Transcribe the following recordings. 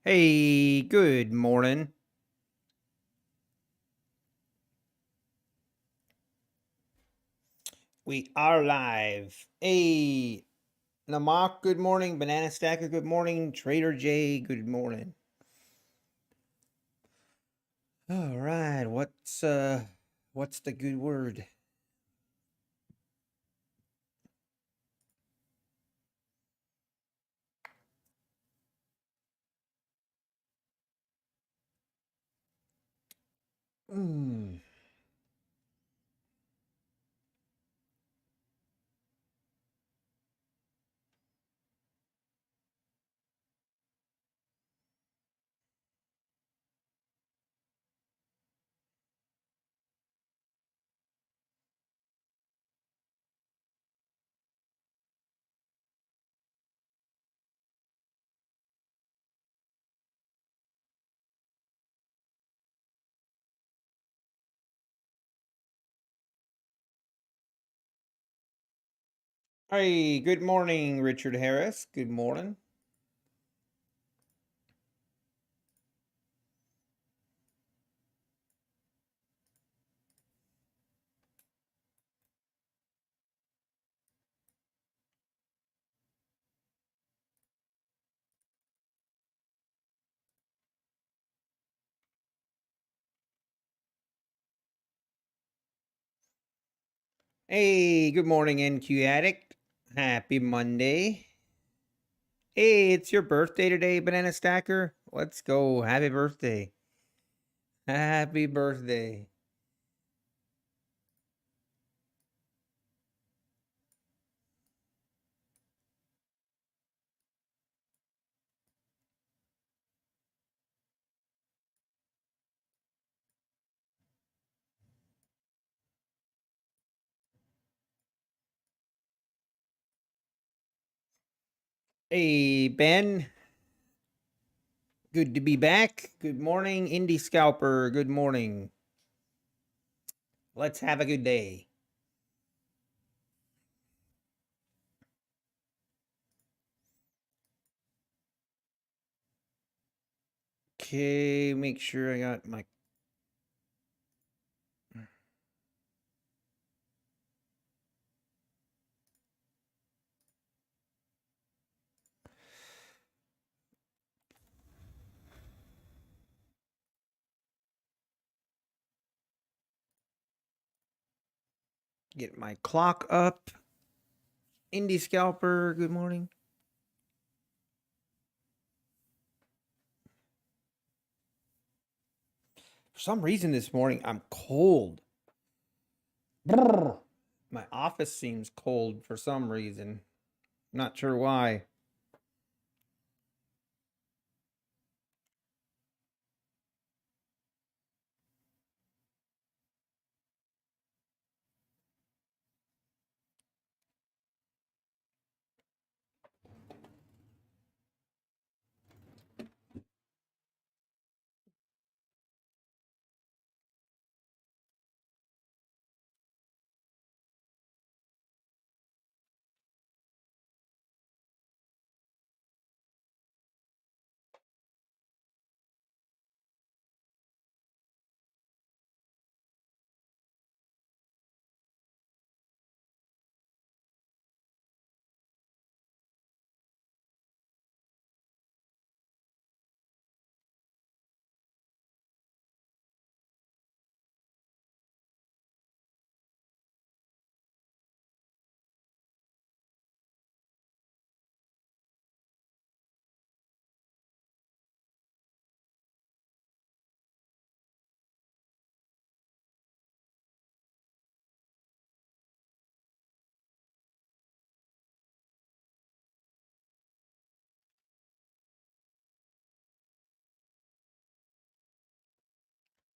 Hey, good morning. We are live. Hey, Namak, good morning. Banana Stacker, good morning. Trader J, good morning. All right, what's the good word? Hmm. Hey, good morning, Richard Harris. Good morning. Hey, good morning, NQ Addict. Happy Monday. Hey, it's your birthday today, Banana Stacker. Let's go. Happy birthday. Happy birthday. Hey, Ben. Good to be back. Good morning, Indie Scalper. Good morning. Let's have a good day. Okay, make sure I got my... Get my clock up. Indie Scalper, good morning. For some reason this morning, I'm cold. Brrr. My office seems cold for some reason. Not sure why.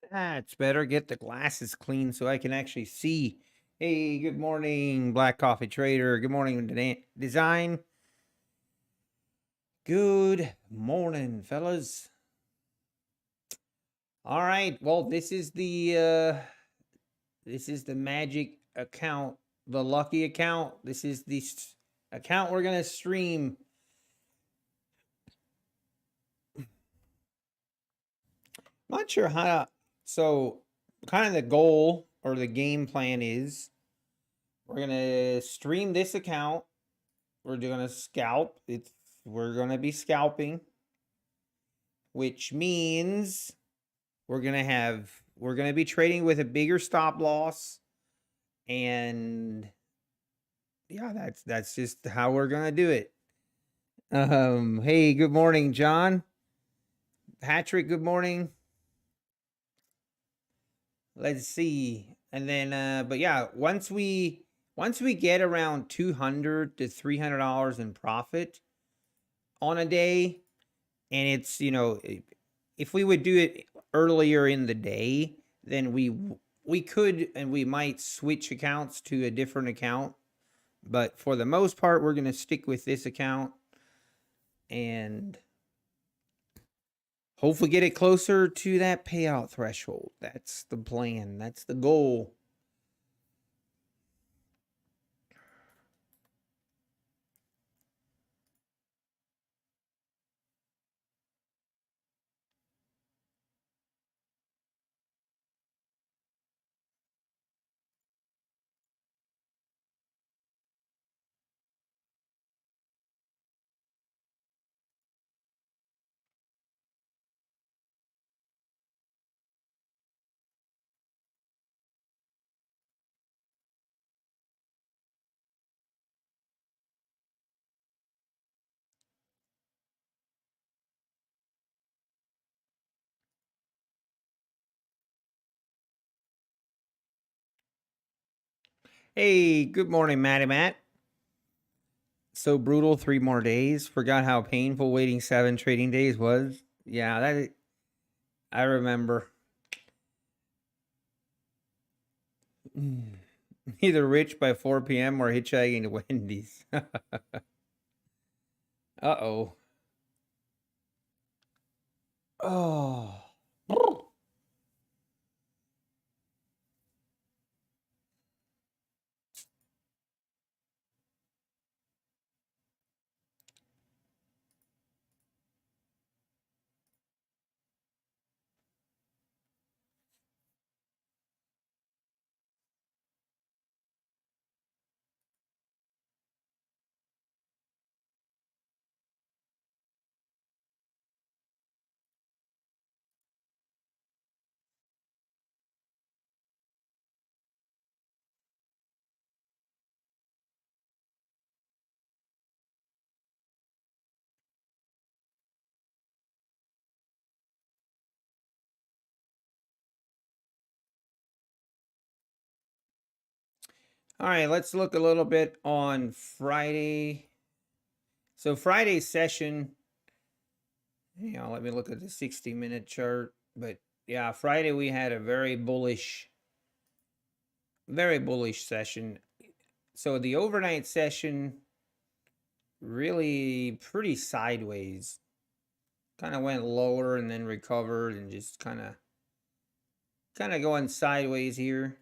That's better. Get the glasses clean so I can actually see. Hey, good morning, Black Coffee Trader. Good morning, Design. Good morning, fellas. All right. Well, this is the magic account, the lucky account. This is the account we're gonna stream. not sure how to, so kind of the goal or the game plan is we're going to stream this account. We're going to scalp. We're going to be scalping, which means we're going to be trading with a bigger stop loss. And yeah, that's just how we're going to do it. Hey, good morning, John. Patrick, good morning. Let's see. And then but yeah, once we get around $200 to $300 in profit on a day, and it's, if we would do it earlier in the day, then we could, and we might switch accounts to a different account. But for the most part, we're going to stick with this account and hopefully get it closer to that payout threshold. That's the plan. That's the goal. Hey, good morning, Matty Matt. So brutal, 3 more days. Forgot how painful waiting 7 trading days was. Yeah, I remember. Either rich by 4 p.m. or hitchhiking to Wendy's. Uh-oh. Oh. All right, let's look a little bit on Friday. So Friday's session, let me look at the 60-minute chart. But yeah, Friday we had a very bullish session. So the overnight session really pretty sideways. Kind of went lower and then recovered and just kind of going sideways here.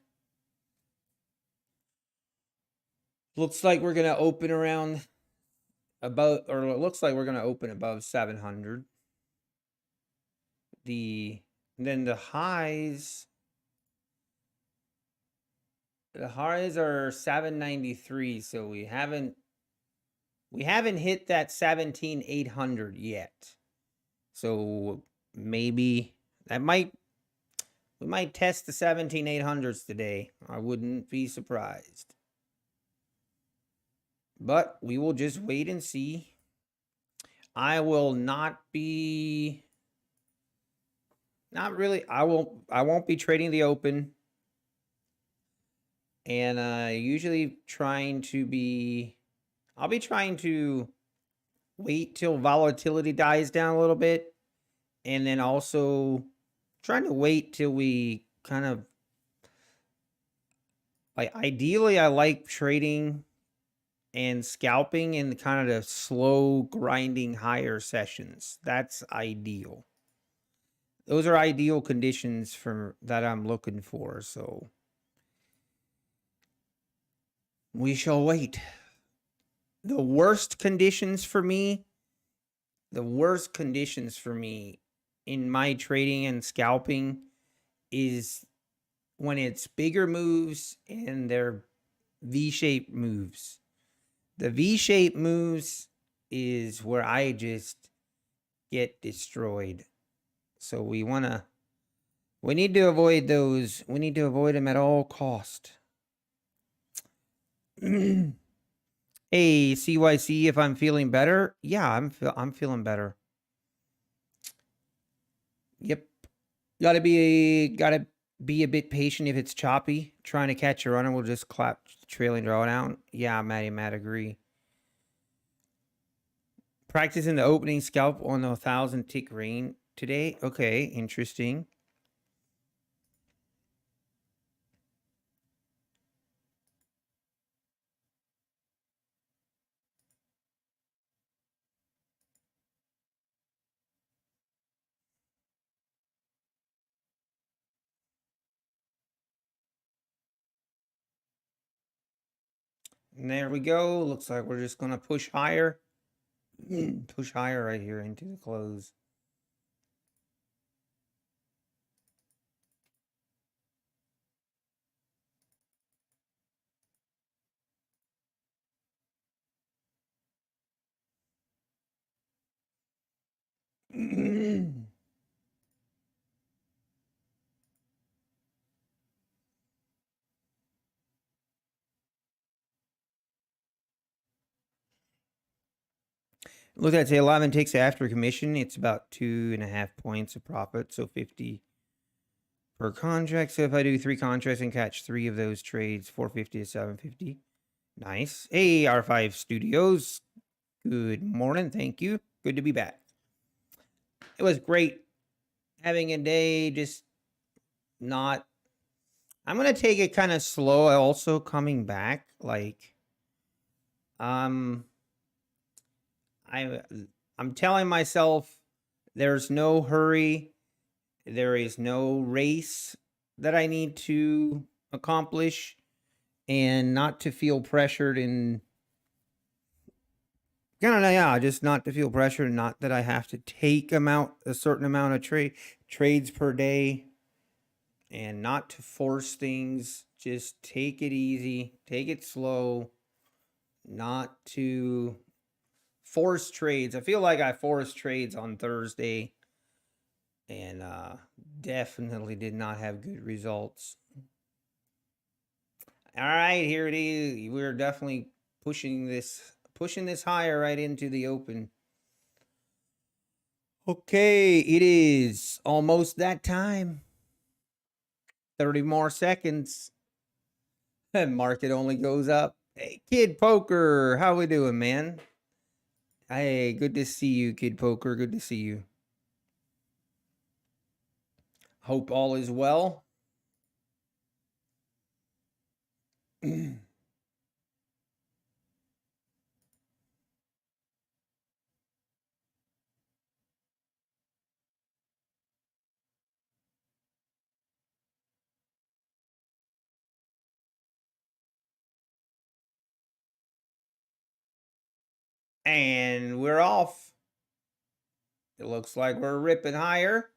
Looks like we're going to open around about, or it looks like we're going to open above 700. Then the highs are 793, so we haven't hit that 17,800 yet. So maybe we might test the 17,800s today. I wouldn't be surprised. But we will just wait and see. I will not be I won't be trading the open. And usually I'll be trying to wait till volatility dies down a little bit, and then also trying to wait till we kind of, ideally I like trading and scalping in kind of the slow grinding higher sessions. That's ideal. Those are ideal conditions that I'm looking for. So we shall wait. The worst conditions for me in my trading and scalping is when it's bigger moves and they're V-shaped moves. The V-shaped moves is where I just get destroyed. So we need to avoid those. We need to avoid them at all cost. Hey, CYC, if I'm feeling better? Yeah, I'm feeling better. Yep. Gotta be a bit patient if it's choppy. Trying to catch a runner will just clap trailing drawdown. Yeah, Matt, agree. Practicing the opening scalp on the 1,000 tick range today. Okay, interesting. And there we go. Looks like we're just gonna push higher. Push higher right here into the close. Look at say 11 ticks after commission. It's about 2.5 points of profit, so 50 per contract. So if I do 3 contracts and catch 3 of those trades, 450 to 750. Nice. Hey, R5 Studios. Good morning. Thank you. Good to be back. It was great having a day. Just not. I'm gonna take it kind of slow. Also coming back, like, I'm telling myself there's no hurry. There is no race that I need to accomplish, and not to feel pressured in just not to feel pressured, not that I have to take a certain amount of trades per day, and not to force things. Just take it easy, take it slow, not to force trades. I feel like I forced trades on Thursday and definitely did not have good results. All right, here it is. We're definitely pushing this higher right into the open. Okay, it is almost that time. 30 more seconds. And market only goes up. Hey, Kid Poker, how we doing, man? Hey, good to see you, Kid Poker. Good to see you. Hope all is well. And we're off. It looks like we're ripping higher.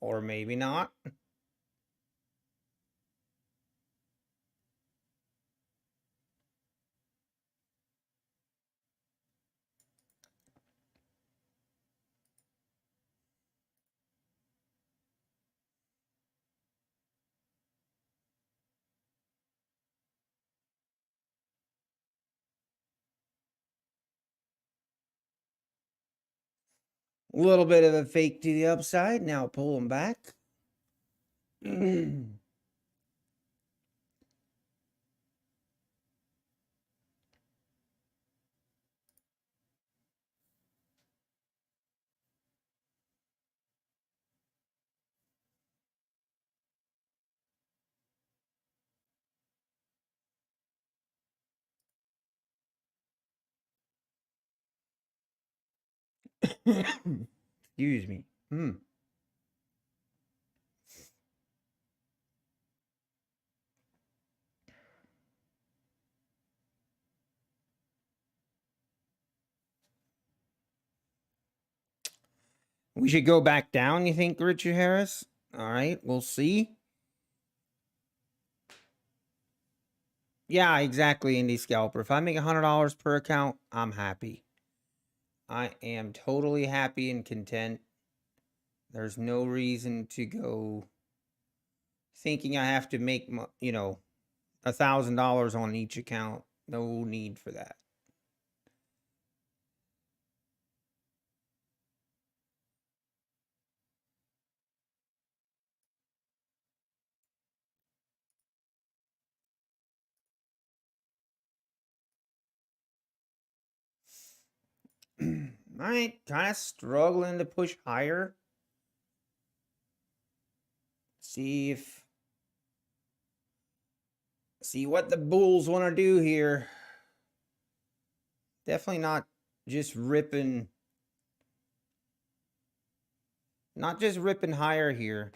Or maybe not. A little bit of a fake to the upside. Now pulling back. Excuse me. We should go back down, you think, Richard Harris? All right, we'll see. Yeah, exactly, Indie Scalper. If I make $100 per account, I'm happy. I am totally happy and content. There's no reason to go thinking I have to make, $1,000 on each account. No need for that. All right, kind of struggling to push higher. See what the bulls want to do here. Definitely not just ripping higher here.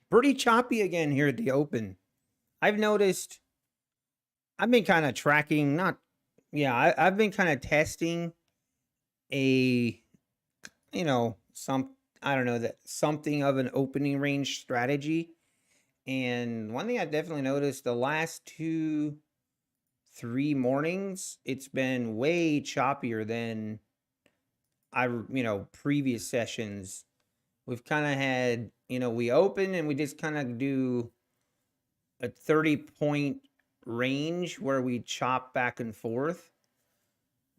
Pretty choppy again here at the open. I've noticed I've been kind of tracking, not, yeah, I've been kind of testing a, I don't know, that something of an opening range strategy. And one thing I definitely noticed the last 3 mornings, it's been way choppier than previous sessions. We've kind of had, we open and we just kind of do a 30-point range where we chop back and forth.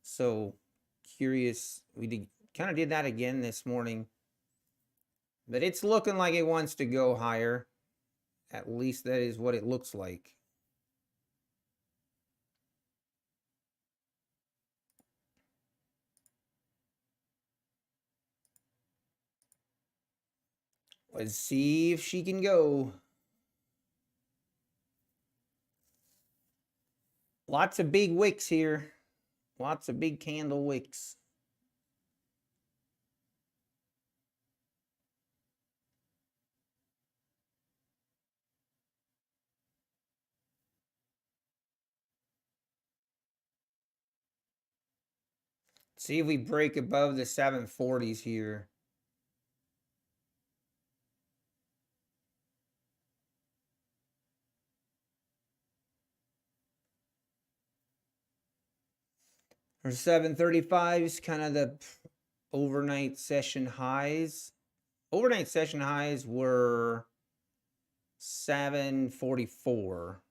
So curious, we kind of did that again this morning, but it's looking like it wants to go higher. At least that is what it looks like. Let's see if she can go. Lots of big wicks here. Lots of big candle wicks. See if we break above the 740s here. Our 735s, kind of the overnight session highs. Overnight session highs were 744.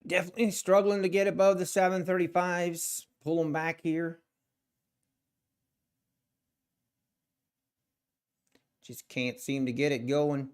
Definitely struggling to get above the 735s. Pull them back here. Just can't seem to get it going.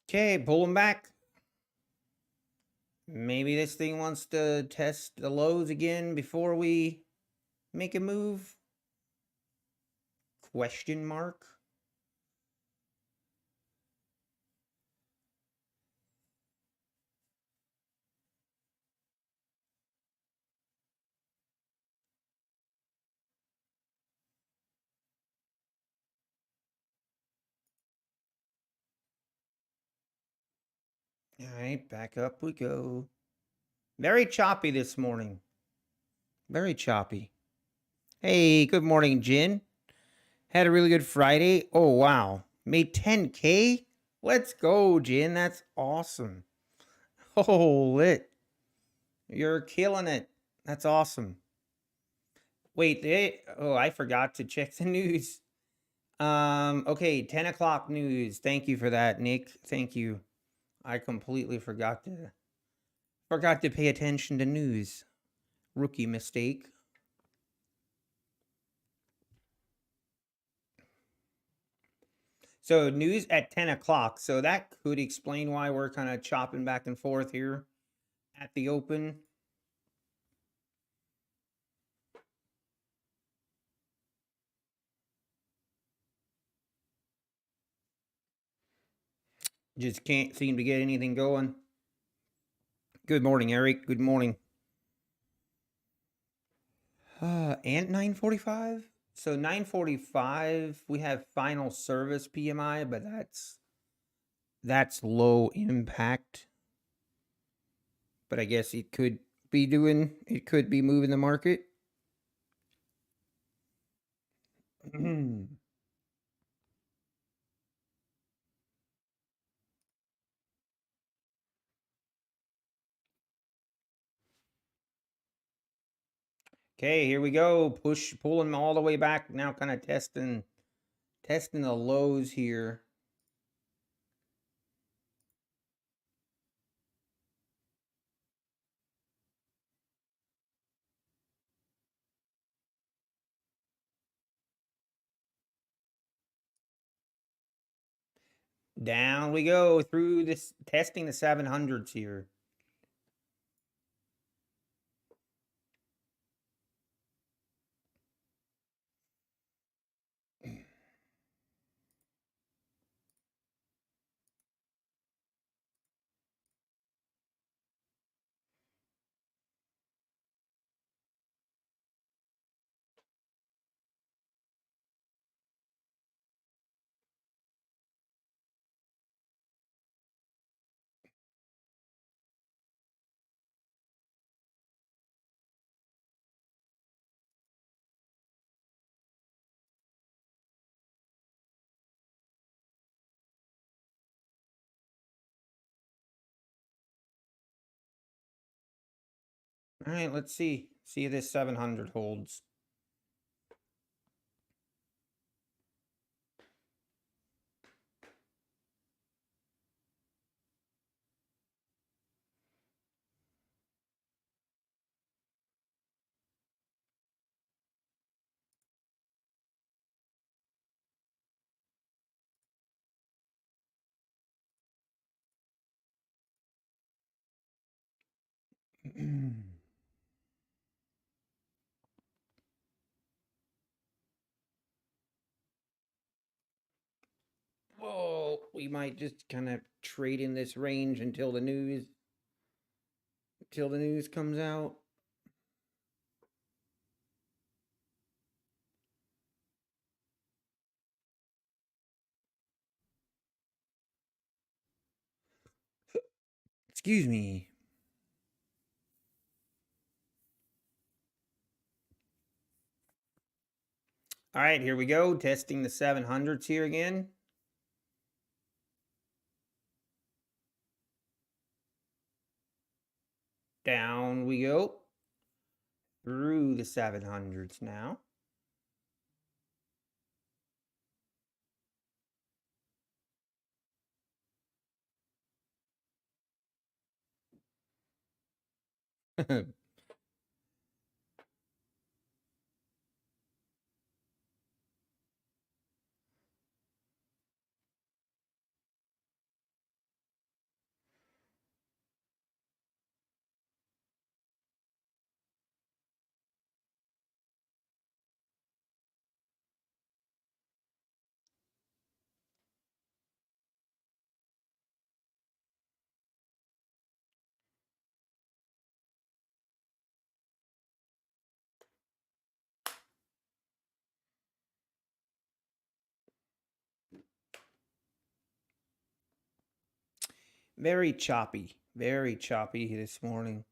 Okay, pull them back. Maybe this thing wants to test the lows again before we make a move? Question mark? All right, back up we go. Very choppy this morning. Very choppy. Hey, good morning, Jin. Had a really good Friday. Oh, wow. Made 10K? Let's go, Jin. That's awesome. Oh, lit. You're killing it. That's awesome. Wait, I forgot to check the news. Okay, 10 o'clock news. Thank you for that, Nick. Thank you. I completely forgot to pay attention to news. Rookie mistake. So news at 10 o'clock. So that could explain why we're kind of chopping back and forth here at the open. Just can't seem to get anything going. Good morning, Eric. Good morning. And 9:45. So 9:45, we have final service PMI, but that's low impact. But I guess it could be moving the market. Okay, here we go. Pulling them all the way back. Now kind of testing the lows here. Down we go through this, testing the 700s here. All right, let's see. See if this 700 holds. Whoa, we might just kind of trade in this range until the news comes out. Excuse me. All right, here we go. Testing the 700s here again. Down we go. Through the 700s now. Very choppy this morning.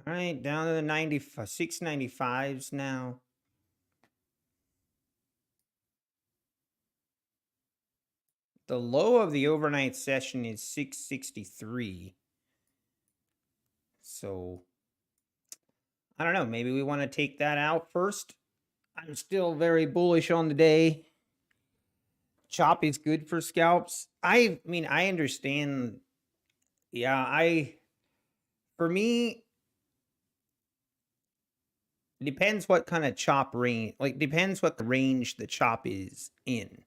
All right, down to the 695s now. The low of the overnight session is 663. So, I don't know. Maybe we want to take that out first. I'm still very bullish on the day. Chop is good for scalps. I mean, I understand. Yeah, for me, depends what kind of chop range, like depends what the range the chop is in.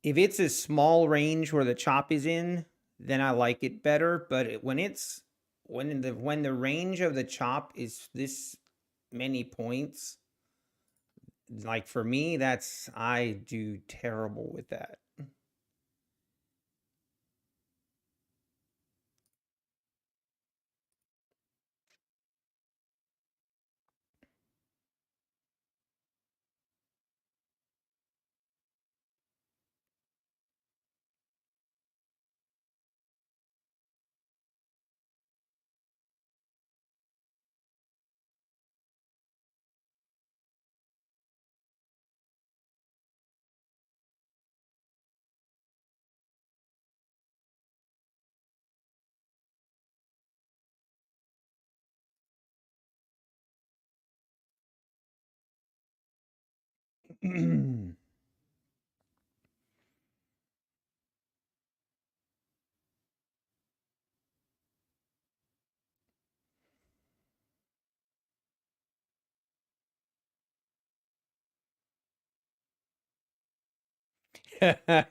If it's a small range where the chop is in, then I like it better. But when the range of the chop is this many points, like for me, I do terrible with that.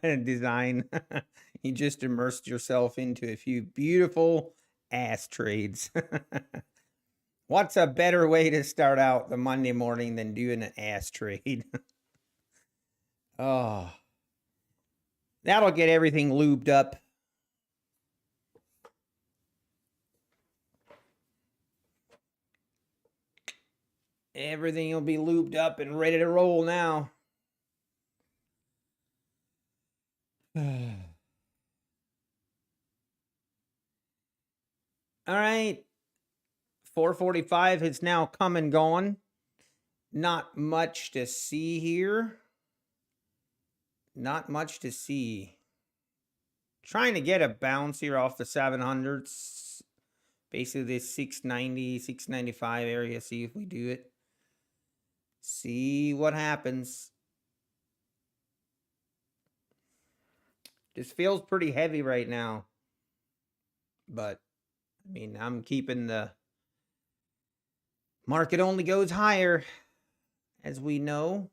Design. You just immersed yourself into a few beautiful ass trades. What's a better way to start out the Monday morning than doing an ass trade? Oh, that'll get everything lubed up. Everything will be lubed up and ready to roll now. All right. 445 has now come and gone. Not much to see here. Not much to see. Trying to get a bounce here off the 700s. Basically this 690, 695 area. See if we do it. See what happens. This feels pretty heavy right now. But, I mean, I'm keeping the market only goes higher, as we know,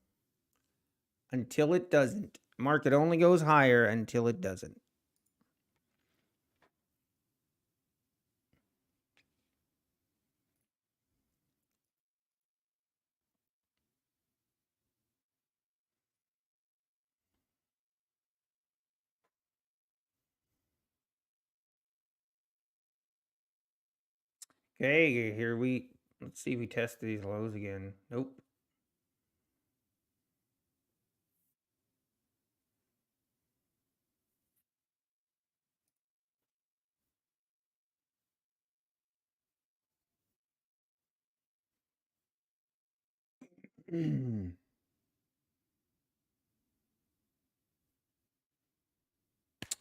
until it doesn't. Market only goes higher until it doesn't. Okay, let's see if we test these lows again. Nope.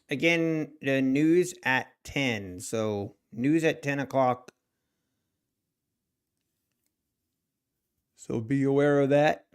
Again, the news at 10. So news at 10 o'clock. So be aware of that.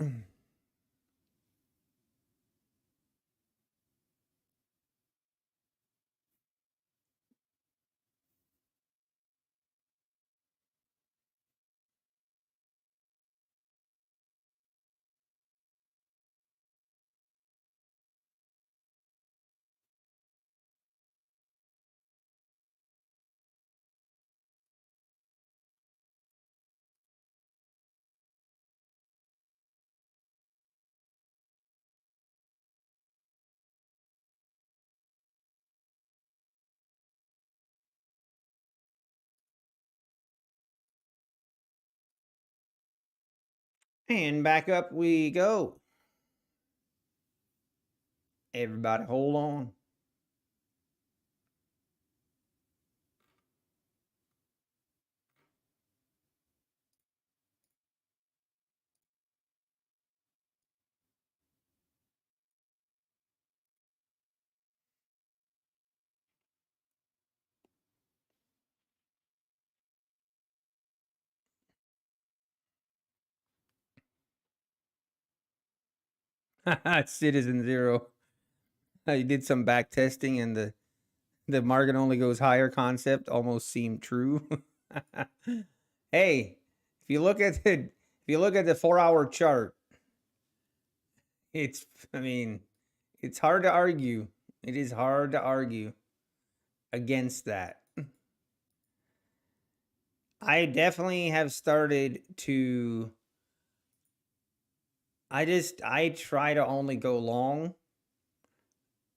And back up we go. Everybody hold on. Citizen Zero. You did some back testing and the market only goes higher concept almost seemed true. Hey, if you look at the 4-hour chart, it's I mean, it's hard to argue. It is hard to argue against that. I definitely have started to I try to only go long,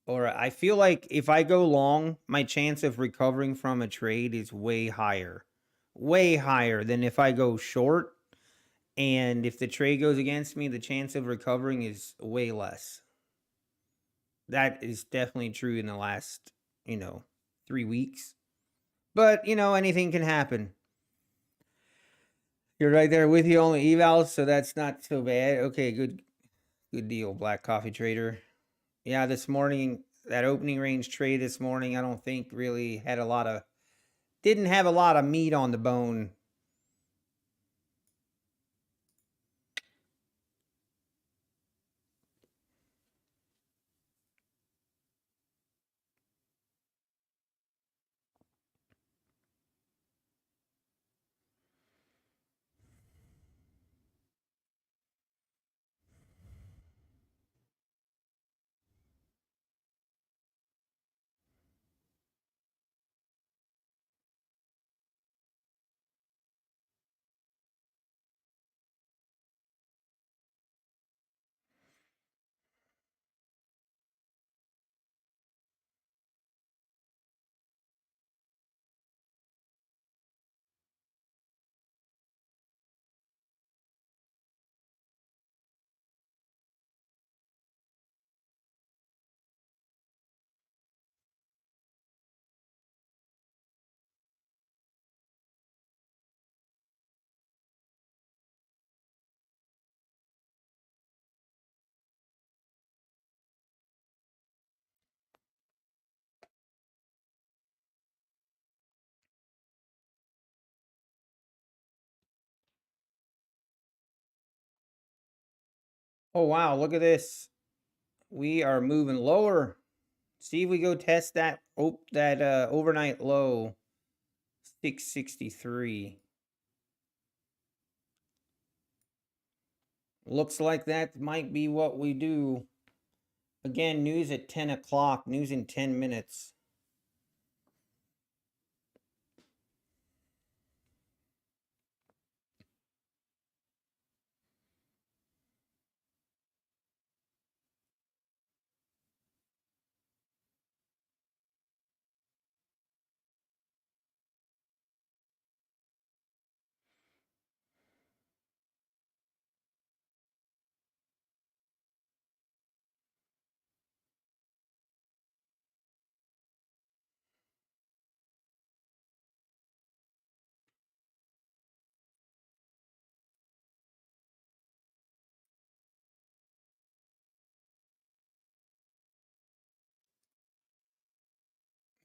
or I feel like if I go long, my chance of recovering from a trade is way higher. Way higher than if I go short, and if the trade goes against me, the chance of recovering is way less. That is definitely true in the last, 3 weeks. But, anything can happen. You're right there with you on the evals, so that's not so bad. Okay, good deal, Black Coffee Trader. Yeah, this morning, that opening range trade this morning, I don't think really didn't have a lot of meat on the bone. Oh, wow, look at this. We are moving lower. See if we go test that overnight low, 663. Looks like that might be what we do. Again, news at 10 o'clock, news in 10 minutes.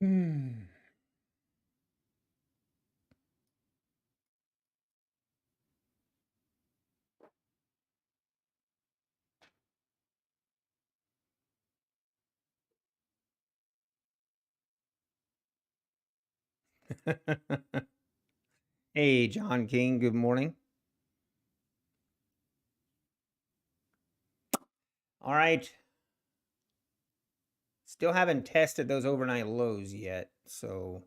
Hmm. Hey, John King, good morning. All right. Still haven't tested those overnight lows yet, so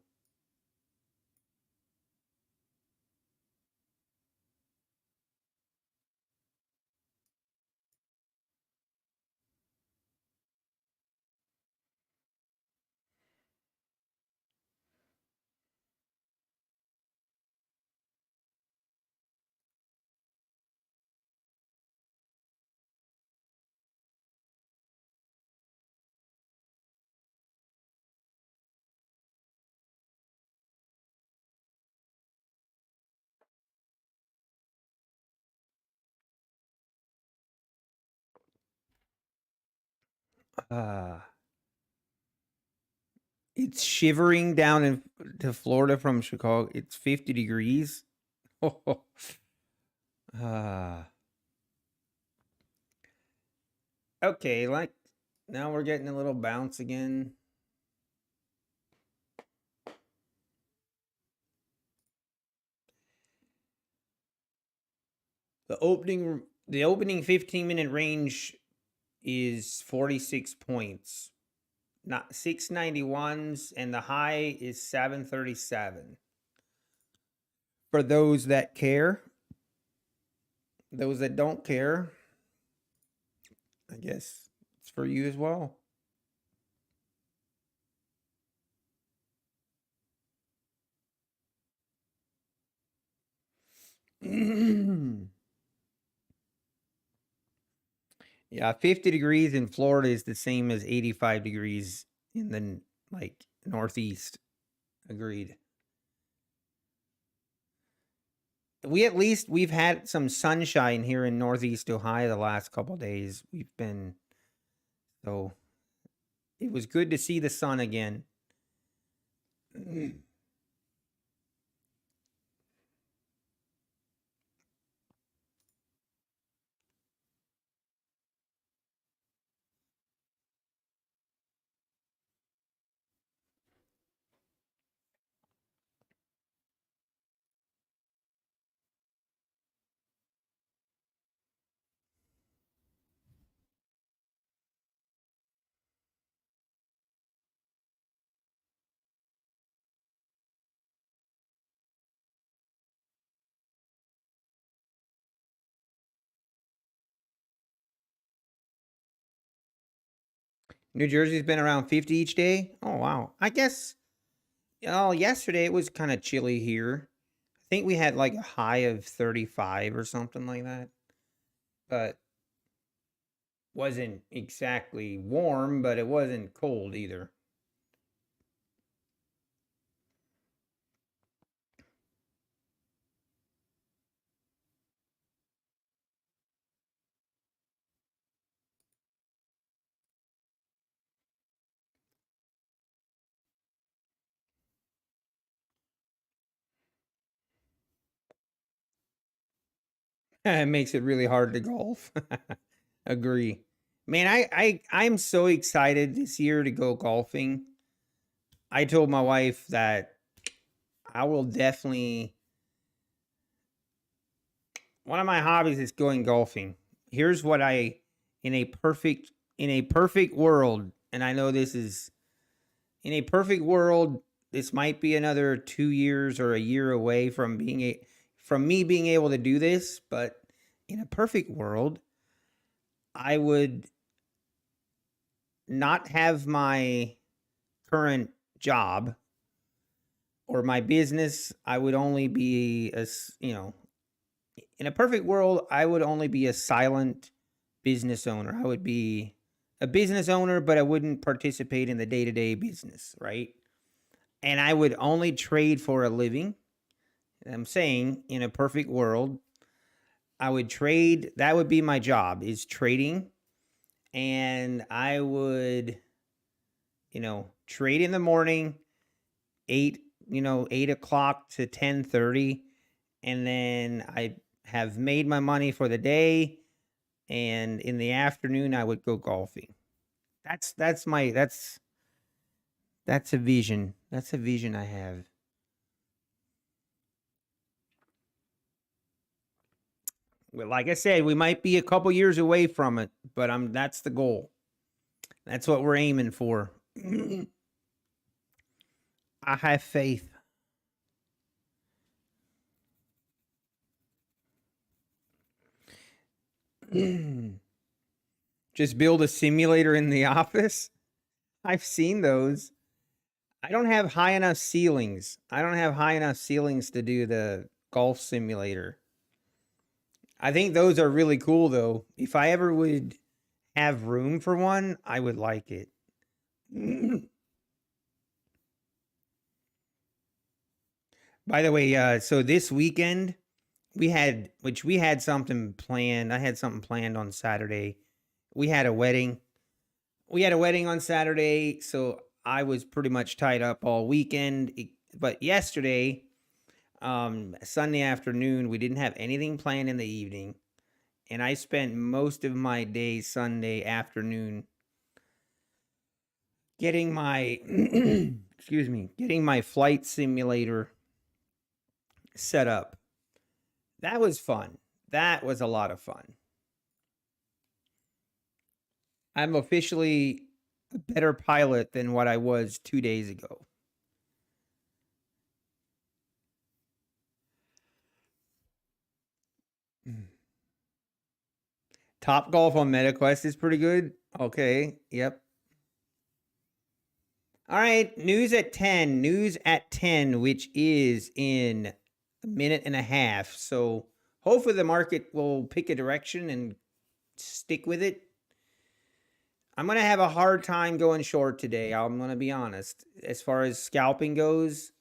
It's shivering down to Florida from Chicago. It's 50 degrees. Okay, like now we're getting a little bounce again. The opening 15-minute range is 46 points. Not 691s, and the high is 737. For those that care, those that don't care, I guess it's for you as well. Yeah, 50 degrees in Florida is the same as 85 degrees in the Northeast. Agreed. We've had some sunshine here in Northeast Ohio the last couple days. So it was good to see the sun again. New Jersey's been around 50 each day. Oh wow. I guess yesterday it was kind of chilly here. I think we had like a high of 35 or something like that. But wasn't exactly warm, but it wasn't cold either. It makes it really hard to golf. Agree. Man, I'm so excited this year to go golfing. I told my wife that I will definitely one of my hobbies is going golfing. Here's what I in a perfect world, and I know this is in a perfect world, this might be another 2 years or a year away from from me being able to do this, but in a perfect world, I would not have my current job or my business. I would only be in a perfect world, I would only be a silent business owner. I would be a business owner, but I wouldn't participate in the day-to-day business, right? And I would only trade for a living. I'm saying in a perfect world, I would trade. That would be my job, is trading. And I would, trade in the morning, 8 o'clock to 10:30. And then I have made my money for the day. And in the afternoon, I would go golfing. That's a vision. That's a vision I have. Well, like I said, we might be a couple years away from it, but that's the goal. That's what we're aiming for. I have faith. Just build a simulator in the office. I've seen those. I don't have high enough ceilings. I don't have high enough ceilings to do the golf simulator. I think those are really cool though. If I ever would have room for one, I would like it. By the way, so this weekend we had something planned. I had something planned on Saturday. We had a wedding. we had a wedding on Saturday, so I was pretty much tied up all weekend. But yesterday, Sunday afternoon, we didn't have anything planned in the evening, and I spent most of my day Sunday afternoon getting my excuse me, getting my flight simulator set up. That was fun. That was a lot of fun. I'm officially a better pilot than what I was 2 days ago. Top Golf on MetaQuest is pretty good. Okay, yep. All right, news at 10. News at 10, which is in a minute and a half. So hopefully the market will pick a direction and stick with it. I'm going to have a hard time going short today. I'm going to be honest. As far as scalping goes,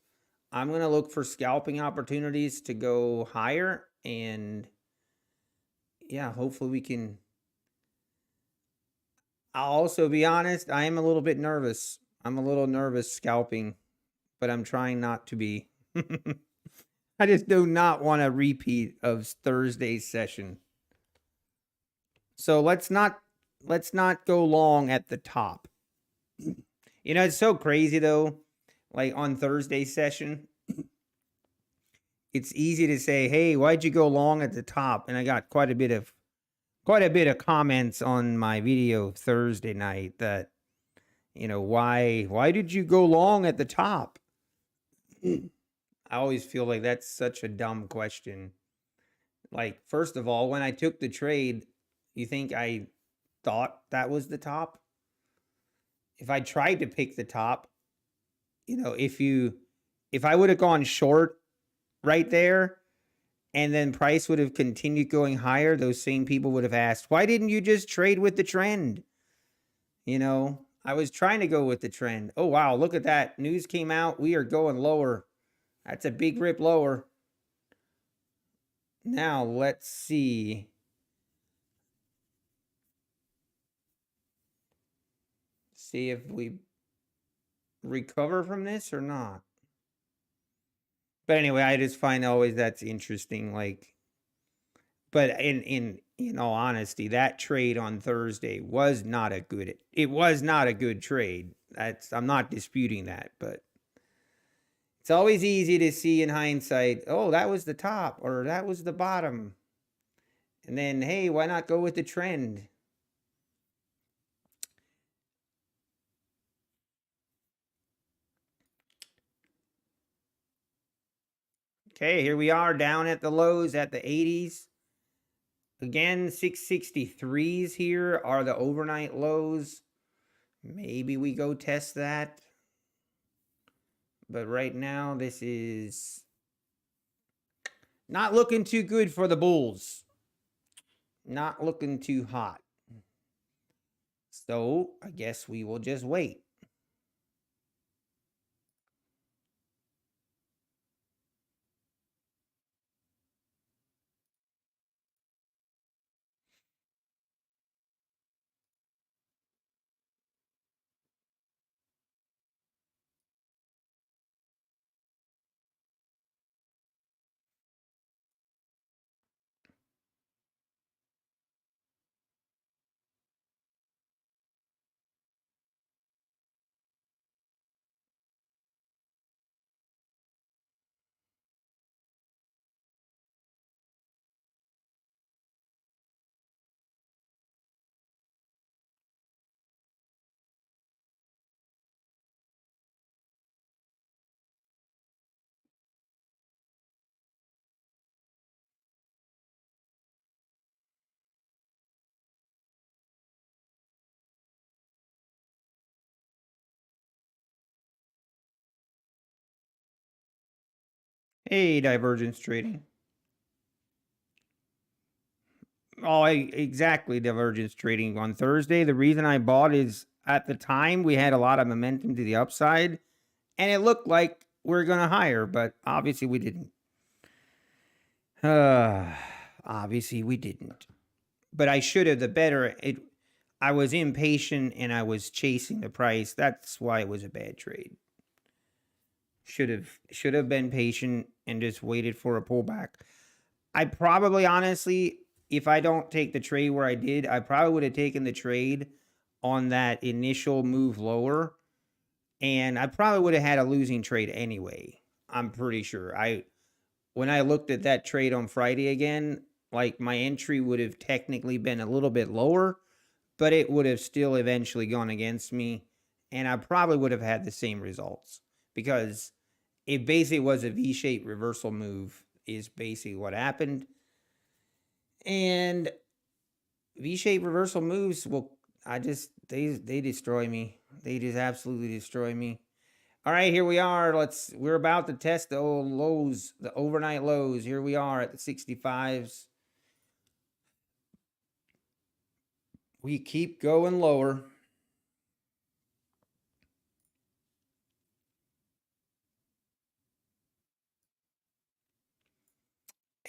I'm going to look for scalping opportunities to go higher. And yeah, hopefully we can. I'll also be honest, I am a little bit nervous. I'm a little nervous scalping, but I'm trying not to be. I just do not want a repeat of Thursday's session. So let's not go long at the top. You know, it's so crazy though. Like on Thursday's session, it's easy to say, "Hey, why'd you go long at the top?" And I got quite a bit of comments on my video Thursday night that, you know, why did you go long at the top? I always feel like that's such a dumb question. Like, first of all, when I took the trade, you think I thought that was the top? If I tried to pick the top, you know, if I would have gone short right there and then price would have continued going higher, those same people would have asked, why didn't you just trade with the trend? You know, I was trying to go with the trend. Oh, wow, look at that. News came out. We are going lower. That's a big rip lower. Now, let's see. See if we recover from this or not. But anyway, I just find always that's interesting. Like, but in all honesty, that trade on Thursday was not a good. It was not a good trade. I'm not disputing that, but it's always easy to see in hindsight. Oh, that was the top or that was the bottom, and then hey, why not go with the trend? Okay, here we are down at the lows at the 80s. Again, 663s here are the overnight lows. Maybe we go test that. But right now, this is not looking too good for the bulls. Not looking too hot. So I guess we will just wait. Hey, divergence trading. Oh, exactly. Divergence trading on Thursday. The reason I bought is at the time we had a lot of momentum to the upside and it looked like we're going to higher, but obviously we didn't. Obviously we didn't. But I should have the better. I was impatient and I was chasing the price. That's why it was a bad trade. Should have been patient and just waited for a pullback. I probably honestly, if I don't take the trade where I did, I probably would have taken the trade on that initial move lower, and I probably would have had a losing trade anyway. I'm pretty sure. When I looked at that trade on Friday again, like my entry would have technically been a little bit lower, but it would have still eventually gone against me, and I probably would have had the same results because it basically was a V-shaped reversal move is basically what happened. And V-shaped reversal moves will they destroy me. They just absolutely destroy me. All right, here we are. We're about to test the old lows, the overnight lows. Here we are at the 65s. We keep going lower.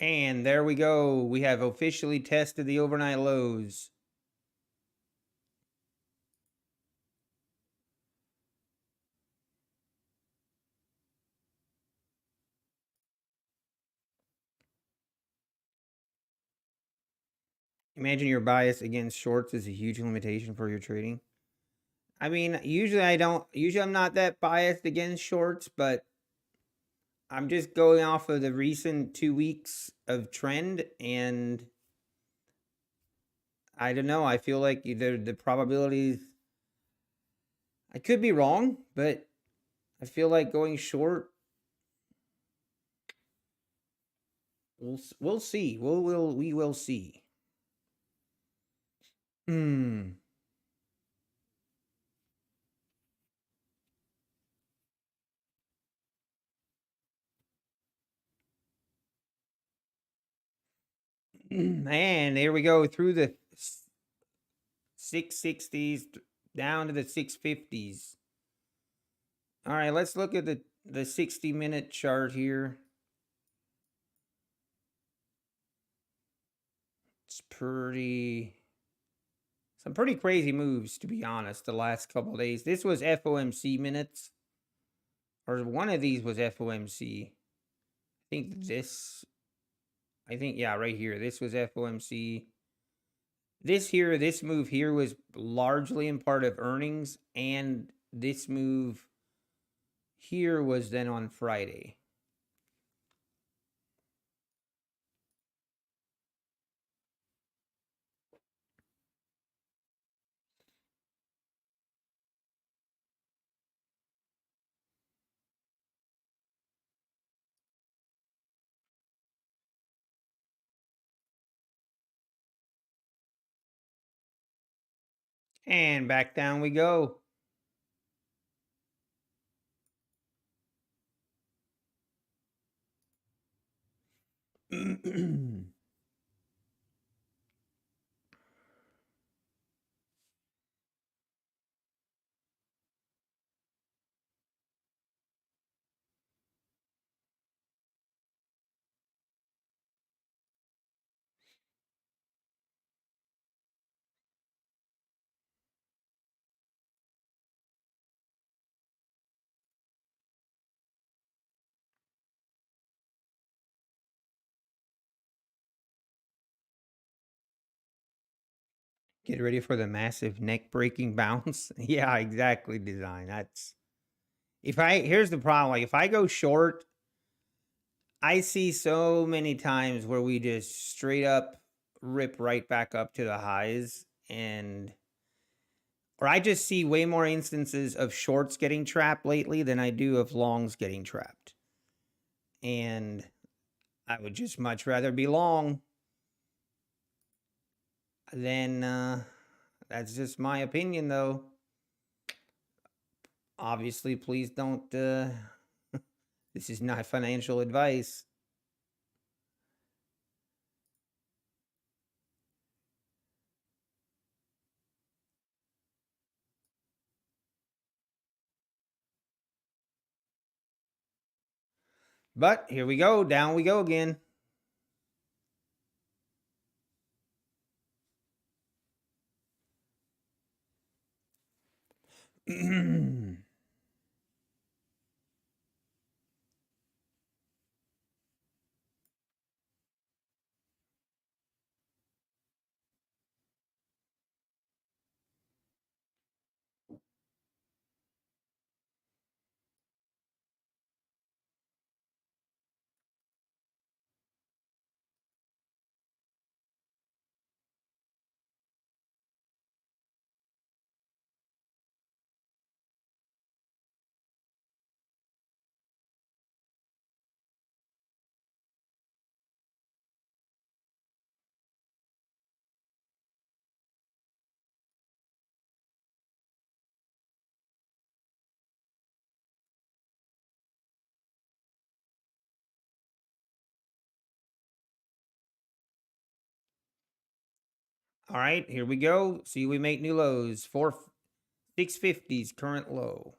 And there we go. We have officially tested the overnight lows. Imagine your bias against shorts is a huge limitation for your trading. I mean, usually I'm not that biased against shorts, but I'm just going off of the recent 2 weeks of trend, and I don't know. I feel like the probabilities, I could be wrong, but I feel like going short, we'll see. We will see. Man, there we go through the 660s down to the 650s. All right, let's look at the 60-minute chart here. It's some pretty crazy moves, to be honest, the last couple of days. This was FOMC minutes, or one of these was FOMC. Yeah, right here. This was FOMC. This move here was largely in part of earnings, and this move here was then on Friday. And back down we go. Get ready for the massive neck breaking bounce. Yeah, exactly. Design. Here's the problem. Like if I go short, I see so many times where we just straight up rip right back up to the highs, or I just see way more instances of shorts getting trapped lately than I do of longs getting trapped. And I would just much rather be long than that's just my opinion though. Obviously, please don't this is not financial advice. But here we go, down we go again. All right, here we go. See, we make new lows. 650's current low.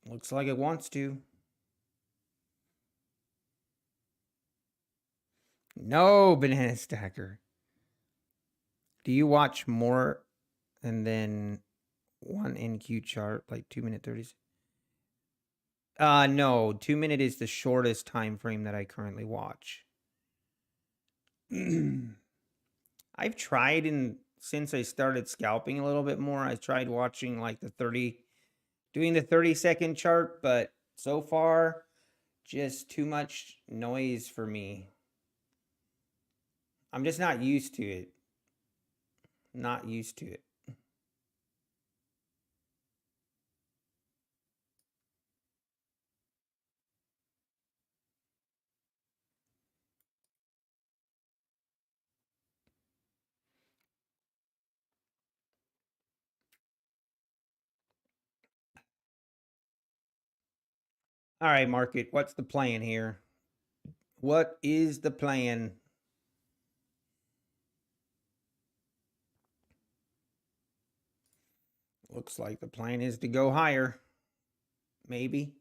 Looks like it wants to. No, banana stacker. Do you watch more and then one NQ chart, like 2-minute 30s? No, 2-minute is the shortest time frame that I currently watch. I've tried since I started scalping a little bit more, I tried watching like doing the 30-second chart, but so far, just too much noise for me. I'm just not used to it. Not used to it. All right, market, what's the plan here? What is the plan? Looks like the plan is to go higher. Maybe.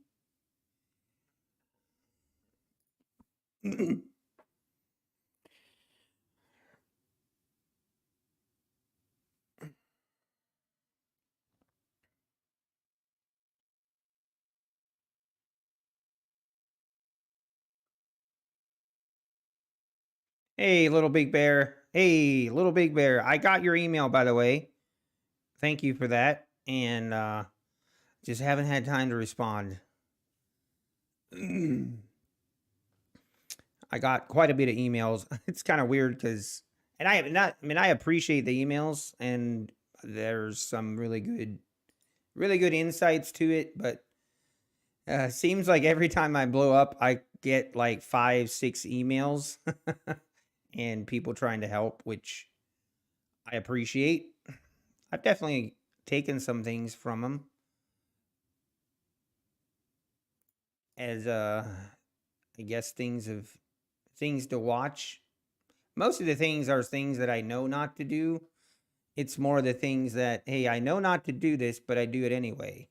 Hey, little big bear. Hey, little big bear. I got your email, by the way. Thank you for that. And just haven't had time to respond. I got quite a bit of emails. It's kind of weird because, and I have not, I mean, I appreciate the emails and there's some really good insights to it, but seems like every time I blow up, I get like 5, 6 emails and people trying to help, which I appreciate. I've definitely taken some things from them as I guess things to watch. Most of the things are things that I know not to do. It's more the things that, hey, I know not to do this, but I do it anyway.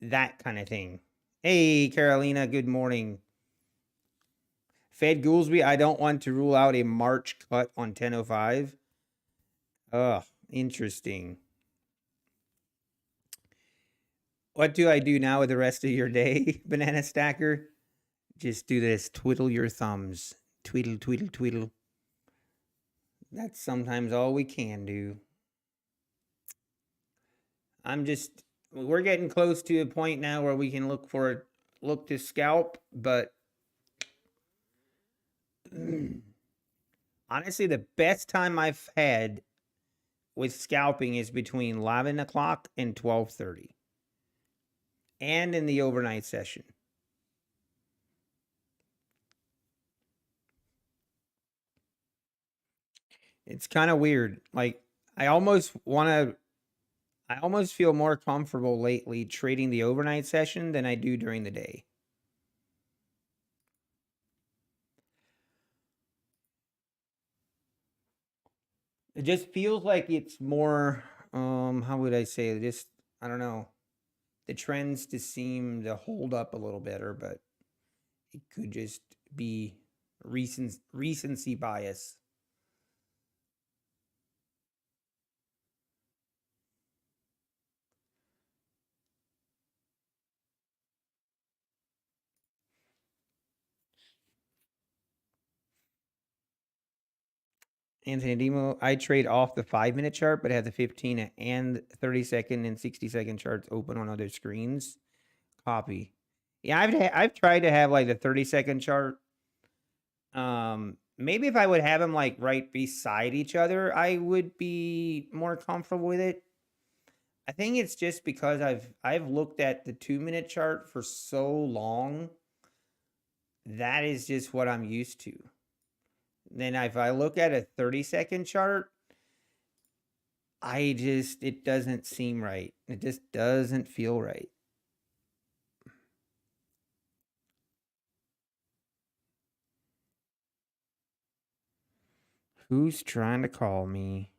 That kind of thing. Hey, Carolina, good morning. Fed Goolsby, I don't want to rule out a March cut on 10.05. Ugh, interesting. What do I do now with the rest of your day, Banana Stacker? Just do this. Twiddle your thumbs. Tweedle, tweedle, tweedle. That's sometimes all we can do. We're getting close to a point now where we can look to scalp, but honestly, the best time I've had with scalping is between 11 o'clock and 12:30 and in the overnight session. It's kind of weird. Like I almost feel more comfortable lately trading the overnight session than I do during the day. It just feels like it's more how would I say it? Just I don't know. The trends to seem to hold up a little better, but it could just be recency bias. Anthony Demo, I trade off the 5-minute chart, but have the 15 and 30-second and 60-second charts open on other screens. Copy. Yeah, I've tried to have like the 30-second chart. Maybe if I would have them like right beside each other, I would be more comfortable with it. I think it's just because I've looked at the 2-minute chart for so long. That is just what I'm used to. Then if I look at a 30-second chart, it doesn't seem right. It just doesn't feel right. Who's trying to call me?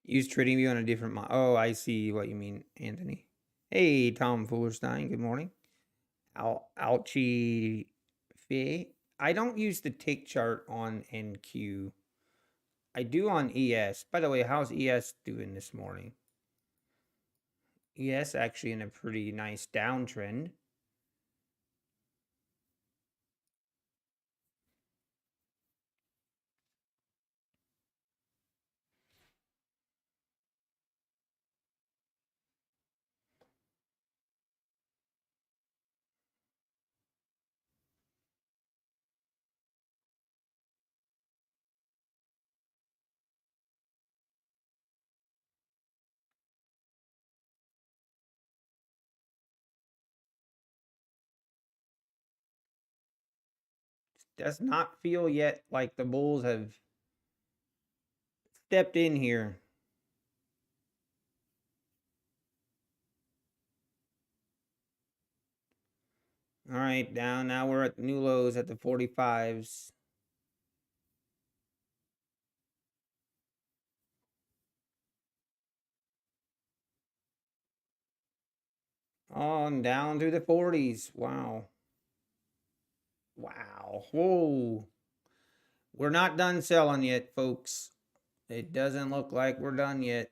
Use TradingView on a different Oh, I see what you mean, Anthony. Hey, Tom Fullerstein. Good morning. Ouchie Fee. I don't use the tick chart on NQ. I do on ES. By the way, how's ES doing this morning? ES actually in a pretty nice downtrend. Does not feel yet like the Bulls have stepped in here. All right, down. Now we're at new lows at the 45s. On down to the 40s. Wow. Wow. Whoa. We're not done selling yet, folks. It doesn't look like we're done yet.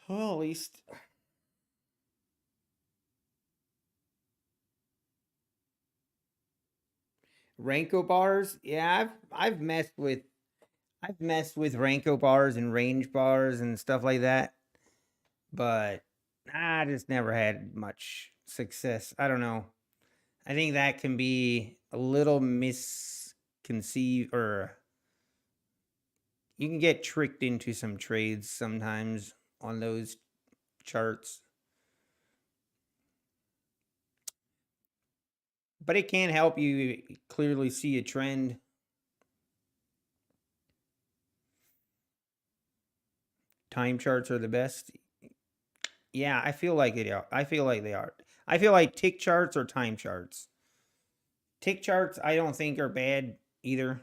Well, at least Renko bars. Yeah, I've messed with Renko bars and range bars and stuff like that, but I just never had much success. I don't know. I think that can be a little misconceived, or you can get tricked into some trades sometimes on those charts. But it can help you clearly see a trend. Time charts are the best. Yeah, I feel like it. I feel like they are. I feel like tick charts or time charts. Tick charts, I don't think are bad either.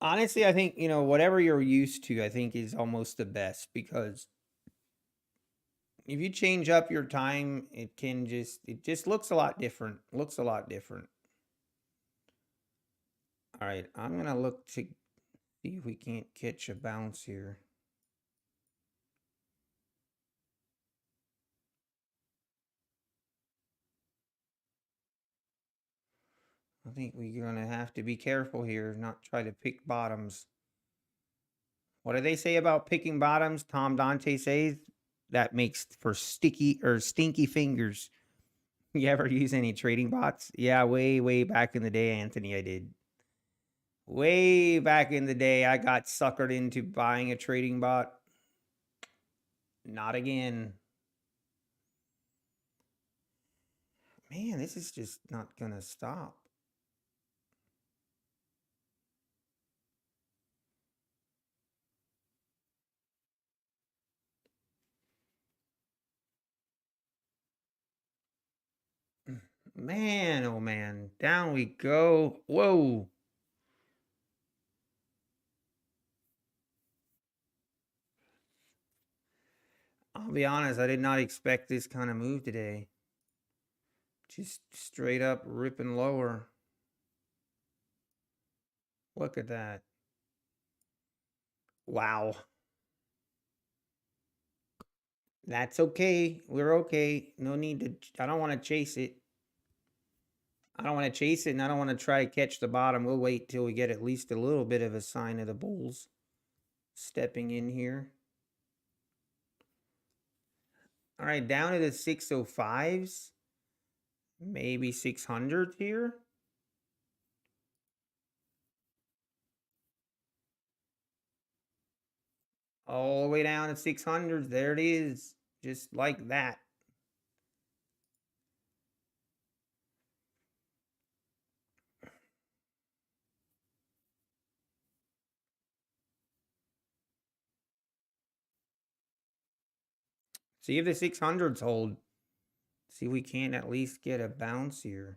Honestly, I think, whatever you're used to, I think is almost the best, because if you change up your time, it just looks a lot different. Looks a lot different. All right, I'm going to look to see if we can't catch a bounce here. I think we're going to have to be careful here, not try to pick bottoms. What do they say about picking bottoms? Tom Dante says that makes for sticky or stinky fingers. You ever use any trading bots? Yeah, way back in the day, Anthony, I did. Way back in the day, I got suckered into buying a trading bot. Not again. Man, this is just not going to stop. Man, oh man. Down we go. Whoa. I'll be honest, I did not expect this kind of move today. Just straight up ripping lower. Look at that. Wow. That's okay. We're okay. No need to, I don't want to chase it. I don't want to chase it, and I don't want to try to catch the bottom. We'll wait till we get at least a little bit of a sign of the bulls stepping in here. All right, down to the 605s. Maybe 600 here. All the way down to 600. There it is. Just like that. See if the 600s hold. See if we can't at least get a bounce here.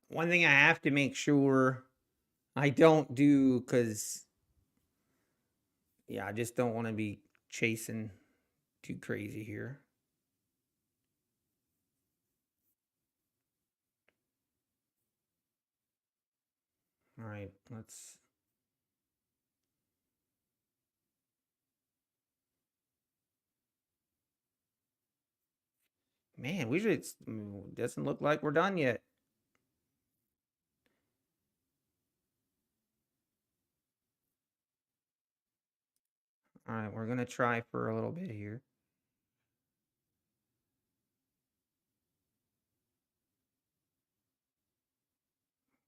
One thing I have to make sure I don't do, because, yeah, I just don't want to be chasing too crazy here. All right, let's. Man, we should. Doesn't look like we're done yet. All right, we're going to try for a little bit here.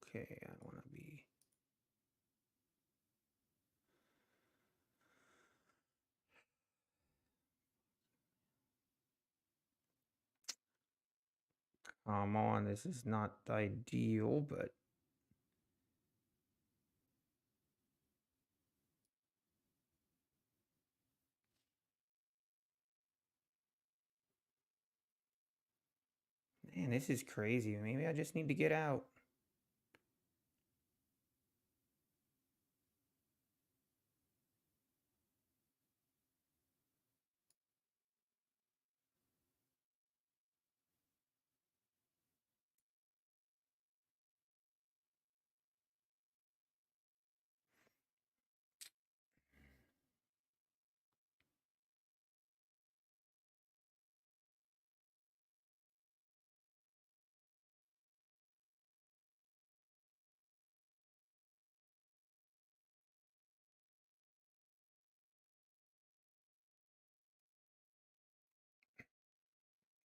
Okay, I don't want to be. Come on, this is not ideal, but. Man, this is crazy. Maybe I just need to get out.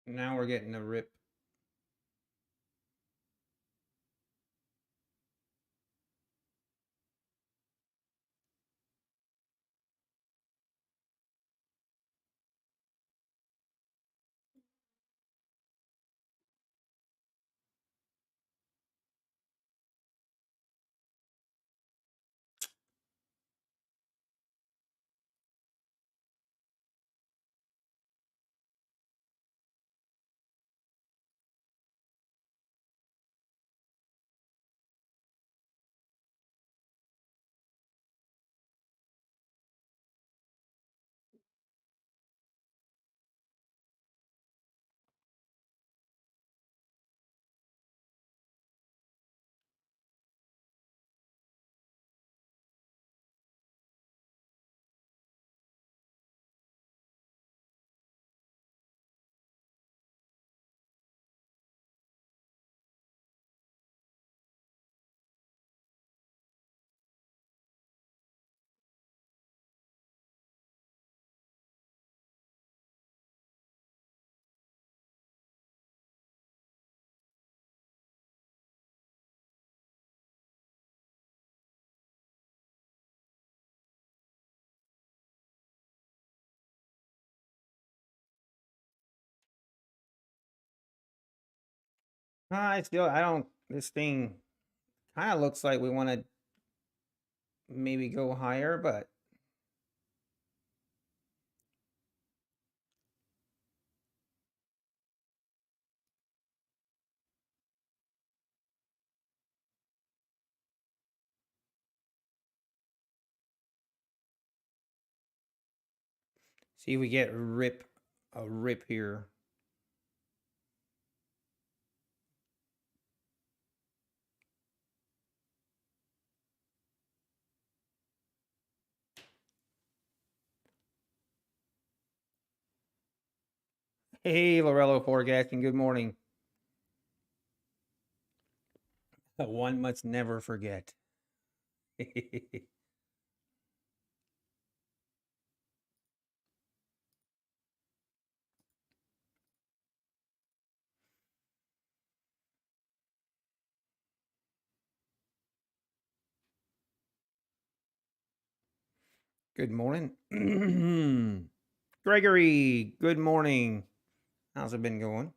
Now we're getting a rip. I don't. This thing kind of looks like we want to maybe go higher, but see if we get a rip here. Hey, Lorello forecasting. Good morning. One must never forget. Good morning. Gregory, good morning. How's it been going?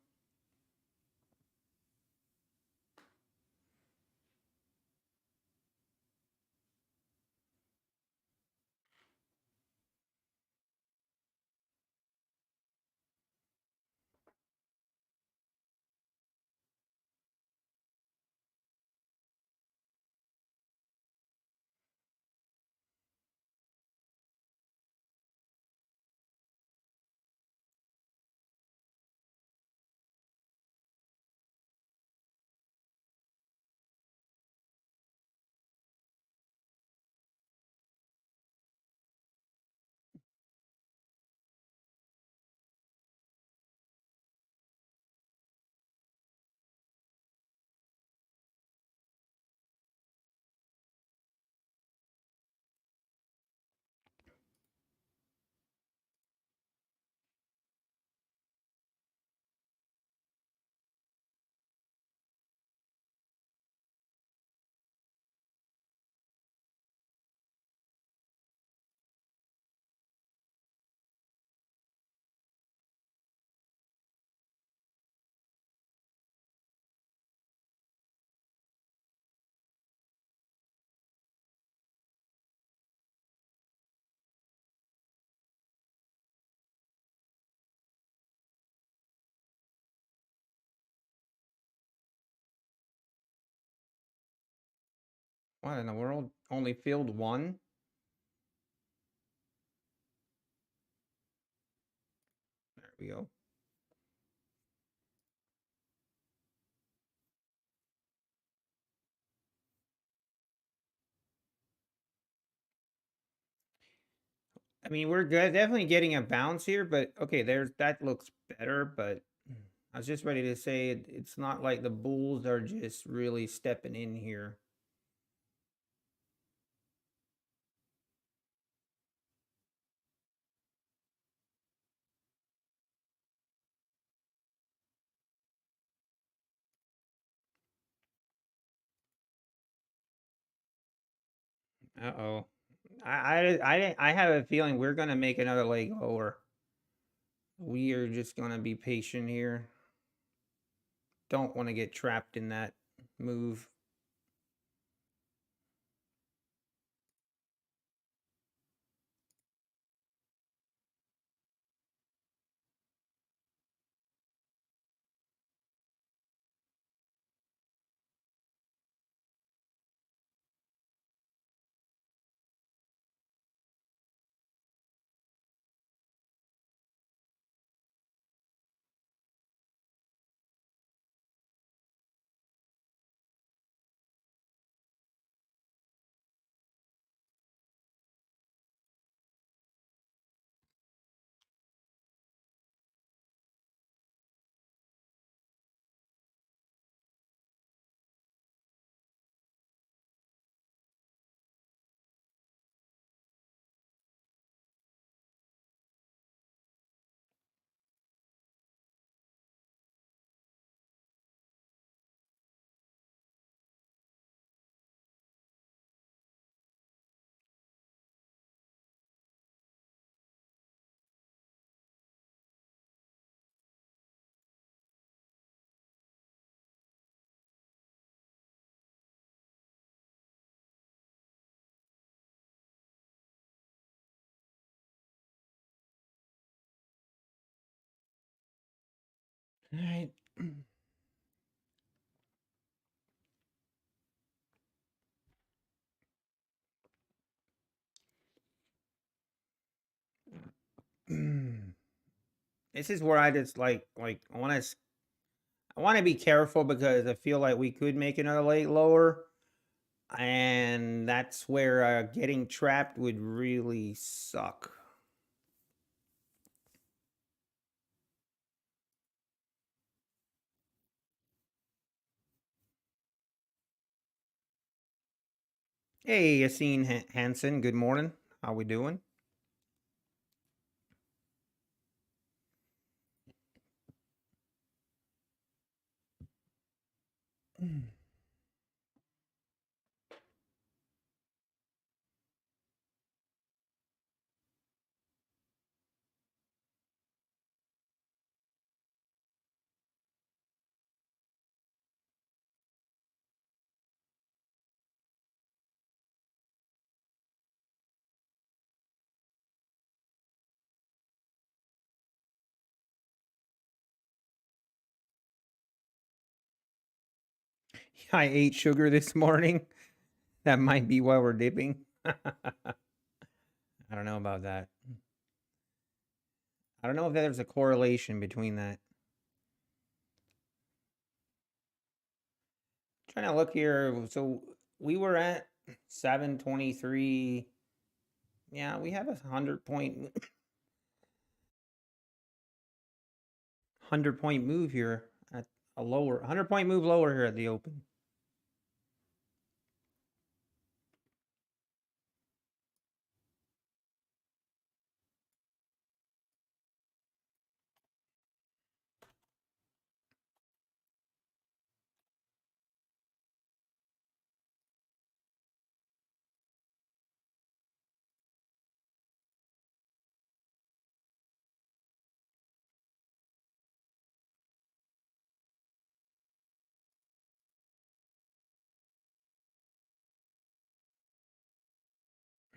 What in the world? Only filled one? There we go. I mean, we're good, definitely getting a bounce here, but okay, there's that looks better, but I was just ready to say it's not like the bulls are just really stepping in here. Uh-oh. I have a feeling we're gonna make another leg lower. We are just gonna be patient here. Don't want to get trapped in that move. All right. This is where I just I want to be careful because I feel like we could make another late lower, and that's where getting trapped would really suck. Hey, Yassine Hansen, good morning. How we doing? I ate sugar this morning. That might be why we're dipping. I don't know about that. I don't know if there's a correlation between that. Trying to look here. So we were at 723. Yeah, we have a 100 point move here at a lower 100 point move lower here at the open.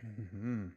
Mm-hmm.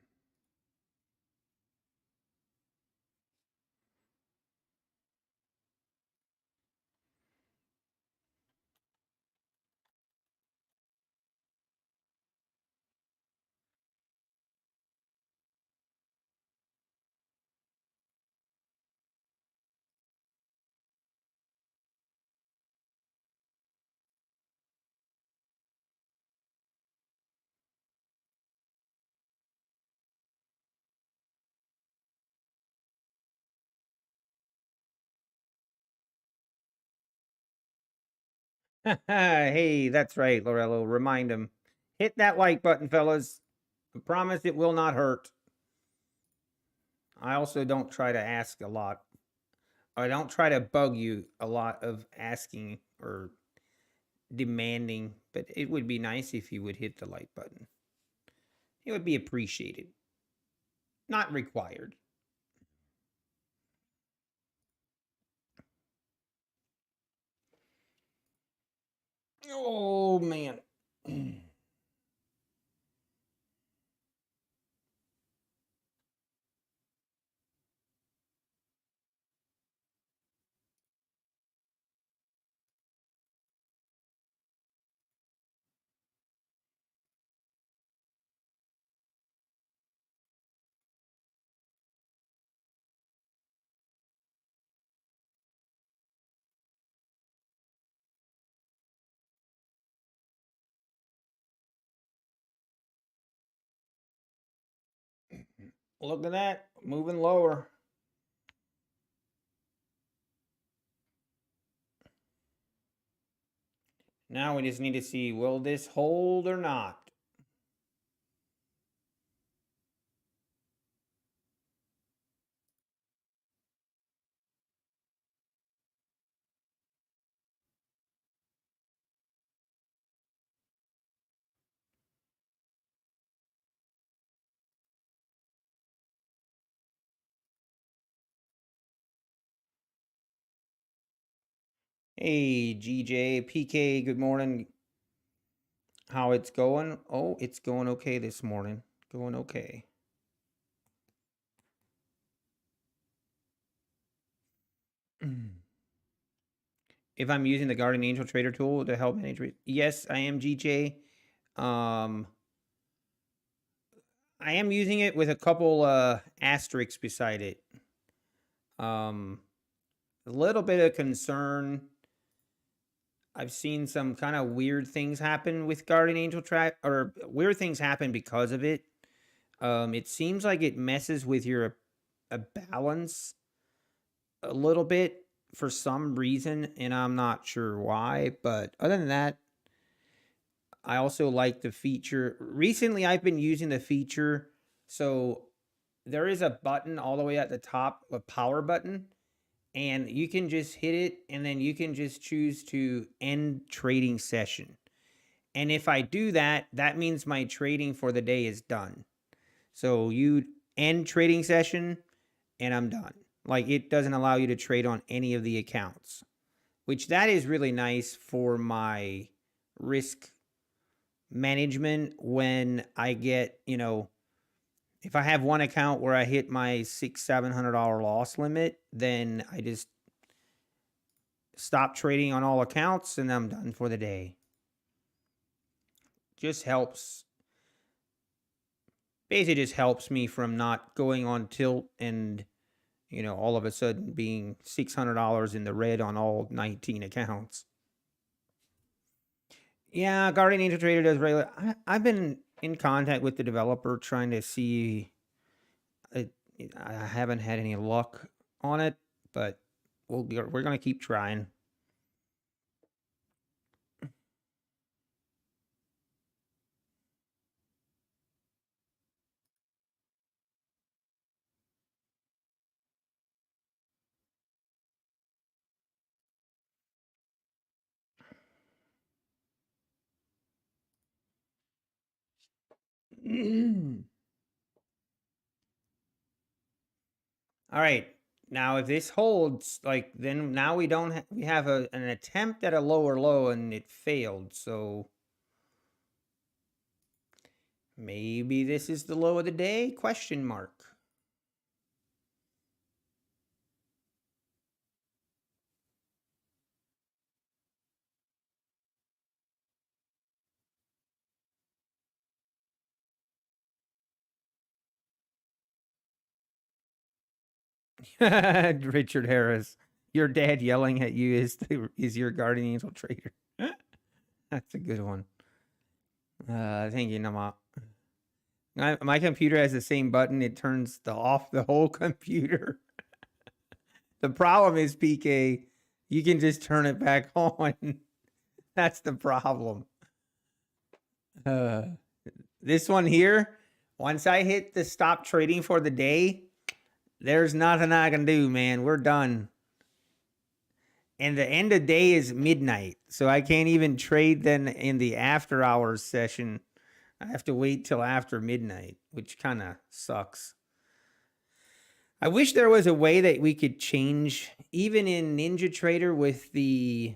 Hey, that's right, Lorello. Remind him. Hit that like button, fellas. I promise it will not hurt. I also don't try to ask a lot. I don't try to bug you a lot of asking or demanding, but it would be nice if you would hit the like button. It would be appreciated. Not required. Oh, man. Look at that. Moving lower. Now we just need to see, will this hold or not? Hey, GJ, PK, good morning. How it's going? Oh, it's going okay this morning. Going okay. if I'm using the Guardian Angel Trader tool to help manage. Yes, I am, GJ. I am using it with a couple asterisks beside it. A little bit of concern. I've seen some kind of weird things happen with Guardian Angel Track, or weird things happen because of it. It seems like it messes with your balance a little bit for some reason, and I'm not sure why. But other than that, I also like the feature. Recently, I've been using the feature. So there is a button all the way at the top, a power button, and you can just hit it, and then you can just choose to end trading session. And if I do that, that means my trading for the day is done. So you end trading session, and I'm done. Like, it doesn't allow you to trade on any of the accounts, which that is really nice for my risk management when I get, if I have one account where I hit my $600-700 loss limit, then I just stop trading on all accounts and I'm done for the day. Just helps. Basically just helps me from not going on tilt and, all of a sudden being $600 in the red on all 19 accounts. Yeah, Guardian Angel Trader does regular. I've been in contact with the developer trying to see. I haven't had any luck on it, but we're gonna keep trying. All right. Now, if this holds, like, then now we don't we have an attempt at a lower low and it failed. So maybe this is the low of the day? Question mark. Richard Harris, your dad yelling at you is your Guardian Angel Trader. That's a good one. Thank you, Nama. My computer has the same button. It turns off the whole computer. The problem is, PK, you can just turn it back on. That's the problem. This one here, once I hit the stop trading for the day, there's nothing I can do, man. We're done. And the end of day is midnight. So I can't even trade then in the after hours session. I have to wait till after midnight, which kind of sucks. I wish there was a way that we could change, even in NinjaTrader with the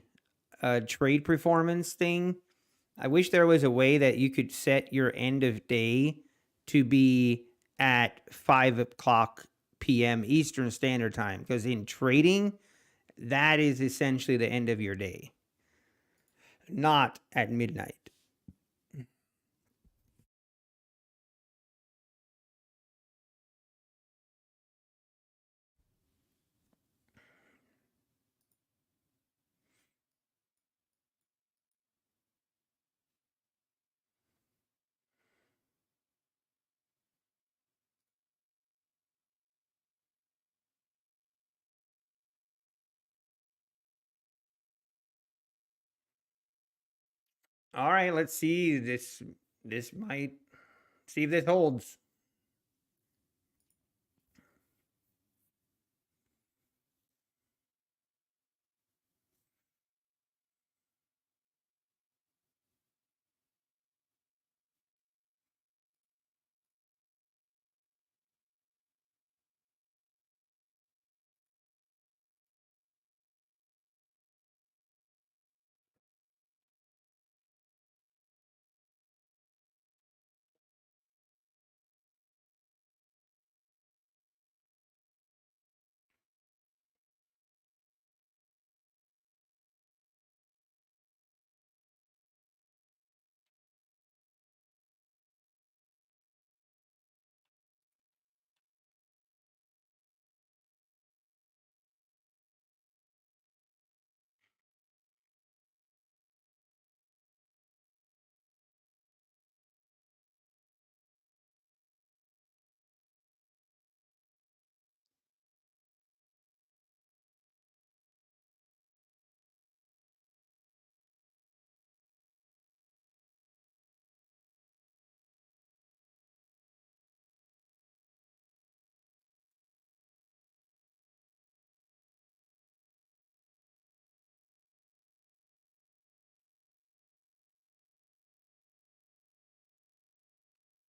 trade performance thing. I wish there was a way that you could set your end of day to be at 5 o'clock p.m. Eastern Standard Time. Because in trading, that is essentially the end of your day, not at midnight. All right, let's see. This might see if this holds.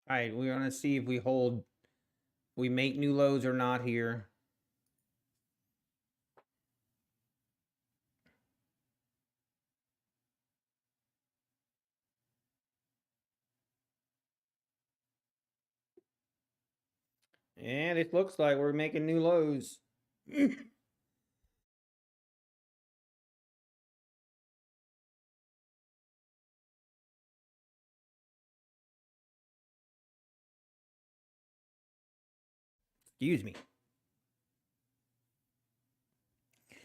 All right, we're gonna see if we make new lows or not here. And it looks like we're making new lows. Excuse me. I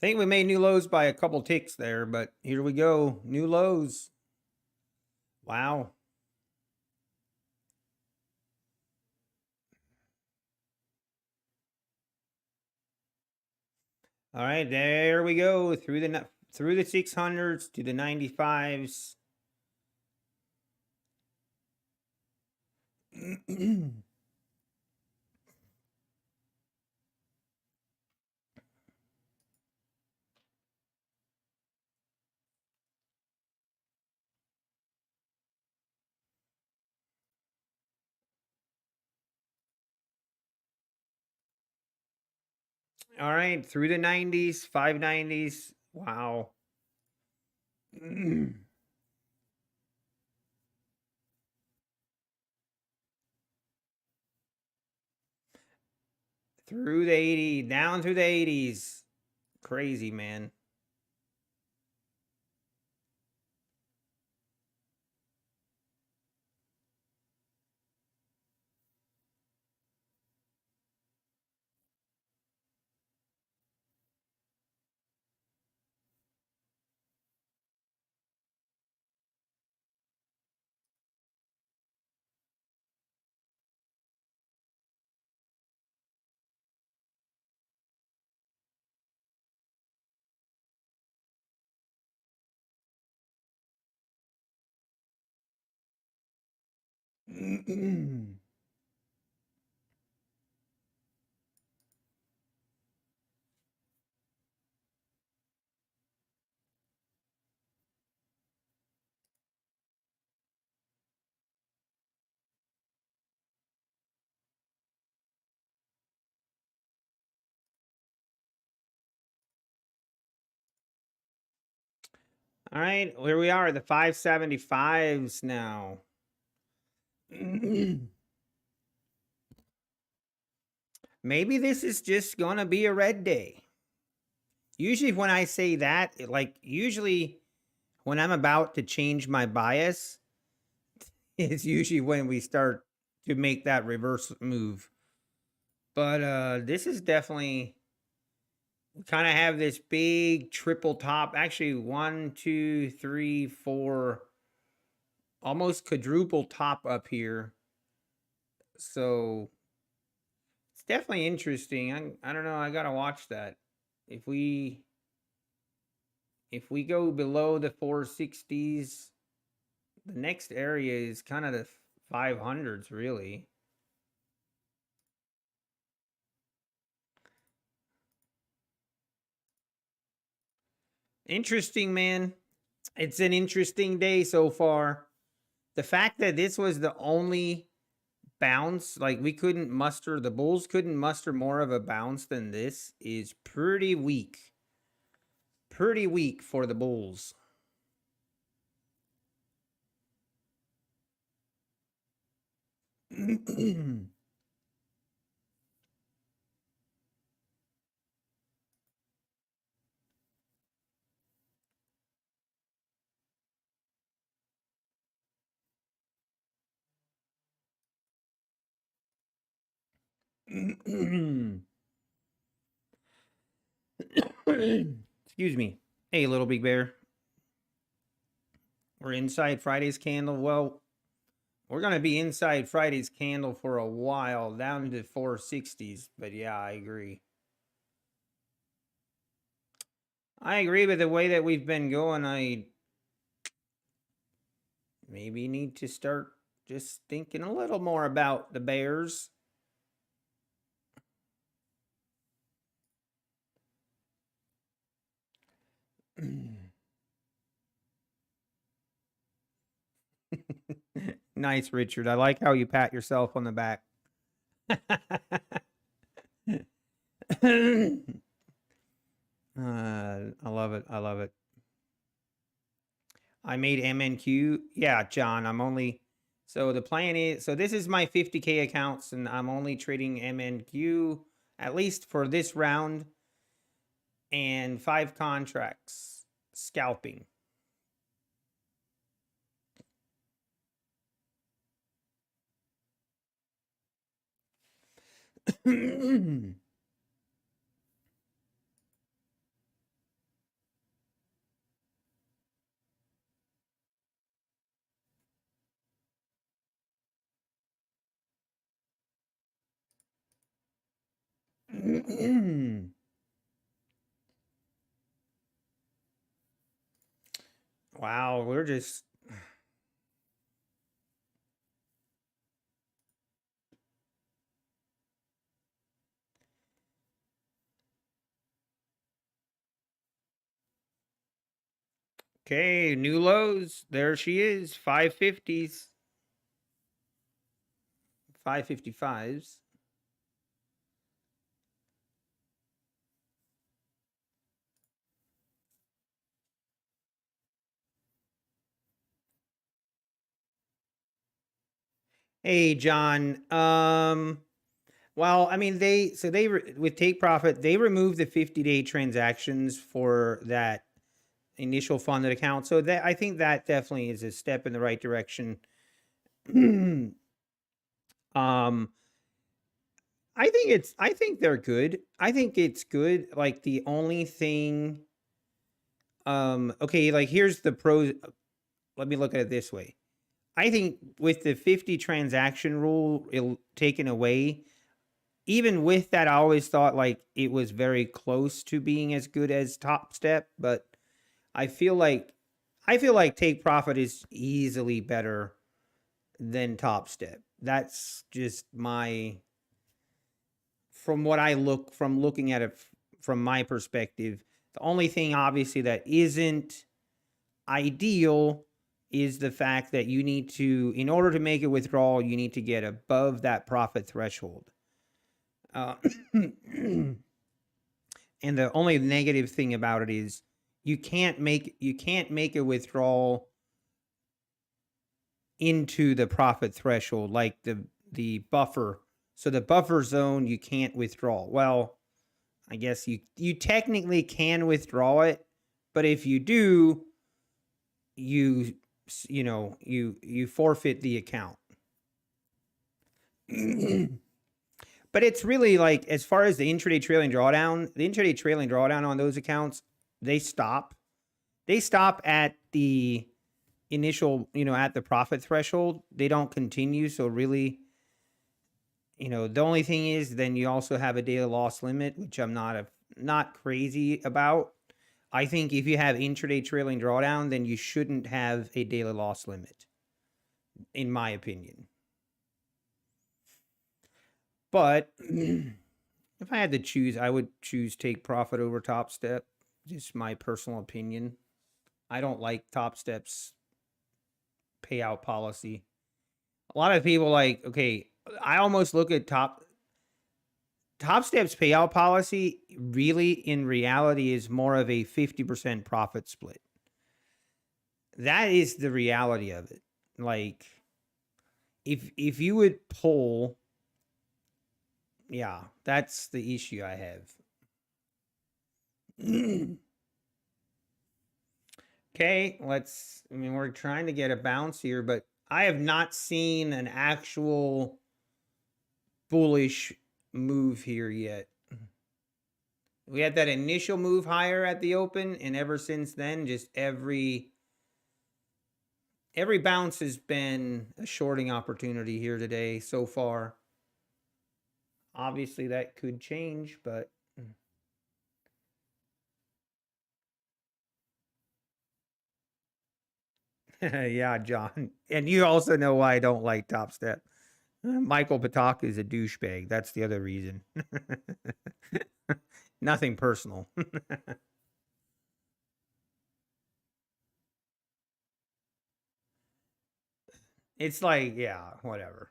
think we made new lows by a couple ticks there, but here we go. New lows. Wow. All right, there we go. Through the 600s to the 95s. All right, through the 90s, 590s. Wow. Through the 80s, down through the 80s. Crazy, man. All right, here we are, the 575s now. Maybe this is just gonna be a red day. Usually when I say that, usually when I'm about to change my bias, it's usually when we start to make that reverse move. But this is definitely, we kind of have this big triple top. Actually, 1, 2, 3, 4, almost quadruple top up here. So it's definitely interesting. I don't know. I gotta watch that. If we go below the 460s, the next area is kind of the 500s, really. Interesting, man. It's an interesting day so far. The fact that this was the only bounce, like the Bulls couldn't muster more of a bounce than this, is pretty weak. Pretty weak for the Bulls. Excuse me. Hey, little big bear. We're inside Friday's candle. Well, we're going to be inside Friday's candle for a while, down to 460s. But yeah, I agree. I agree with the way that we've been going. I maybe need to start just thinking a little more about the Bears. Nice, Richard. I like how you pat yourself on the back. I love it. I love it. I made MNQ. Yeah, John, I'm only, so the plan is, so this is my 50K accounts and I'm only trading MNQ at least for this round and 5 contracts scalping. Wow, we're just, okay, new lows. There she is, 550s, 555s. Hey, John. Well, I mean, with Take Profit, they removed the 50-day transactions for that initial funded account. So that, I think that definitely is a step in the right direction. I think they're good. I think it's good. Like the only thing, okay, like here's the pros. Let me look at it this way. I think with the 50 transaction rule taken away, even with that, I always thought like it was very close to being as good as Top Step, but I feel like Take Profit is easily better than Top Step. That's just my, from what I looking at it from my perspective. The only thing obviously that isn't ideal is the fact that you need to, in order to make a withdrawal, you need to get above that profit threshold. And the only negative thing about it is you can't make a withdrawal into the profit threshold, like the buffer. So the buffer zone you can't withdraw. Well, I guess you technically can withdraw it, but if you do, you forfeit the account. But it's really like, as far as the intraday trailing drawdown on those accounts, they stop at the initial, at the profit threshold. They don't continue. So really, the only thing is then you also have a daily loss limit, which I'm not crazy about. I think if you have intraday trailing drawdown, then you shouldn't have a daily loss limit, in my opinion. But if I had to choose, I would choose Take Profit over Top Step. Just my personal opinion. I don't like Top Step's payout policy. A lot of people okay, I almost look at Top Step's payout policy really in reality is more of a 50% profit split. That is the reality of it. Like if you would pull, yeah, that's the issue I have. Okay, we're trying to get a bounce here, but I have not seen an actual bullish move here yet. We had that initial move higher at the open, and ever since then, just every bounce has been a shorting opportunity here today so far. Obviously, that could change, but yeah, John. And you also know why I don't like Top Step. Michael Pataka is a douchebag. That's the other reason. Nothing personal. It's like, yeah, whatever.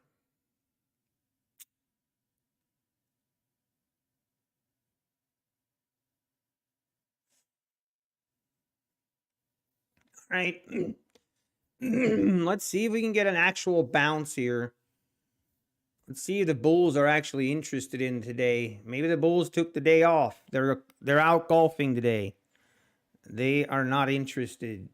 All right. Let's see if we can get an actual bounce here. Let's see if the Bulls are actually interested in today. Maybe the Bulls took the day off. They're out golfing today. They are not interested.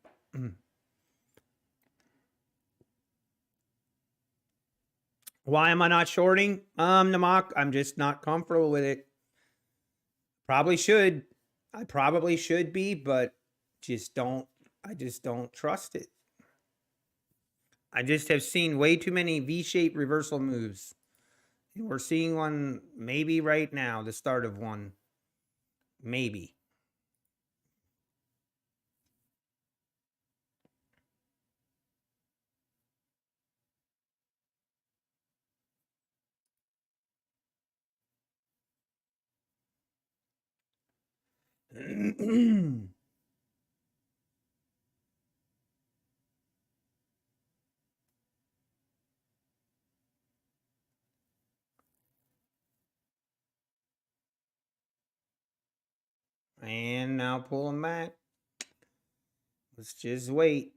Why am I not shorting? Namak, I'm just not comfortable with it. Probably should. I probably should be, but I just don't trust it. I just have seen way too many V-shaped reversal moves. And we're seeing one maybe right now, the start of one. Maybe. And now pull them back. Let's just wait.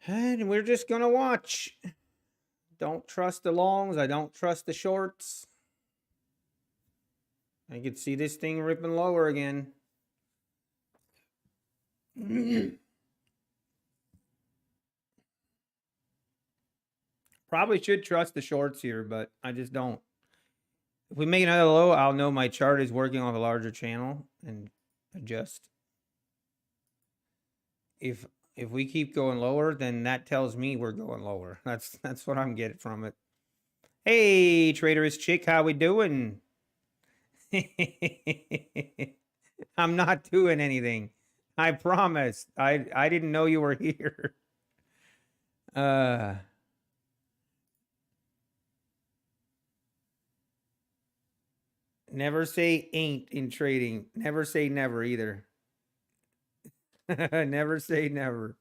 And we're just going to watch. Don't trust the longs. I don't trust the shorts. I could see this thing ripping lower again. Probably should trust the shorts here, but I just don't. If we make another low, I'll know my chart is working on a larger channel and adjust. If we keep going lower, then that tells me we're going lower. That's what I'm getting from it. Hey, Traderist Chick, how we doing? I'm not doing anything. I promise. I didn't know you were here. Never say ain't in trading. Never say never either. Never say never.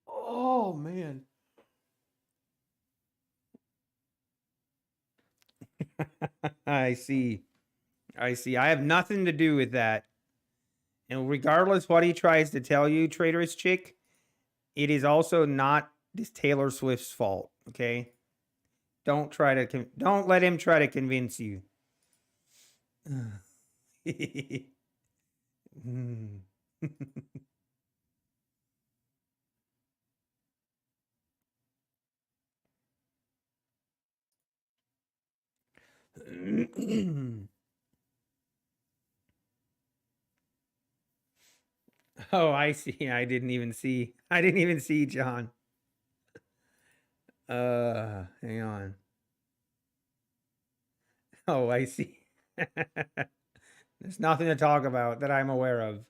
Oh man. I see. I see. I have nothing to do with that. And regardless what he tries to tell you, Traderist Chick, it is also not this Taylor Swift's fault. Okay. Don't let him try to convince you. Oh, I see. I didn't even see. I didn't even see John. Hang on. Oh, I see. There's nothing to talk about that I'm aware of.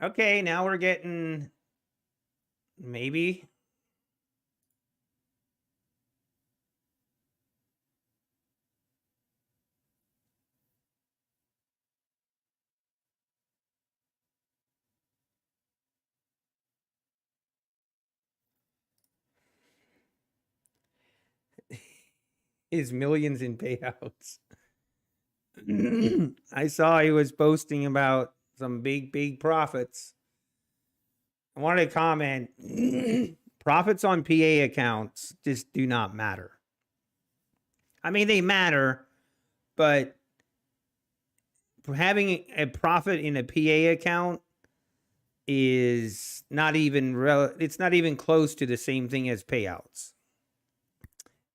Okay, now we're getting maybe. Is millions in payouts. I saw he was posting about some big profits. I wanted to comment profits on PA accounts just do not matter. I mean, they matter, but having a profit in a PA account is not even it's not even close to the same thing as payouts.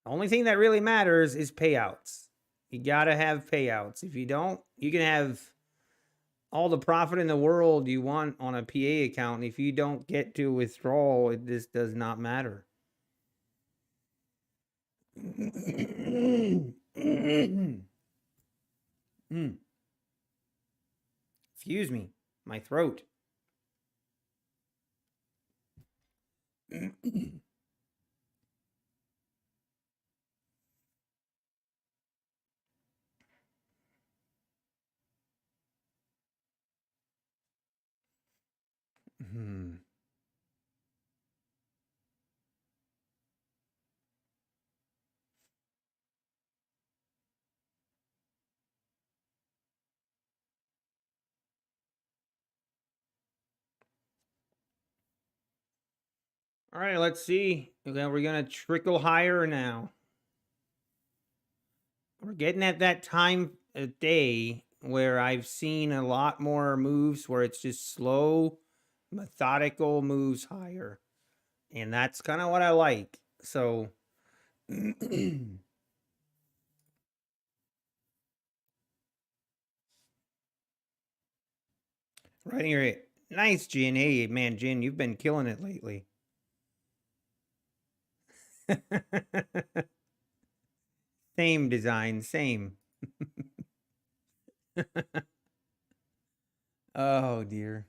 The only thing that really matters is payouts. You got to have payouts. If you don't, you can have all the profit in the world you want on a PA account. If you don't get to withdrawal, it just does not matter. Excuse me, my throat. All right, let's see. Okay, we're going to trickle higher now. We're getting at that time of day where I've seen a lot more moves where it's just slow, methodical moves higher. And that's kind of what I like. So right here. Nice, Jin. Hey, man, Jin, you've been killing it lately. Same design, same. Oh, dear.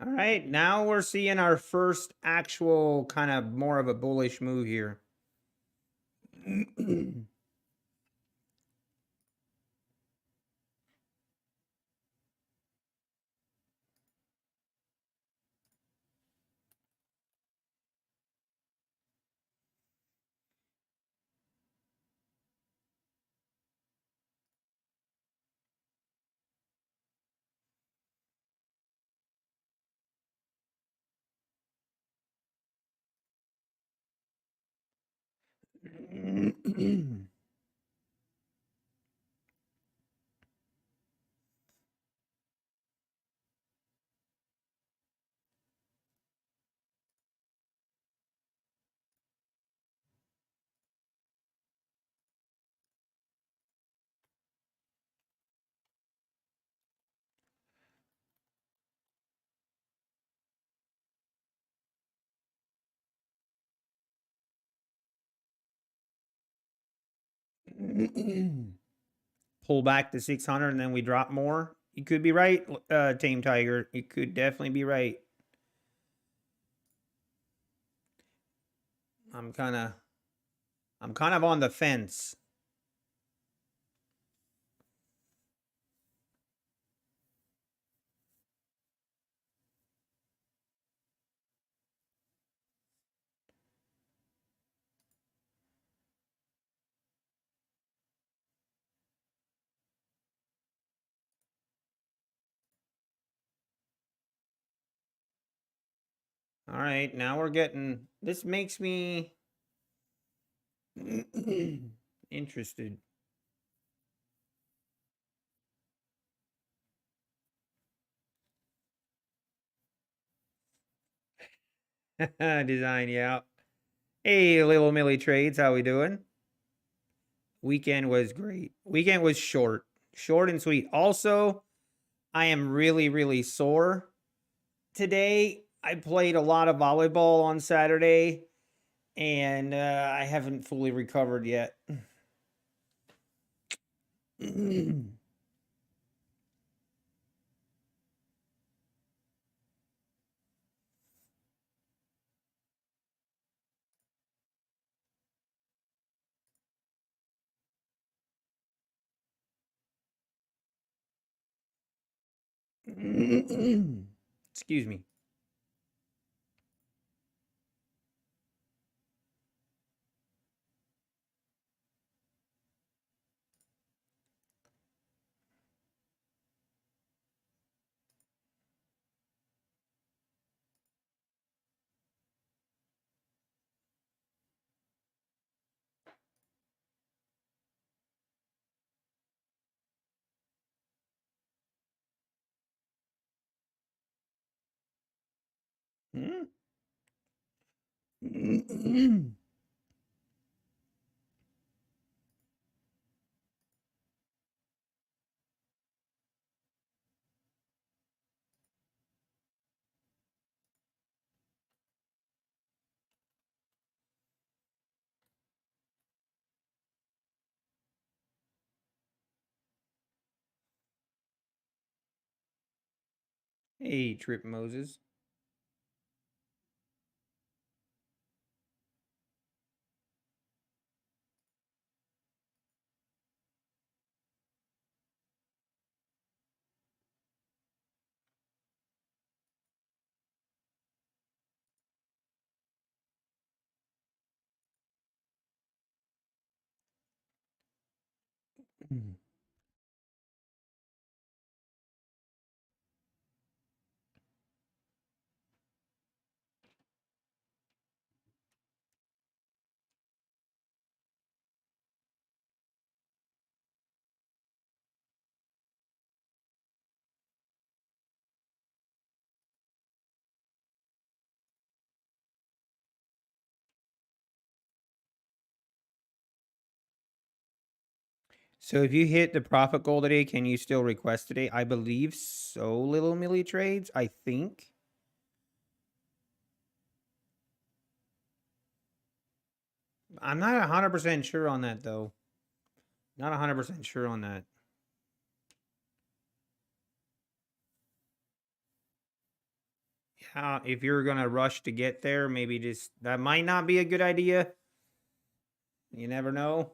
All right, now we're seeing our first actual kind of more of a bullish move here. Pull back to 600 and then we drop more. You could be right, Tame Tiger. You could definitely be right. I'm kind of on the fence. All right, now we're getting, this makes me interested. Design, yeah. Hey, little Millie Trades, how we doing? Weekend was great. Weekend was short and sweet. Also, I am really, really sore today. I played a lot of volleyball on Saturday, and I haven't fully recovered yet. Excuse me. Hey, Trip Moses. So if you hit the profit goal today, can you still request today? I believe so, little Millie Trades. I think. I'm not 100% sure on that, though. Not 100% sure on that. Yeah, if you're going to rush to get there, maybe just that might not be a good idea. You never know.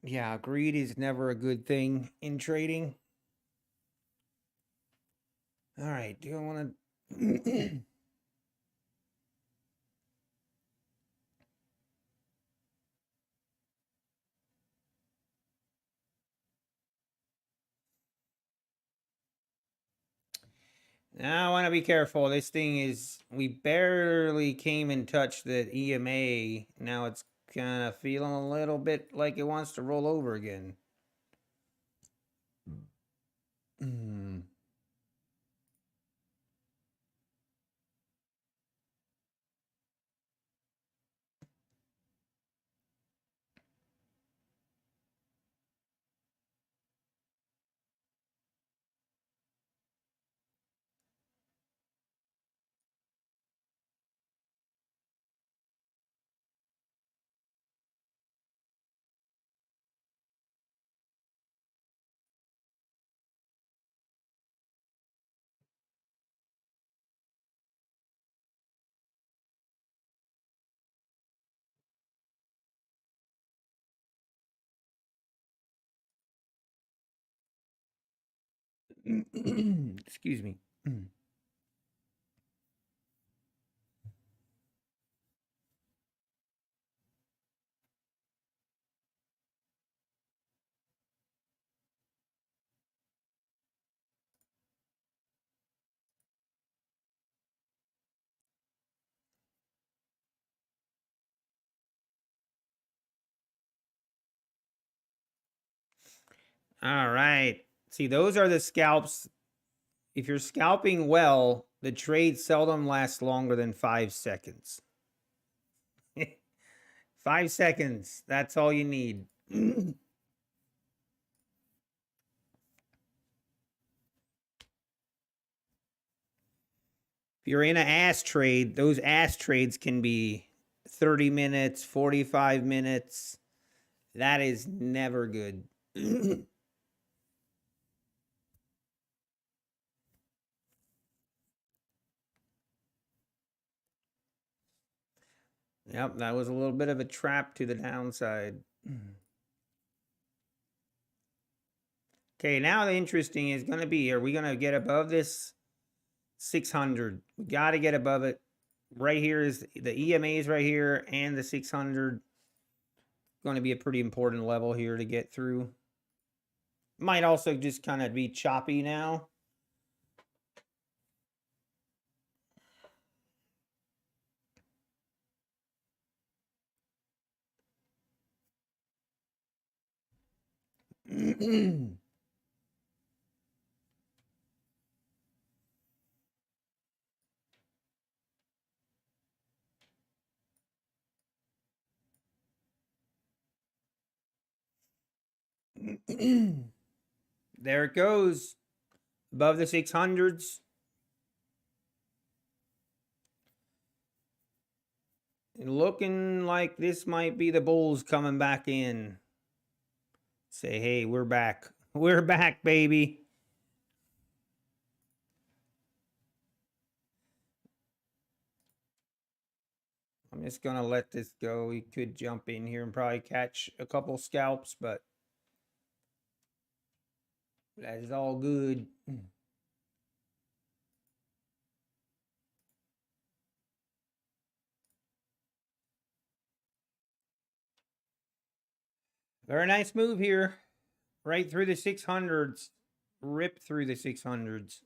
Yeah, greed is never a good thing in trading. All right, do I want to? Now I want to be careful. This thing is, we barely came and touched the EMA. Now it's kind of feeling a little bit like it wants to roll over again. Excuse me. All right. See, those are the scalps. If you're scalping well, the trade seldom lasts longer than 5 seconds. 5 seconds. That's all you need. If you're in an ass trade, those ass trades can be 30 minutes, 45 minutes. That is never good. Yep, that was a little bit of a trap to the downside. Okay, now the interesting is going to be, are we going to get above this 600? We got to get above it. Right here is the EMAs right here, and the 600 going to be a pretty important level here to get through. Might also just kind of be choppy now. There it goes. Above the 600s. Looking like this might be the bulls coming back in. Say, hey, we're back. We're back, baby. I'm just going to let this go. We could jump in here and probably catch a couple scalps, but that is all good. Very nice move here. Right through the 600s. Rip through the 600s.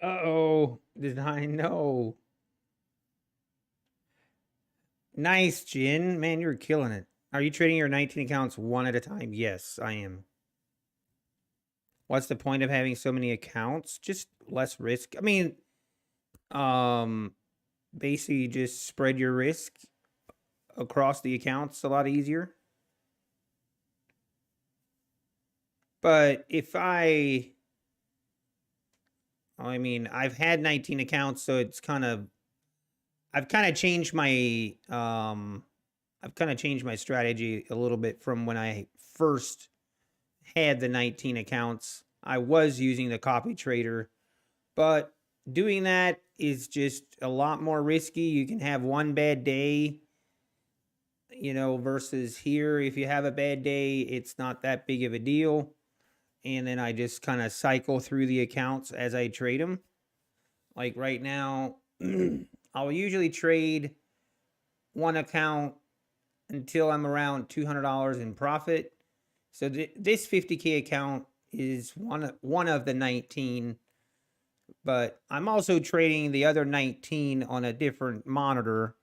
Uh-oh. Design, no. Nice, Jin. Man, you're killing it. Are you trading your 19 accounts one at a time? Yes, I am. What's the point of having so many accounts? Just less risk. I mean, um, basically just spread your risk across the accounts a lot easier. But if I mean, I've had 19 accounts, so it's I've kind of changed my strategy a little bit from when I first had the 19 accounts. I was using the copy trader, but doing that is just a lot more risky. You can have one bad day, versus here, if you have a bad day, it's not that big of a deal. And then I just kind of cycle through the accounts as I trade them. Like right now, I'll usually trade one account until I'm around $200 in profit. So this 50K account is one of the 19, but I'm also trading the other 19 on a different monitor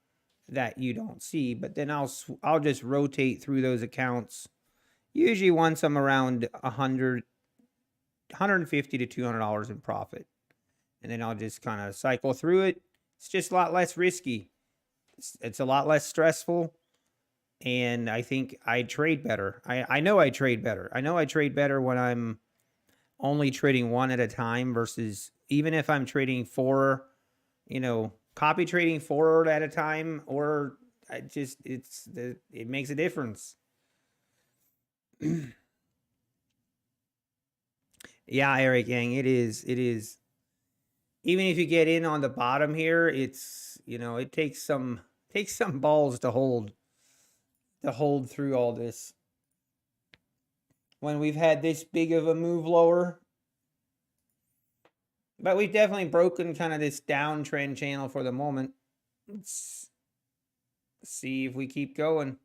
that you don't see. But then I'll just rotate through those accounts. Usually once I'm around 150 to $200 in profit, and then I'll just kind of cycle through it. It's just a lot less risky. It's a lot less stressful, and I think I trade better. I know I trade better. I know I trade better when I'm only trading one at a time versus even if I'm trading four, copy trading four at a time, or it makes a difference. Yeah, Eric Yang, it is. It is. Even if you get in on the bottom here, it's it takes some balls to hold through all this. When we've had this big of a move lower, but we've definitely broken kind of this downtrend channel for the moment. Let's see if we keep going.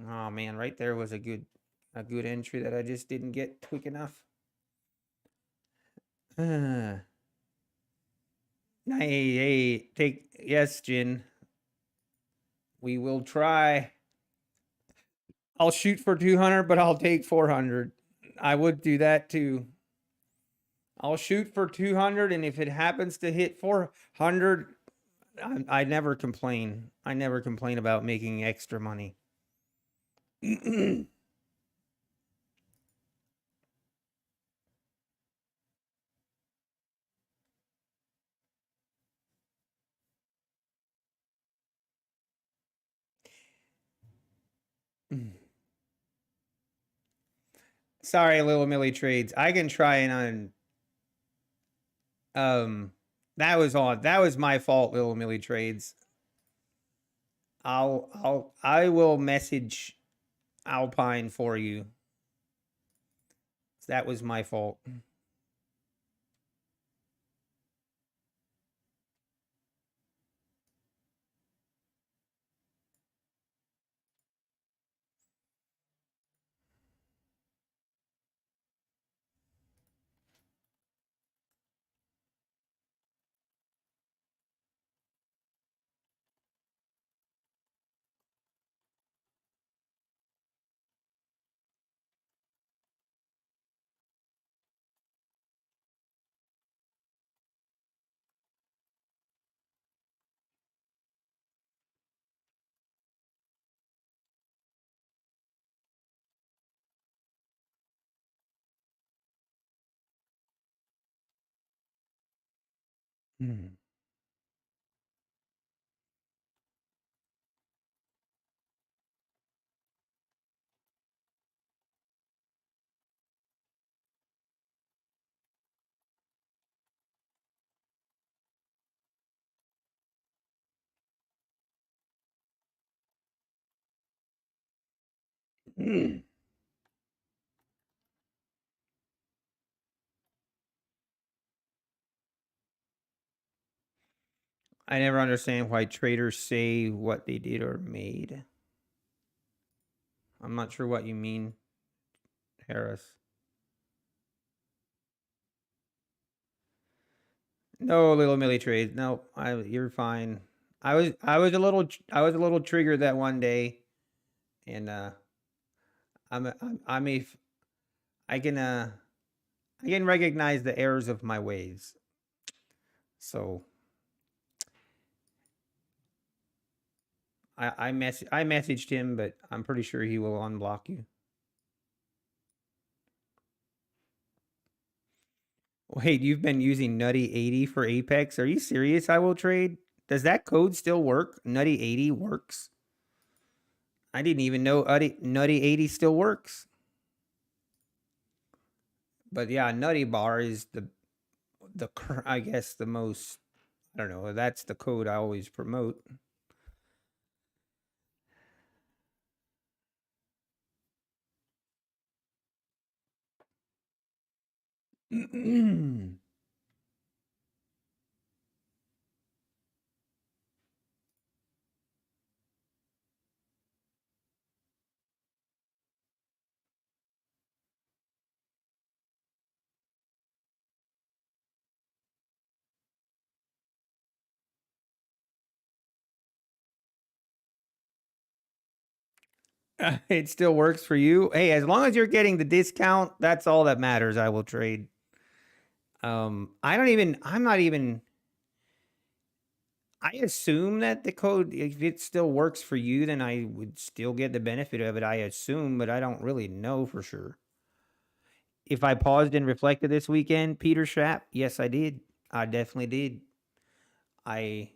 Oh man, right there was a good entry that I just didn't get quick enough. Hey, yes, Jin. We will try. I'll shoot for 200, but I'll take 400. I would do that too. I'll shoot for 200, and if it happens to hit 400, I never complain. I never complain about making extra money. Sorry, Little Millie Trades. I can try and that was my fault, Little Millie Trades. I will message Alpine for you. That was my fault. I never understand why traders say what they did or made. I'm not sure what you mean, Harris. No little Millie trades. No, you're fine. I was a little triggered that one day, and I'm a I can I can recognize the errors of my ways. So I messaged him, but I'm pretty sure he will unblock you. Wait, you've been using Nutty 80 for Apex? Are you serious? I will trade. Does that code still work? Nutty 80 works. I didn't even know Nutty 80 still works. But yeah, Nutty Bar is the I guess the most, I don't know, that's the code I always promote. It still works for you. Hey, as long as you're getting the discount, that's all that matters. I will trade. I'm not even, I assume that the code, if it still works for you, then I would still get the benefit of it. I assume, but I don't really know for sure. If I paused and reflected this weekend, Peter Schaap, yes, I did. I definitely did. I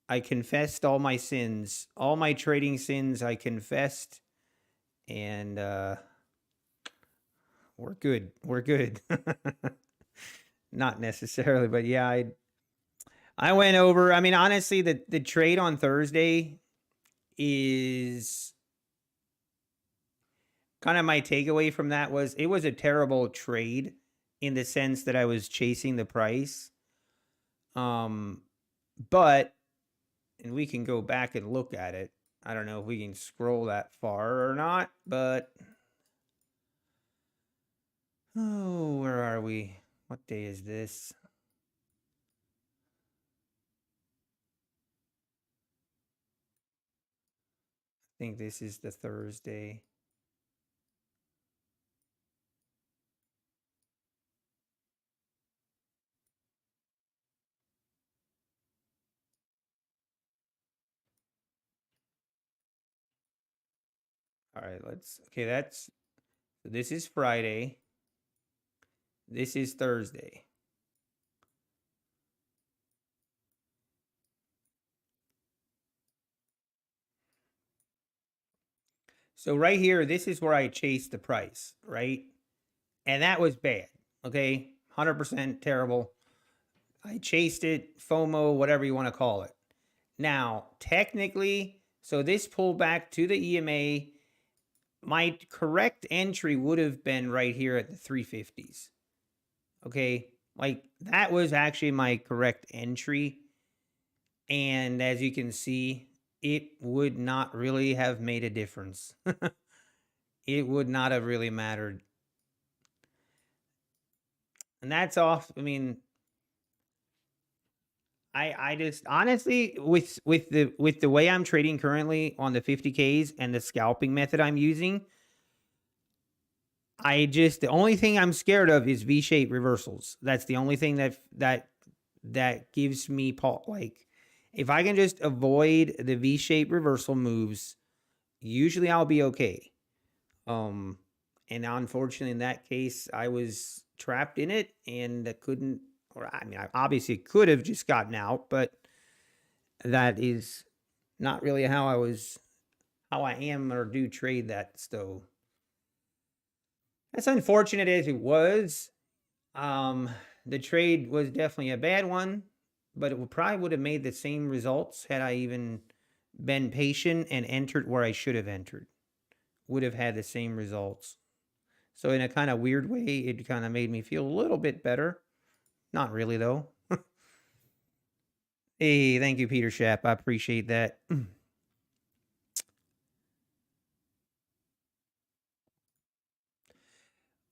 I confessed all my sins, all my trading sins. I confessed, and we're good. We're good. Not necessarily, but yeah, I went over. I mean, honestly, the trade on Thursday is kind of my takeaway from that was it was a terrible trade in the sense that I was chasing the price. Um, but and we can go back and look at it. I don't know if we can scroll that far or not, but oh, where are we? What day is this? I think this is the Thursday. All right, okay, so this is Friday. This is Thursday. So right here, this is where I chased the price, right? And that was bad. Okay, 100% terrible. I chased it, FOMO, whatever you want to call it. Now, technically, so this pullback to the EMA, my correct entry would have been right here at the 350s. Okay, like that was actually my correct entry. And as you can see, it would not really have made a difference. It would not have really mattered. And that's off. I mean, I just honestly with the way I'm trading currently on the 50Ks and the scalping method I'm using, the only thing I'm scared of is V-shaped reversals. That's the only thing that gives me like if I can just avoid the V-shaped reversal moves, usually I'll be okay. And unfortunately in that case I was trapped in it and couldn't, or I mean I obviously could have just gotten out, but that is not really how I am or do trade that. So as unfortunate as it was, um, the trade was definitely a bad one, but it probably would have made the same results had I even been patient and entered where I should have entered. Would have had the same results. So in a kind of weird way, it kind of made me feel a little bit better. Not really though. Hey, thank you, Peter Schaap. I appreciate that.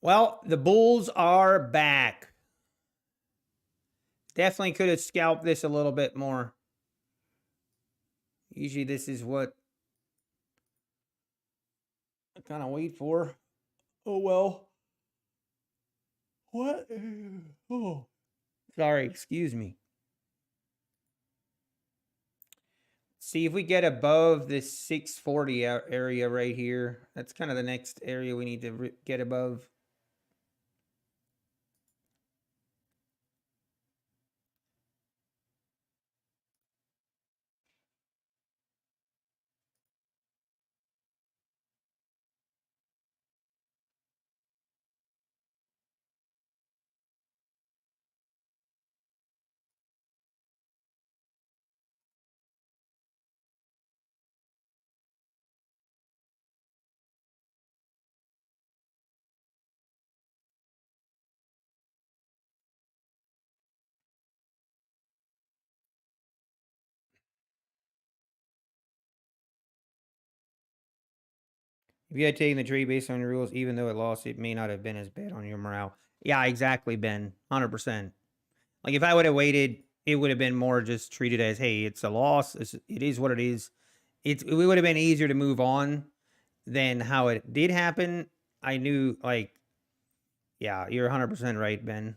Well, the bulls are back. Definitely could have scalped this a little bit more. Usually this is what I kind of wait for. Oh, well. What? Oh. Sorry, excuse me. See if we get above this 640 area right here. That's kind of the next area we need to get above. If you had taken the trade based on your rules, even though it lost, it may not have been as bad on your morale. Yeah, exactly, Ben. 100%. Like if I would have waited, it would have been more just treated as, hey, it's a loss. It is what it is. It would have been easier to move on than how it did happen. I knew, like, yeah, you're 100% right, Ben.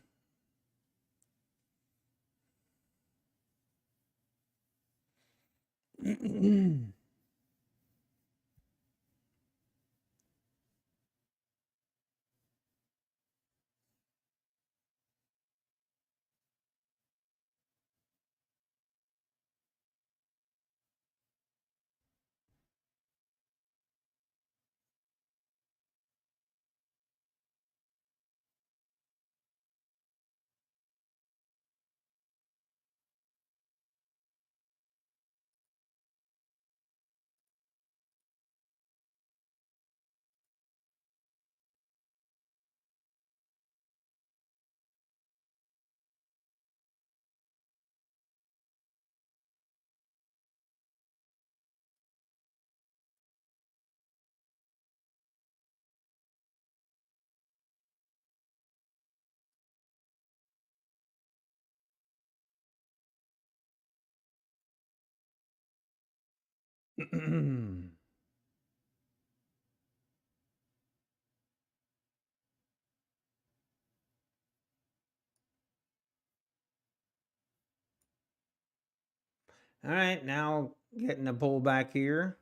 All right, now getting a pullback here.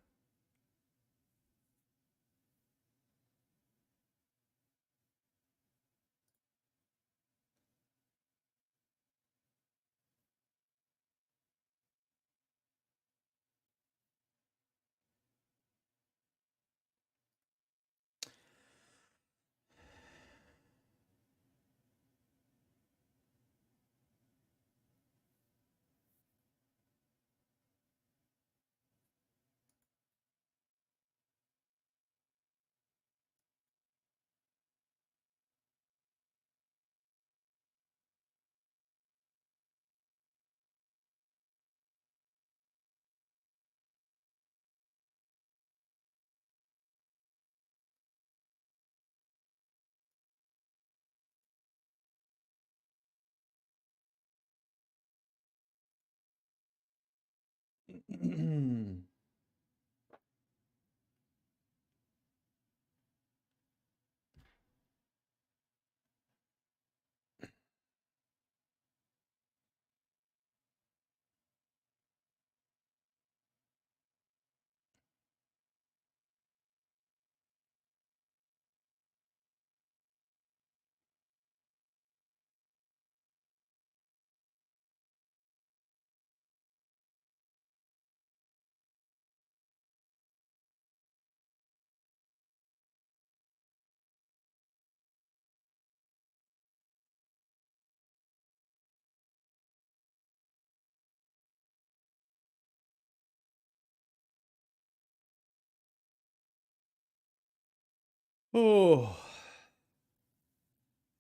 Oh,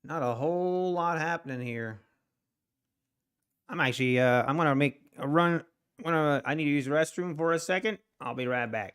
not a whole lot happening here. I'm actually, I'm gonna make a run. I need to use the restroom for a second. I'll be right back.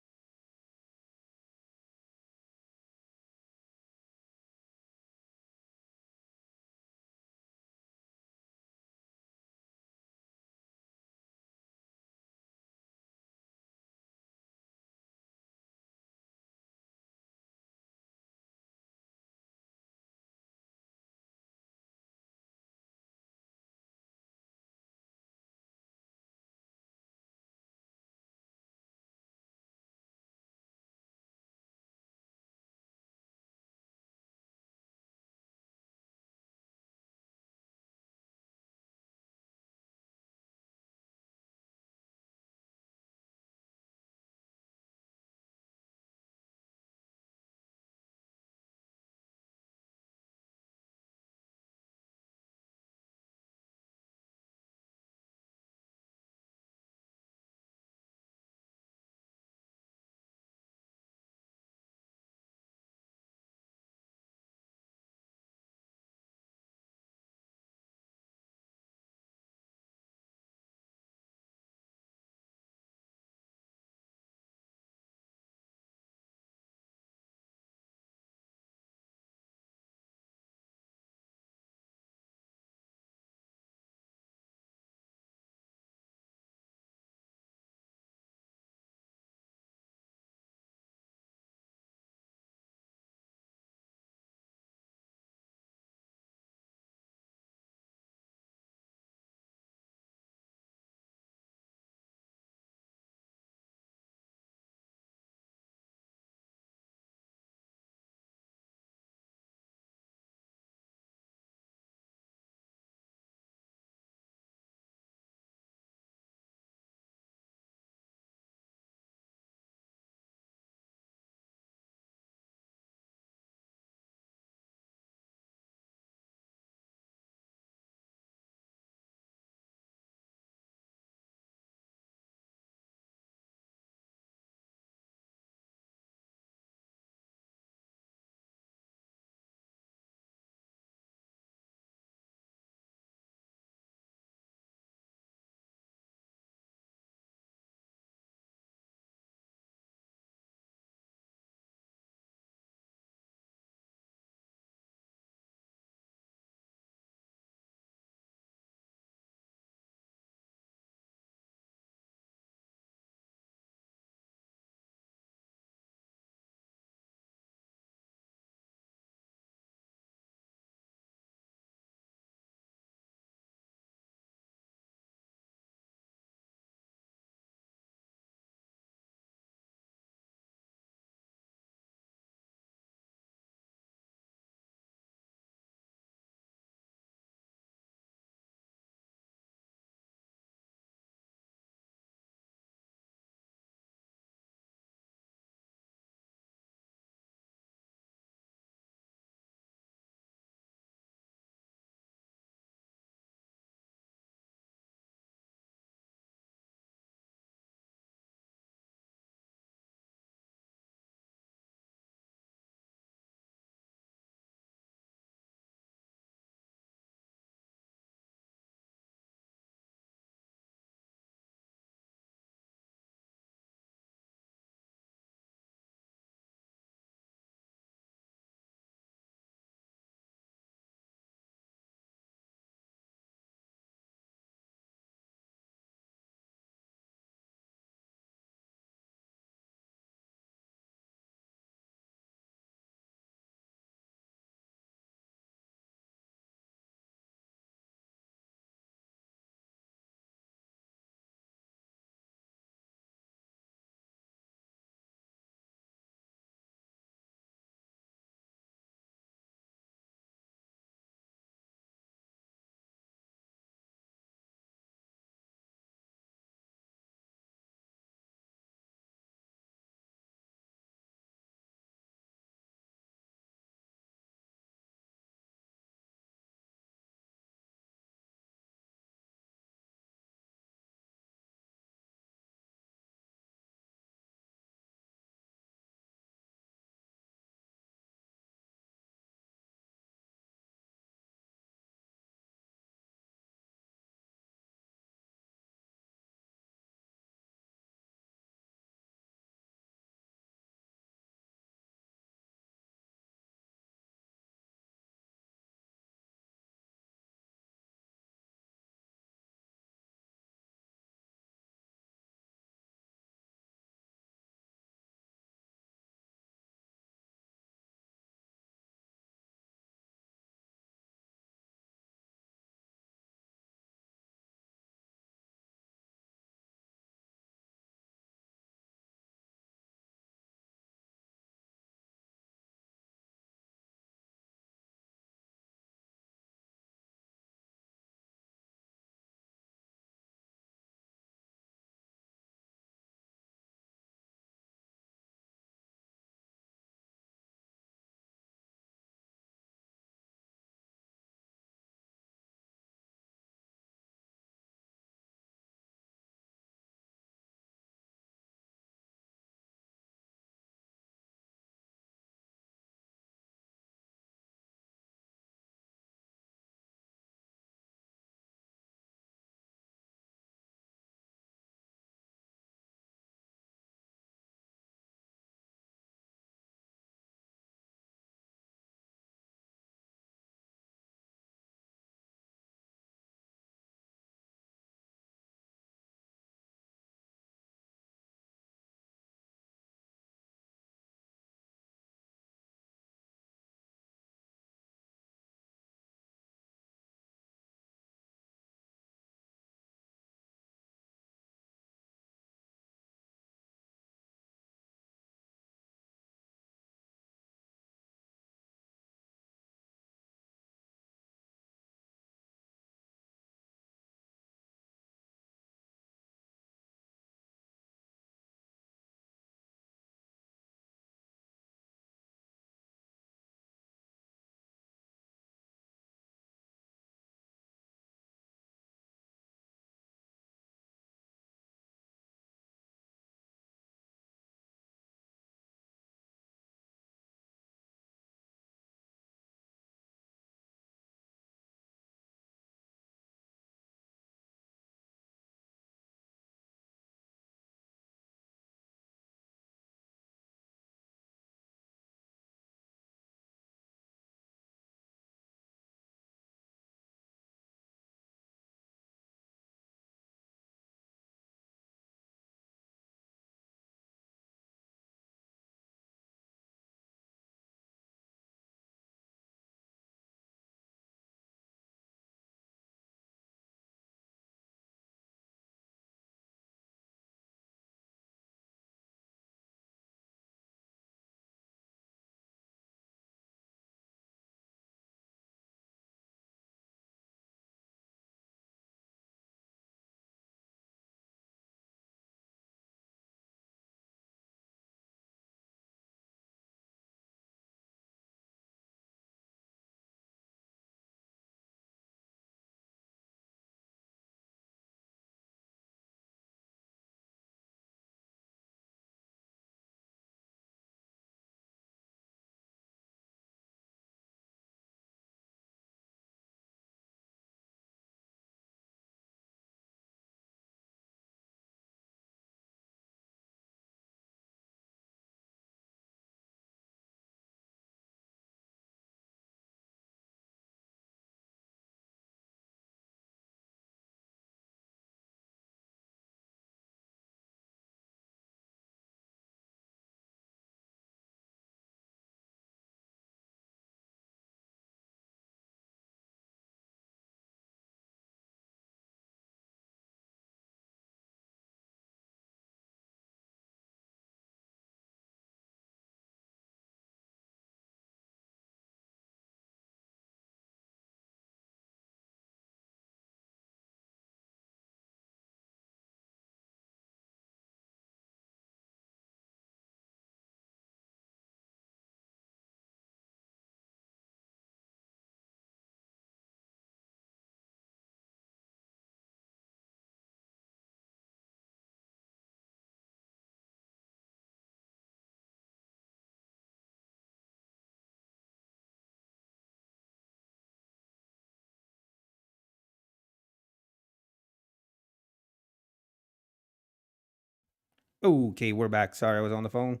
Okay, we're back. Sorry, I was on the phone.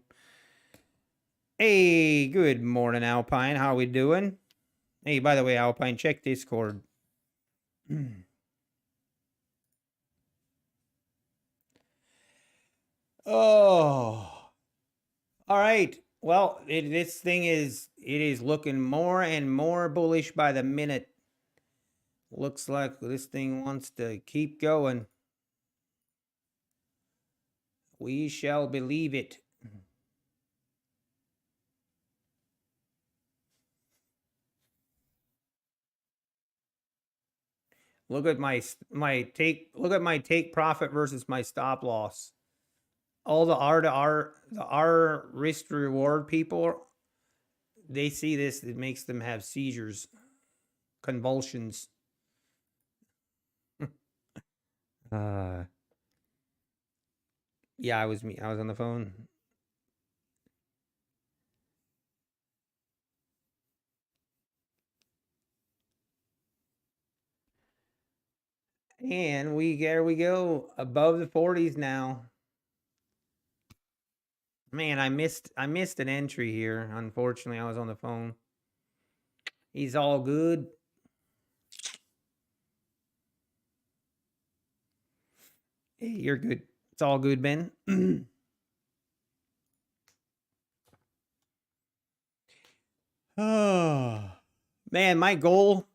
Hey, good morning, Alpine. How we doing? Hey, by the way, Alpine, check Discord. Oh, all right. Well, this thing is looking more and more bullish by the minute. Looks like this thing wants to keep going. We shall believe it. Look at my take. Look at my take profit versus my stop loss. All the R risk to reward people, they see this, it makes them have seizures, convulsions. uh yeah, I was on the phone. And there we go, above the 40s now. Man, I missed an entry here. Unfortunately, I was on the phone. He's all good. Hey, you're good. It's all good, Ben. Oh, man, my goal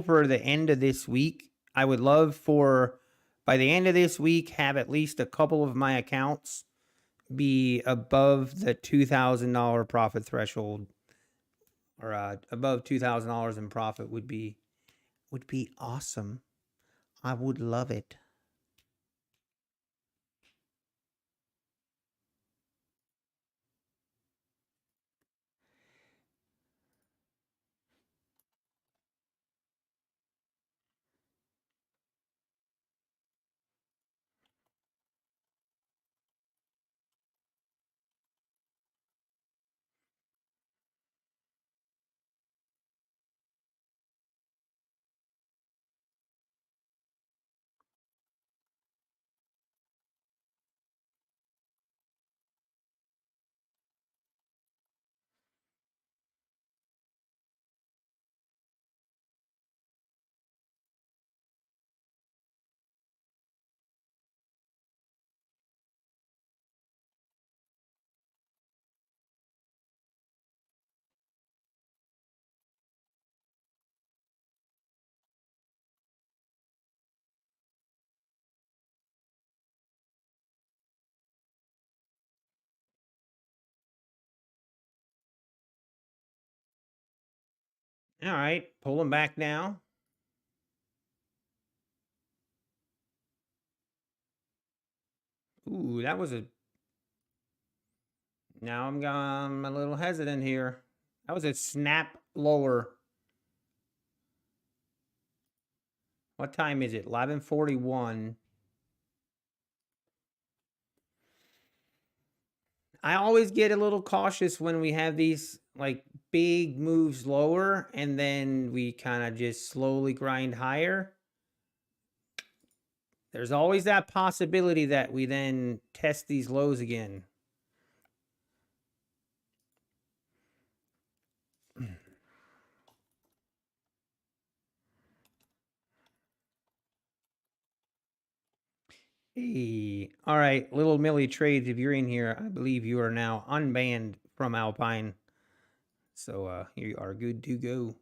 for the end of this week, I would love for by the end of this week have at least a couple of my accounts be above the $2,000 profit threshold, or above $2,000 in profit would be awesome. I would love it. All right, pulling back now. Ooh, that was a. Now I'm a little hesitant here. That was a snap lower. What time is it? 11:41. I always get a little cautious when we have these like big moves lower and then we kind of just slowly grind higher. There's always that possibility that we then test these lows again. Hey, all right, little Millie Trades, if you're in here, I believe you are now unbanned from Alpine. So you are good to go.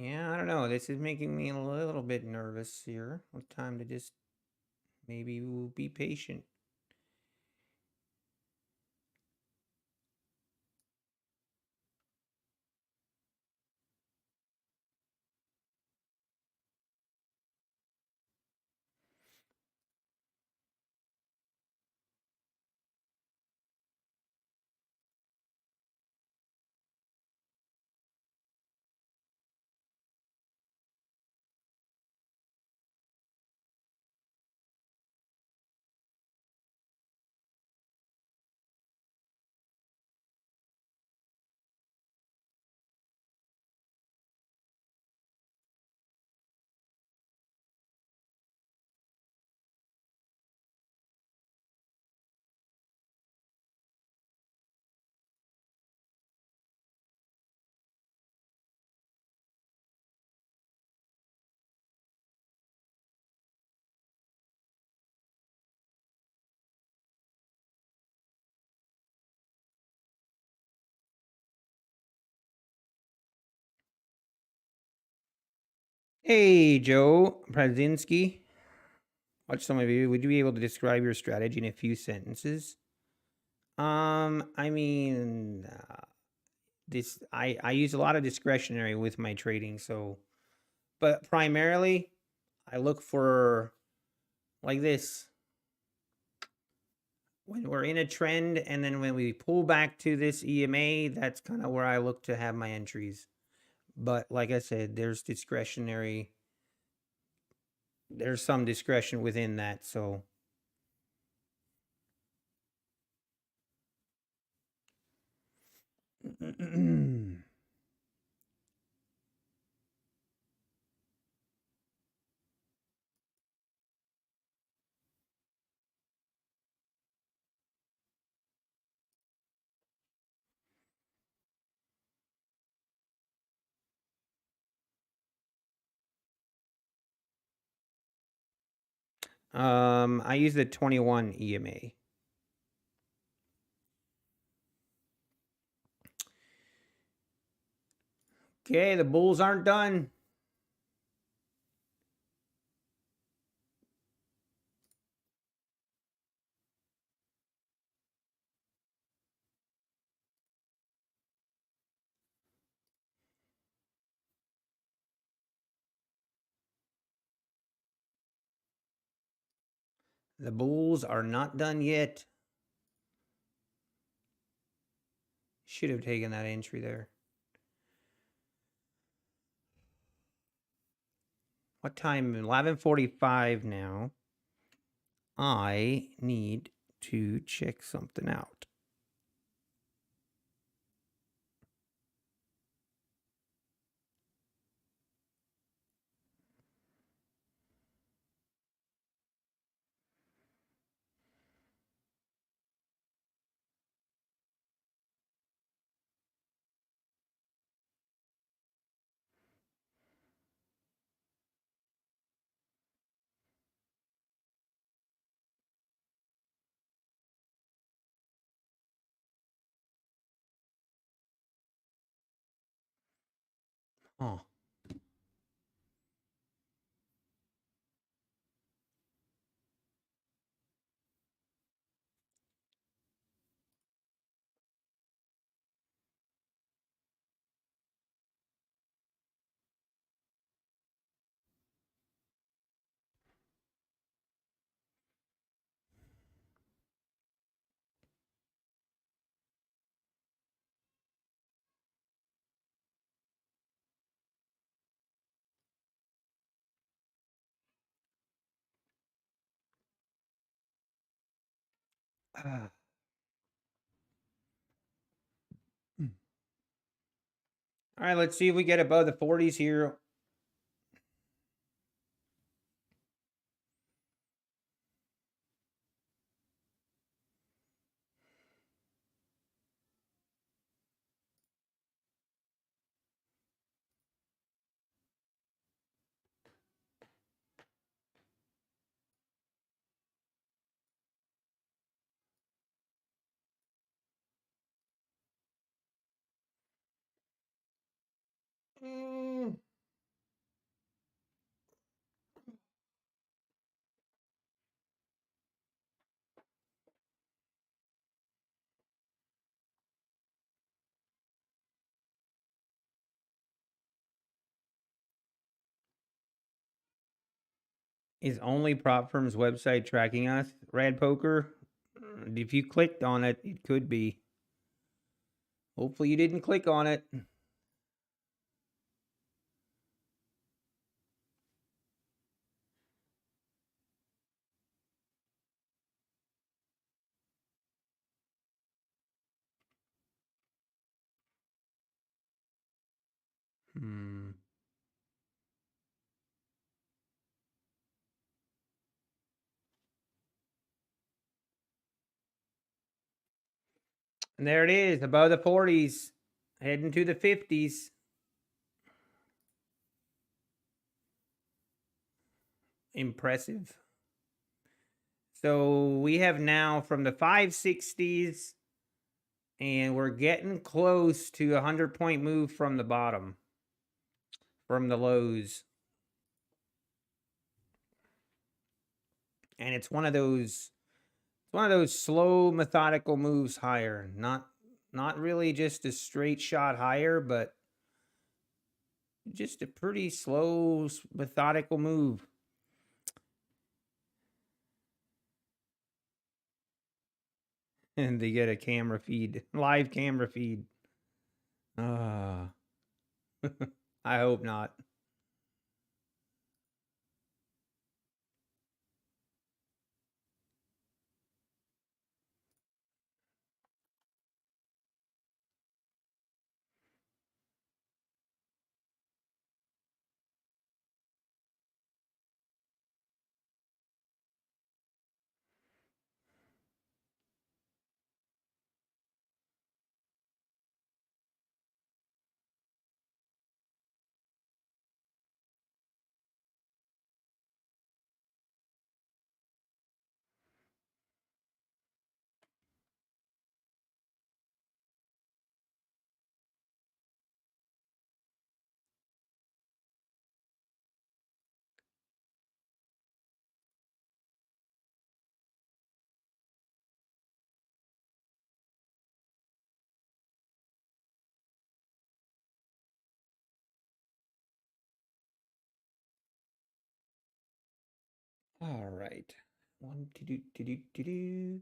Yeah, I don't know. This is making me a little bit nervous here. What time to just maybe we'll be patient. Hey, Joe Prazinski. Watch some of you. Would you be able to describe your strategy in a few sentences? I mean, I use a lot of discretionary with my trading, so but primarily I look for like this when we're in a trend, and then when we pull back to this EMA, that's kind of where I look to have my entries. But like I said, there's discretionary. There's some discretion within that, so. I use the 21 EMA. Okay, the bulls aren't done. The bulls are not done yet. Should have taken that entry there. What time? 11:45 now. I need to check something out. Oh. All right, let's see if we get above the 40s here. Is only prop firm's website tracking us, Rad Poker? If you clicked on it, it could be. Hopefully you didn't click on it. Hmm. And there it is, above the 40s, heading to the 50s. Impressive. So we have now from the 560s, and we're getting close to a 100-point move from the bottom, from the lows. And it's one of those slow, methodical moves higher. Not really just a straight shot higher, but just a pretty slow, methodical move. And they get a camera feed, live camera feed. I hope not. All right. One, do.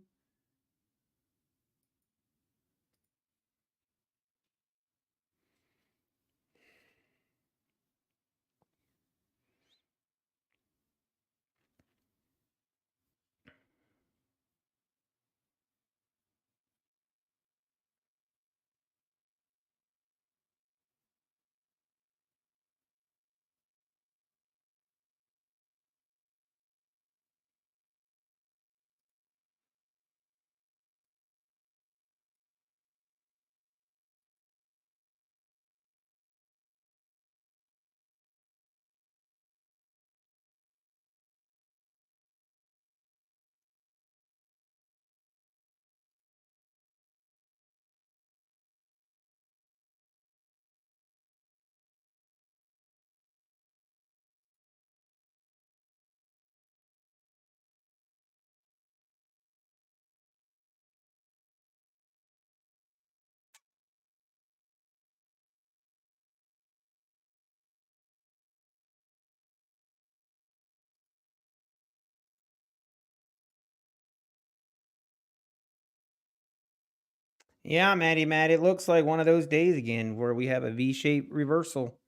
Yeah, Matt, it looks like one of those days again where we have a V-shaped reversal.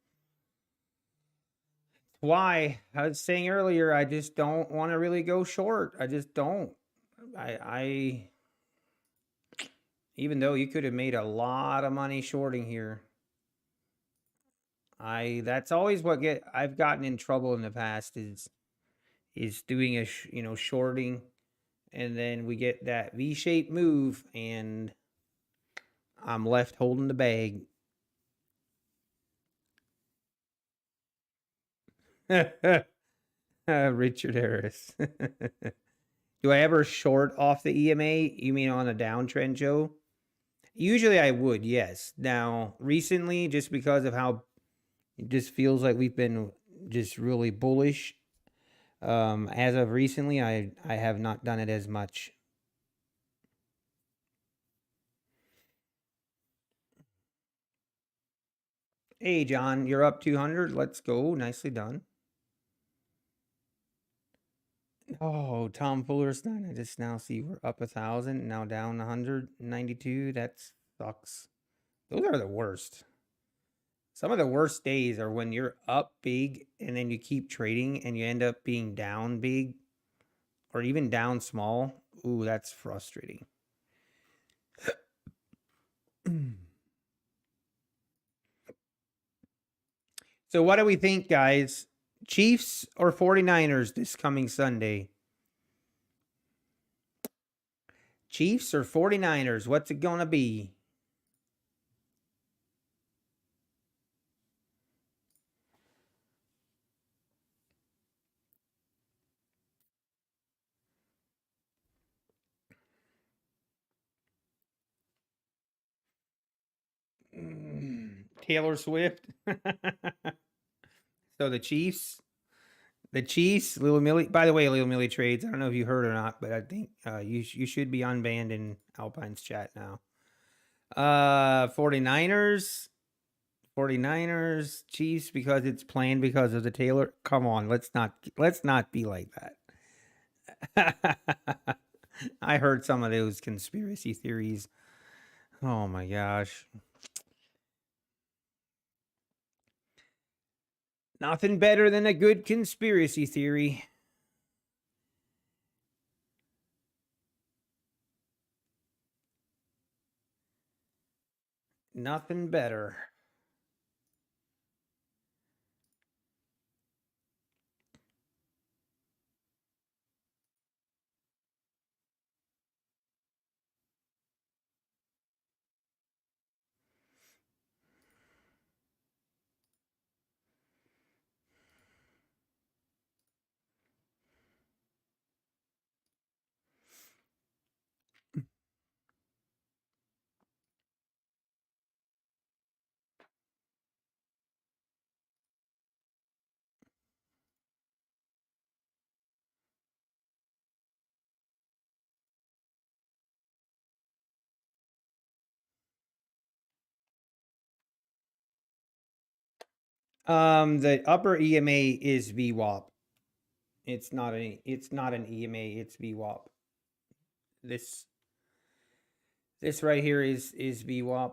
Why? I was saying earlier, I just don't want to really go short. I just don't. I even though you could have made a lot of money shorting here. That's always what I've gotten in trouble in the past is doing shorting, and then we get that V-shaped move and I'm left holding the bag. Richard Harris. Do I ever short off the EMA? You mean on a downtrend, Joe? Usually I would, yes. Now, recently, just because of how it just feels like we've been just really bullish, as of recently, I have not done it as much. Hey, John, you're up 200. Let's go. Nicely done. Oh, Tom Fullerstein. I just now see we're up 1,000, now down 192. That sucks. Those are the worst. Some of the worst days are when you're up big and then you keep trading and you end up being down big or even down small. Ooh, that's frustrating. So, what do we think, guys? Chiefs or 49ers this coming Sunday? Chiefs or 49ers? What's it going to be? Taylor Swift. So the Chiefs. The Chiefs, Little Millie. By the way, Little Millie trades. I don't know if you heard or not, but I think you should be unbanned in Alpine's chat now. 49ers, 49ers, Chiefs because it's planned because of the Taylor. Come on, let's not be like that. I heard some of those conspiracy theories. Oh my gosh. Nothing better than a good conspiracy theory. Nothing better. The upper EMA is VWAP. It's not an EMA, it's VWAP. This right here is VWAP.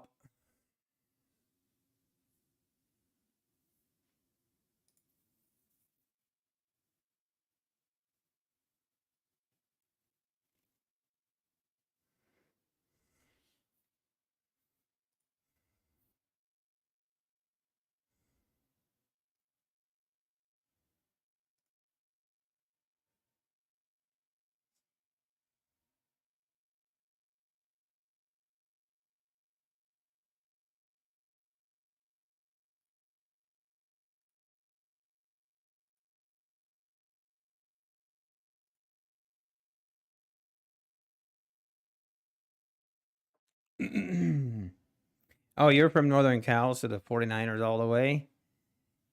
Oh, you're from Northern Cal, so the 49ers all the way.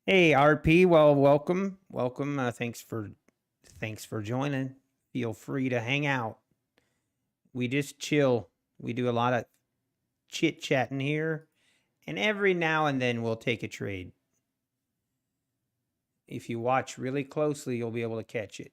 Hey, RP, well, welcome. Welcome. Thanks for joining. Feel free to hang out. We just chill. We do a lot of chit-chatting here, and every now and then we'll take a trade. If you watch really closely, you'll be able to catch it.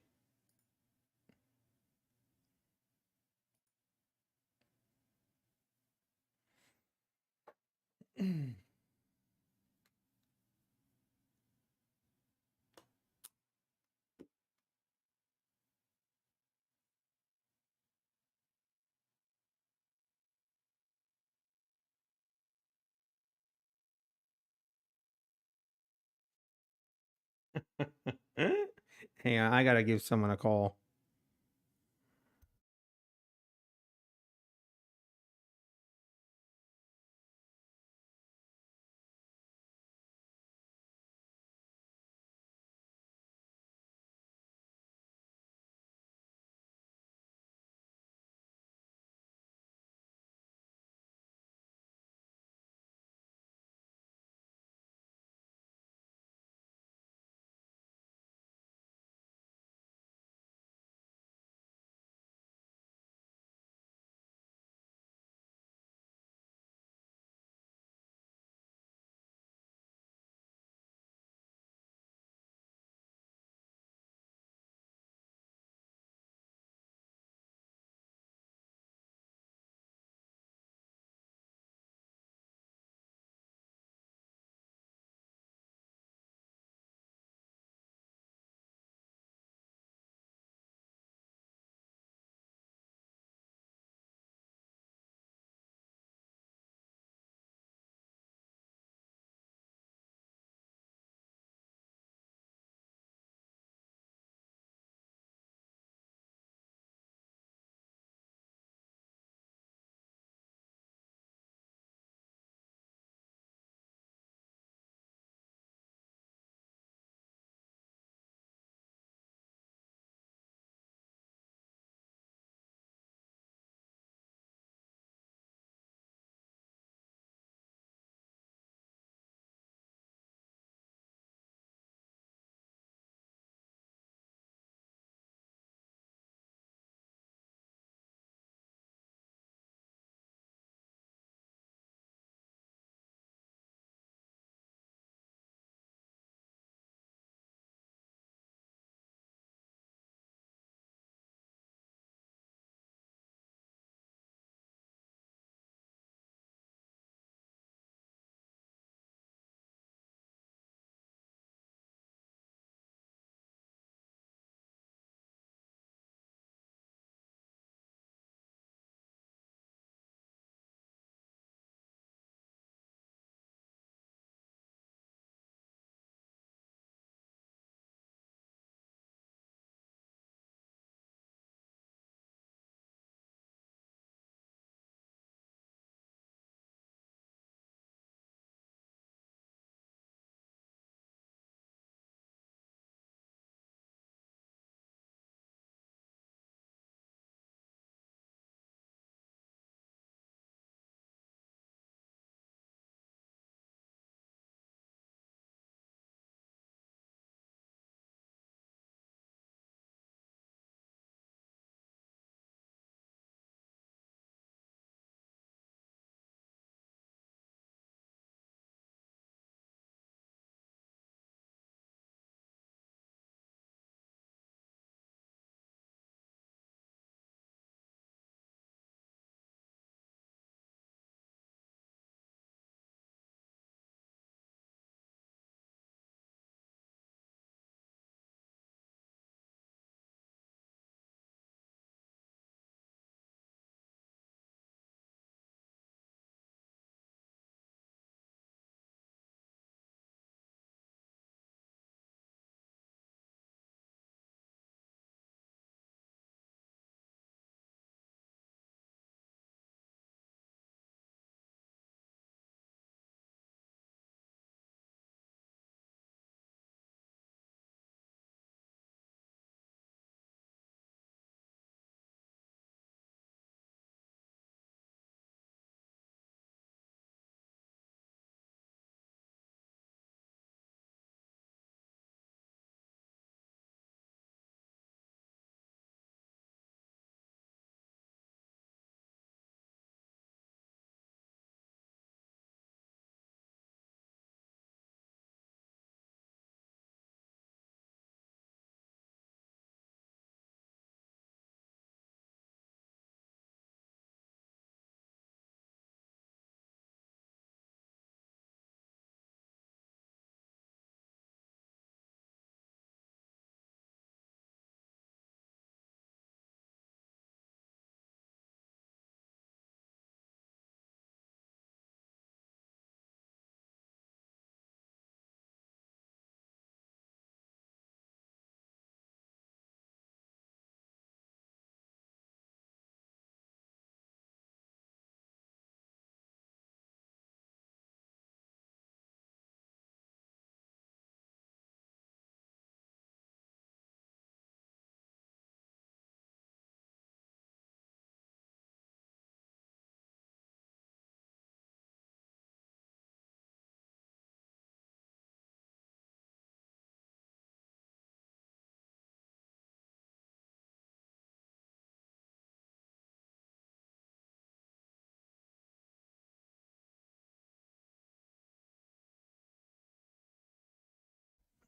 Hang on, I gotta give someone a call.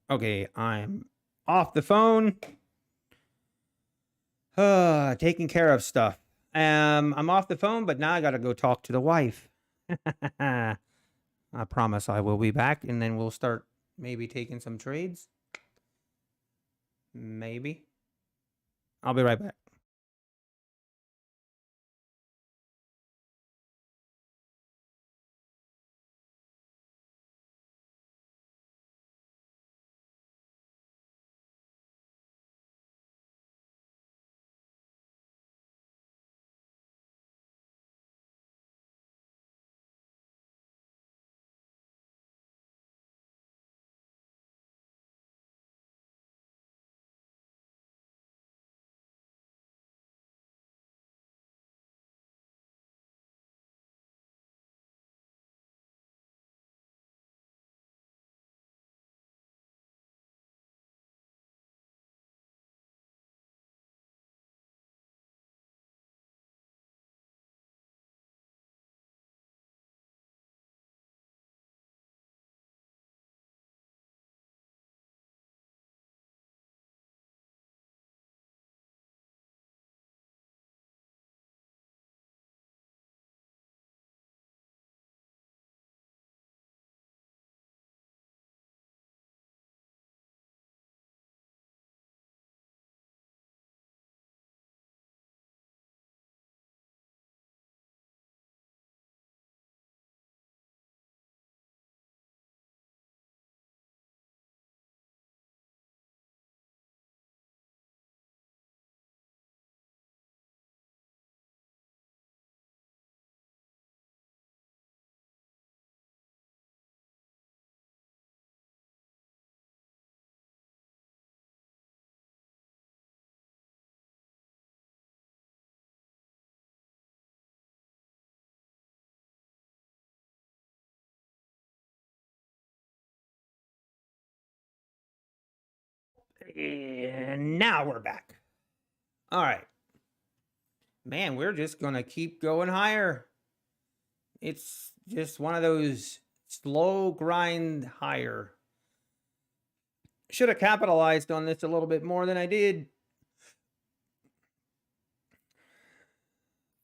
Okay, I'm off the phone. Taking care of stuff. I'm off the phone, but now I gotta go talk to the wife. I promise I will be back, and then we'll start maybe taking some trades. Maybe. I'll be right back. And now we're back. All right. Man, we're just going to keep going higher. It's just one of those slow grind higher. Should have capitalized on this a little bit more than I did.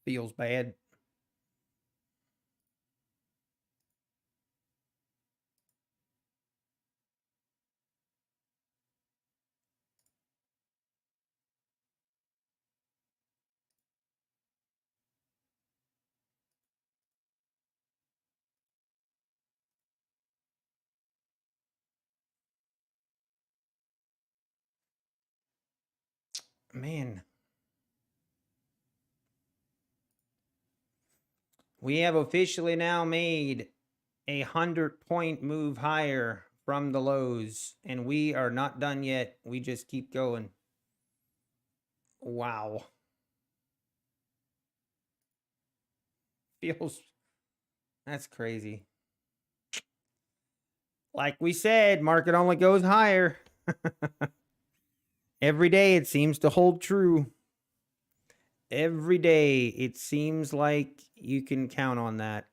Feels bad. Man. We have officially now made a 100-point move higher from the lows, and we are not done yet. We just keep going. Wow. Feels, that's crazy. Like we said, market only goes higher. Every day it seems to hold true. Every day it seems like you can count on that.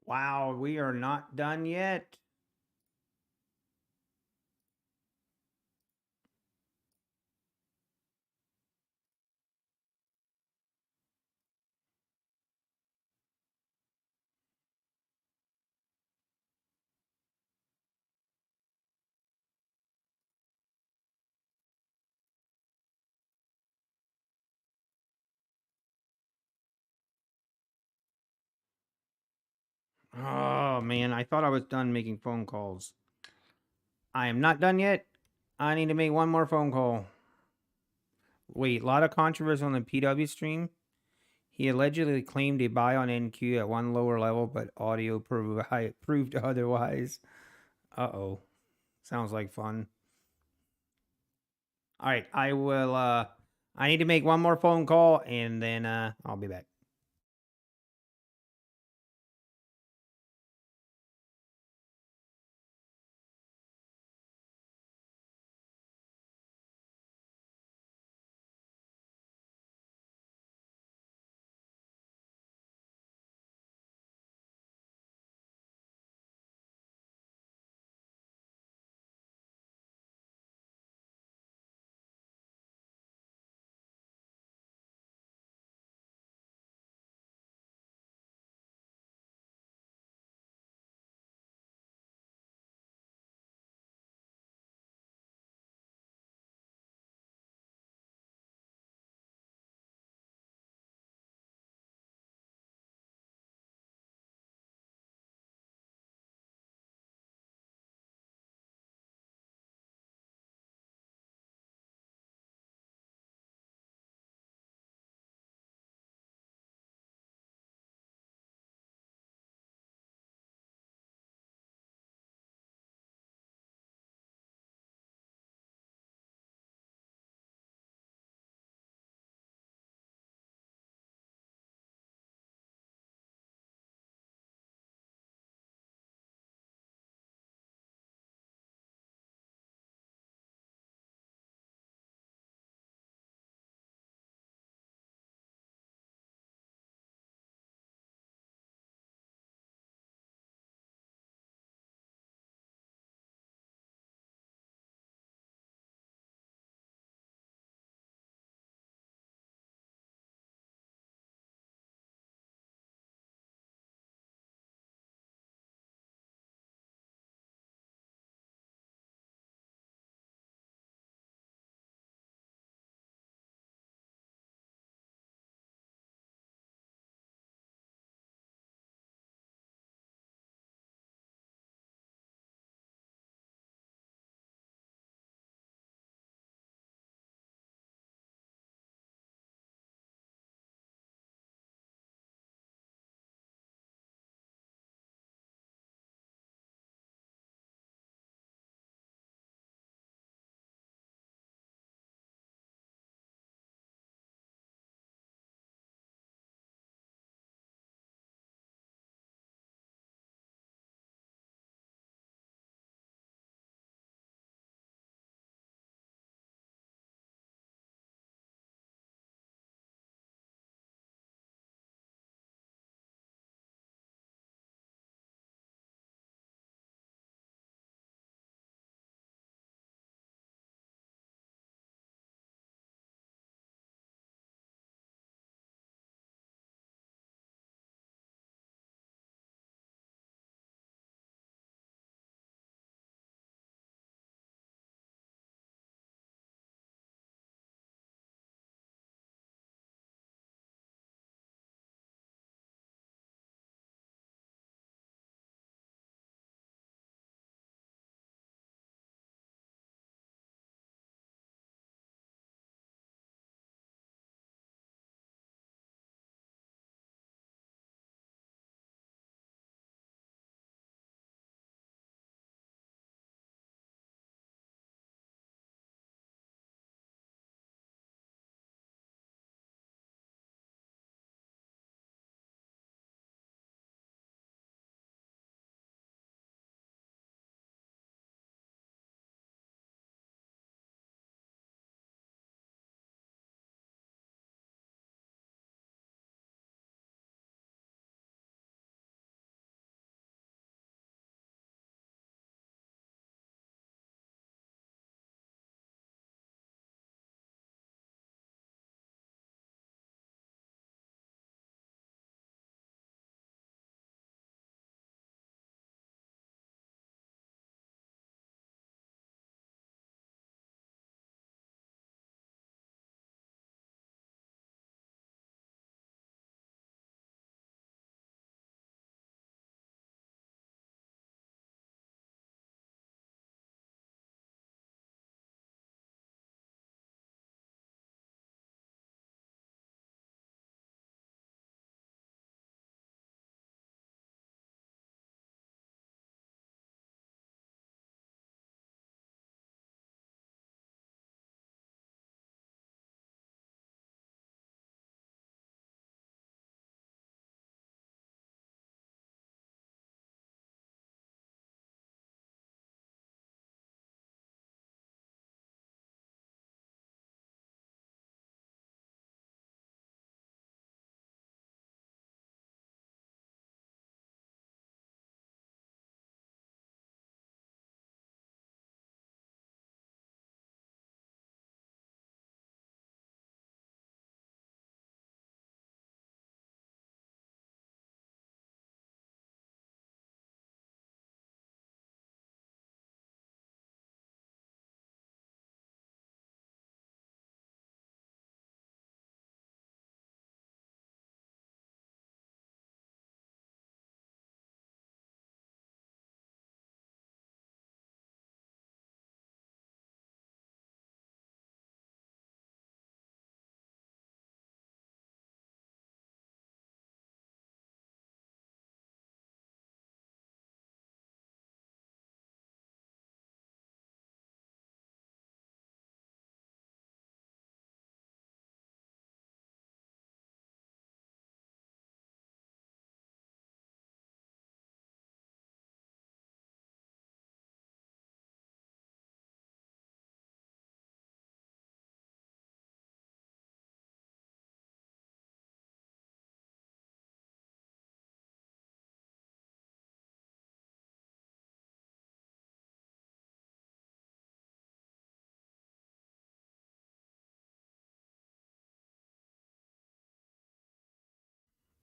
Wow, we are not done yet. Oh man, I thought I was done making phone calls. I am not done yet. I need to make one more phone call. Wait, a lot of controversy on the PW stream. He allegedly claimed a buy on NQ at one lower level, but audio proved otherwise. Uh-oh. Sounds like fun. All right, I will I need to make one more phone call and then I'll be back.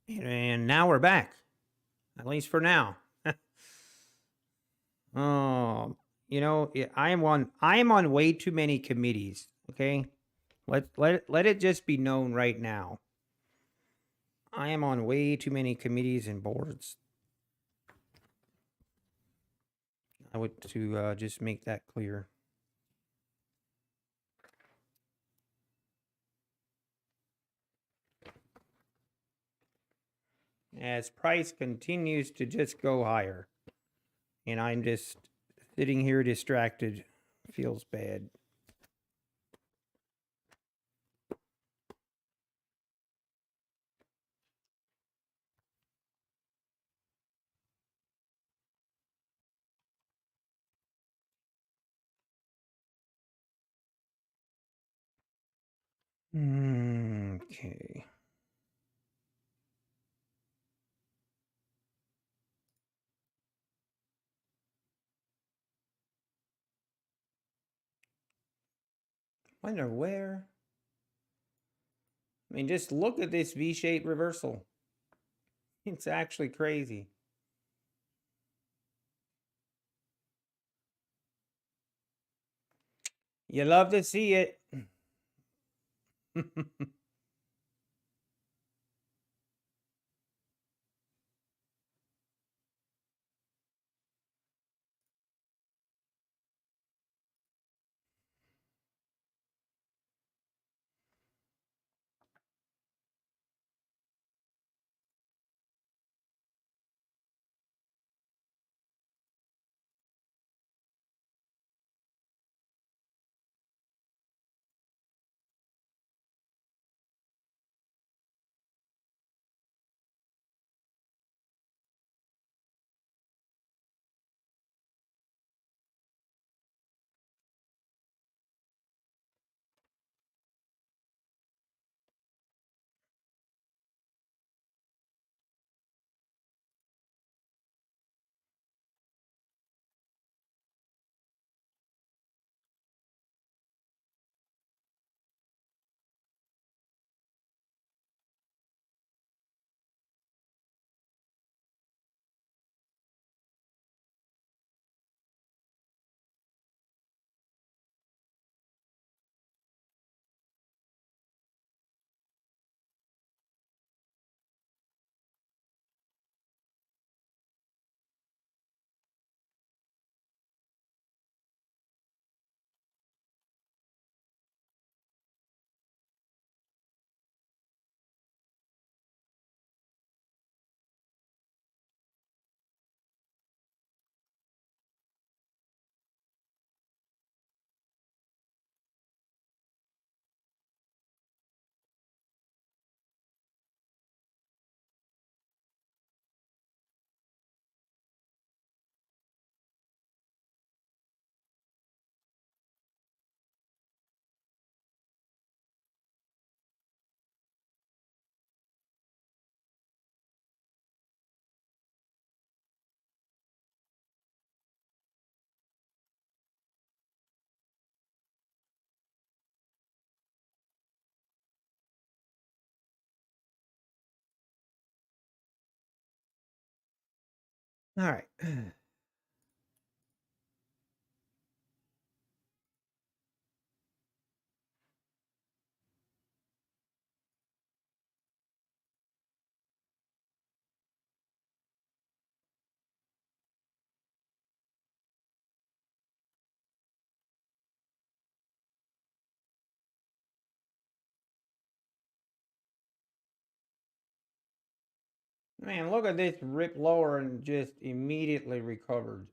And now we're back, at least for now. Oh, you know, I am on way too many committees. Okay, let it just be known right now. I am on way too many committees and boards. I would to just make that clear. As price continues to just go higher, and I'm just sitting here distracted, feels bad. Okay. Wonder where. I mean, just look at this V-shaped reversal. It's actually crazy. You love to see it. All right. Man, look at this rip lower and just immediately recovered.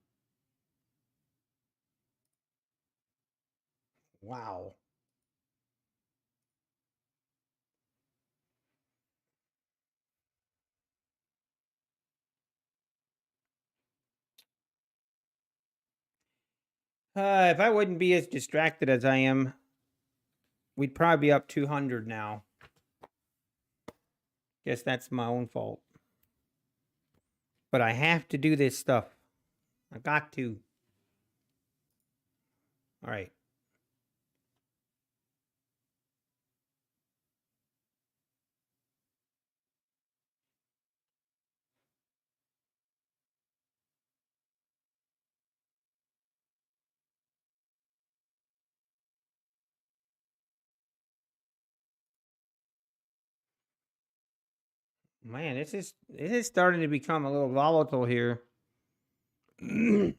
Wow. If I wouldn't be as distracted as I am, we'd probably be up 200 now. Guess that's my own fault. But I have to do this stuff. I got to. All right. Man, this is starting to become a little volatile here. Hmm.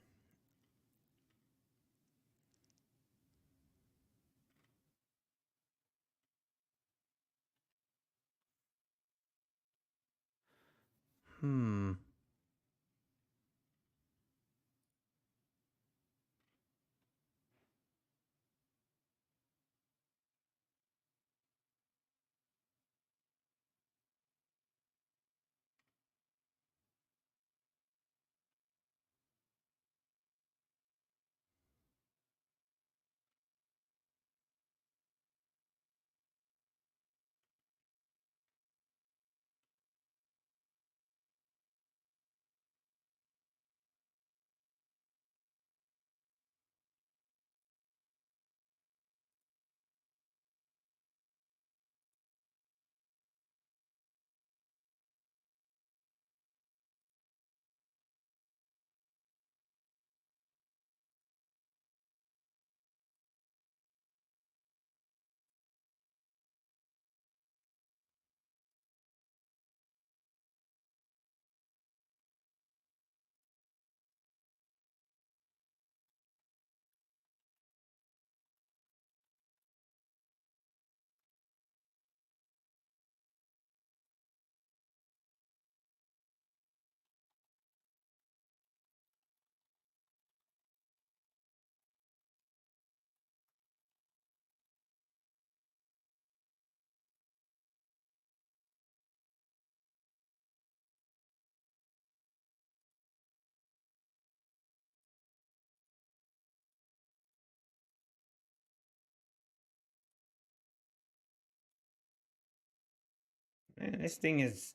Man, this thing is.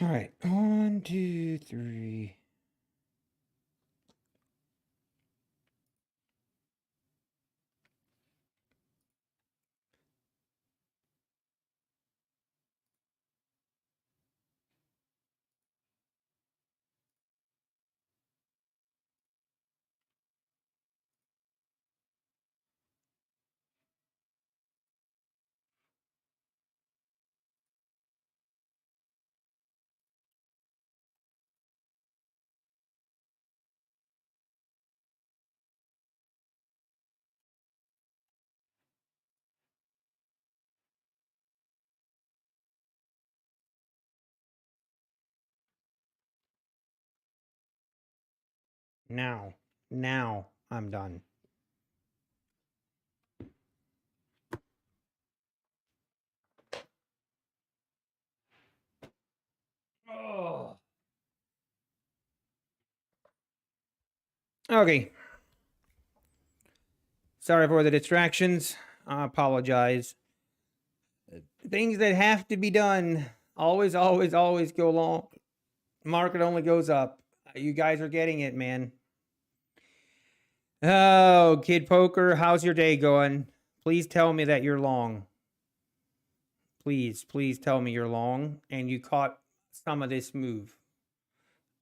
All right. 1, 2, 3. Now I'm done. Oh. Okay. Sorry for the distractions. I apologize. Things that have to be done always, always, always go long. Market only goes up. You guys are getting it, man. Oh, Kid Poker, how's your day going? Please tell me that you're long. Please tell me you're long and you caught some of this move.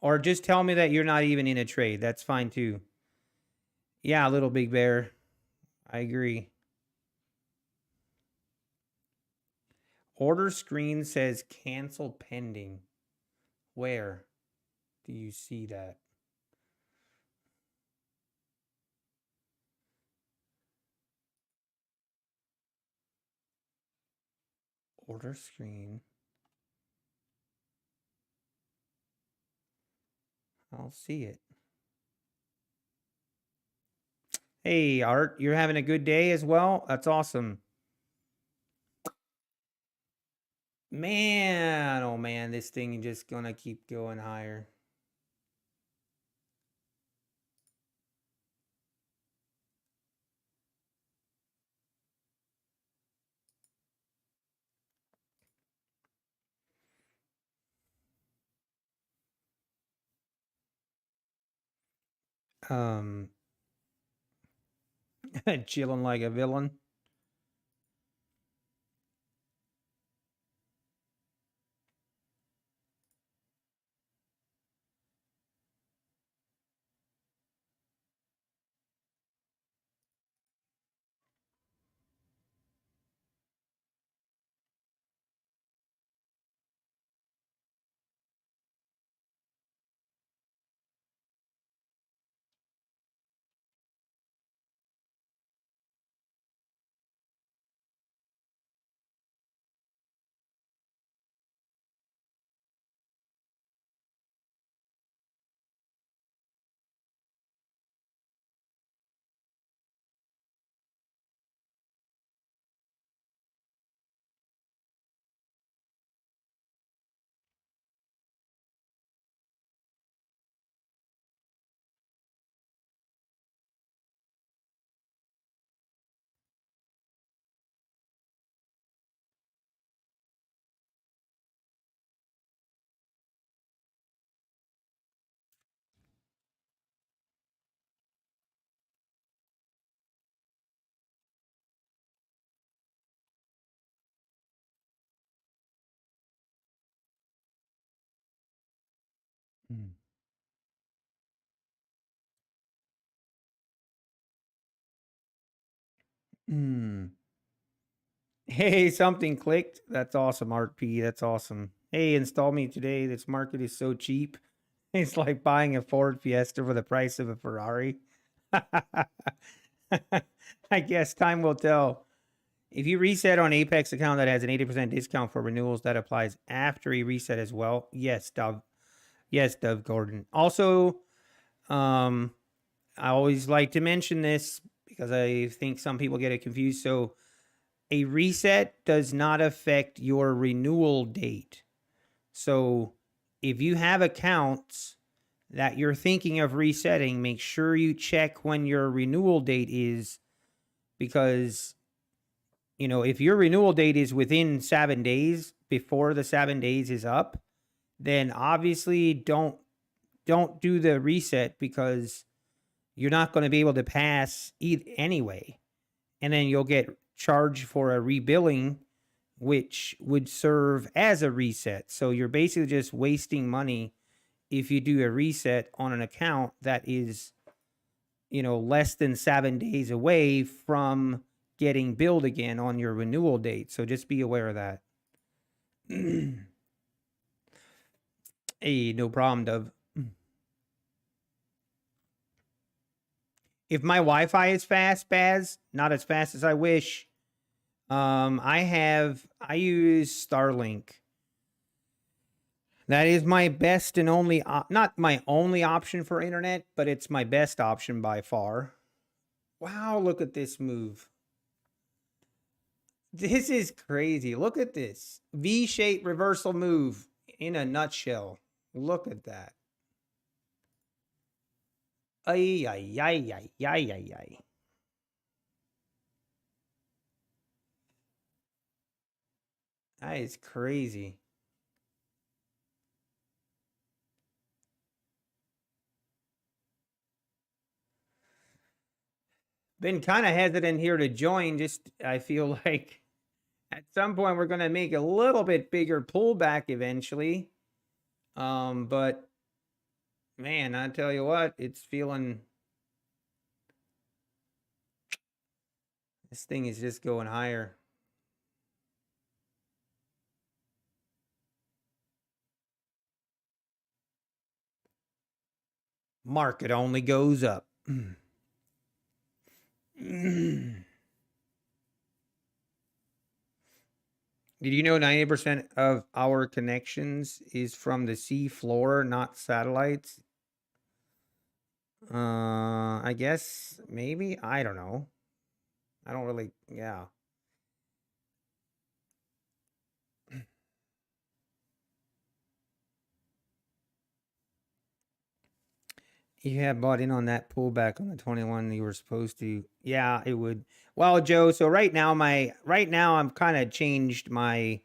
Or just tell me that you're not even in a trade. That's fine too. Yeah, little big bear. I agree. Order screen says cancel pending. Where do you see that? Order screen. I'll see it. Hey, Art, you're having a good day as well? That's awesome. Man, oh man, this thing is just gonna keep going higher. Chilling like a villain. Mm. Hey, something clicked. That's awesome, Art P. That's awesome. Hey, install me today. This market is so cheap. It's like buying a Ford Fiesta for the price of a Ferrari. I guess time will tell. If you reset on Apex account that has an 80% discount for renewals, that applies after a reset as well. Yes, Dove. Yes, Dove Gordon. Also, I always like to mention this because I think some people get it confused. So a reset does not affect your renewal date. So if you have accounts that you're thinking of resetting, make sure you check when your renewal date is, because if your renewal date is within 7 days before the 7 days is up, then obviously don't do the reset, because you're not going to be able to pass anyway. And then you'll get charged for a rebilling, which would serve as a reset. So you're basically just wasting money if you do a reset on an account that is, less than 7 days away from getting billed again on your renewal date. So just be aware of that. Hey, no problem, Dove. If my Wi-Fi is fast, Baz, not as fast as I wish, I use Starlink. That is my best and only, not my only option for internet, but it's my best option by far. Wow, look at this move. This is crazy. Look at this V-shaped reversal move in a nutshell. Look at that. Ay, ay, ay, ay, ay, ay, ay. That is crazy. Been kind of hesitant here to join. Just, I feel like at some point we're going to make a little bit bigger pullback eventually. But Man, I tell you what, it's feeling. This thing is just going higher. Market only goes up. Did you know 90% of our connections is from the sea floor, not satellites? I guess maybe. I don't know. I don't really, yeah. You had bought in on that pullback on the 21 you were supposed to. Yeah, it would. Well, Joe, so right now I'm kind of changed my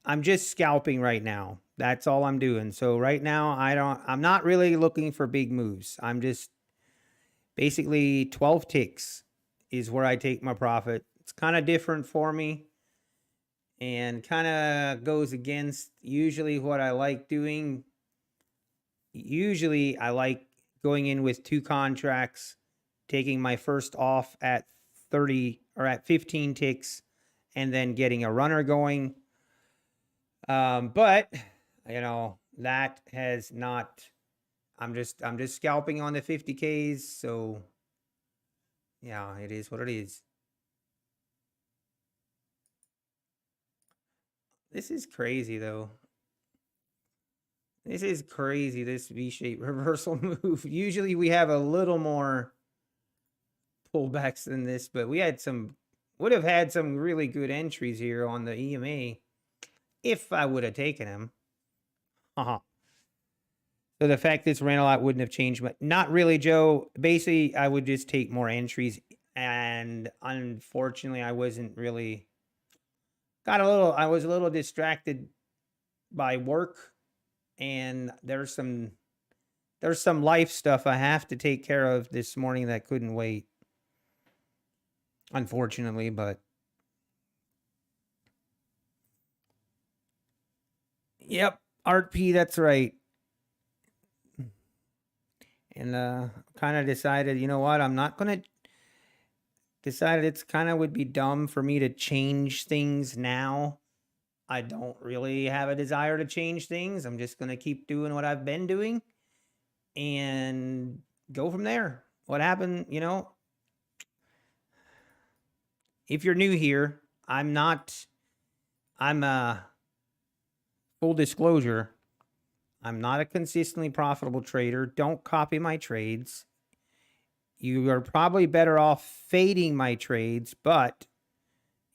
I'm just scalping right now. That's all I'm doing. So right now I'm not really looking for big moves. I'm just basically 12 ticks is where I take my profit. It's kind of different for me and kind of goes against usually what I like doing. Usually I like going in with 2 contracts, taking my first off at 30 or at 15 ticks and then getting a runner going. But you know, that has not I'm just scalping on the 50Ks, so yeah, it is what it is. This is crazy though. This is crazy, this V-shaped reversal move. Usually we have a little more pullbacks than this, but we had would have had some really good entries here on the EMA if I would have taken them. So the fact this ran a lot wouldn't have changed, but not really, Joe. Basically, I would just take more entries, and unfortunately, I wasn't really I was a little distracted by work, and there's some life stuff I have to take care of this morning that couldn't wait. Unfortunately, but yep, Art P, that's right. And kind of decided, you know what, I'm not gonna decided it's kind of would be dumb for me to change things now. I don't really have a desire to change things. I'm just gonna keep doing what I've been doing and go from there. What happened, you know? If you're new here, I'm full disclosure, I'm not a consistently profitable trader. Don't copy my trades. You are probably better off fading my trades, but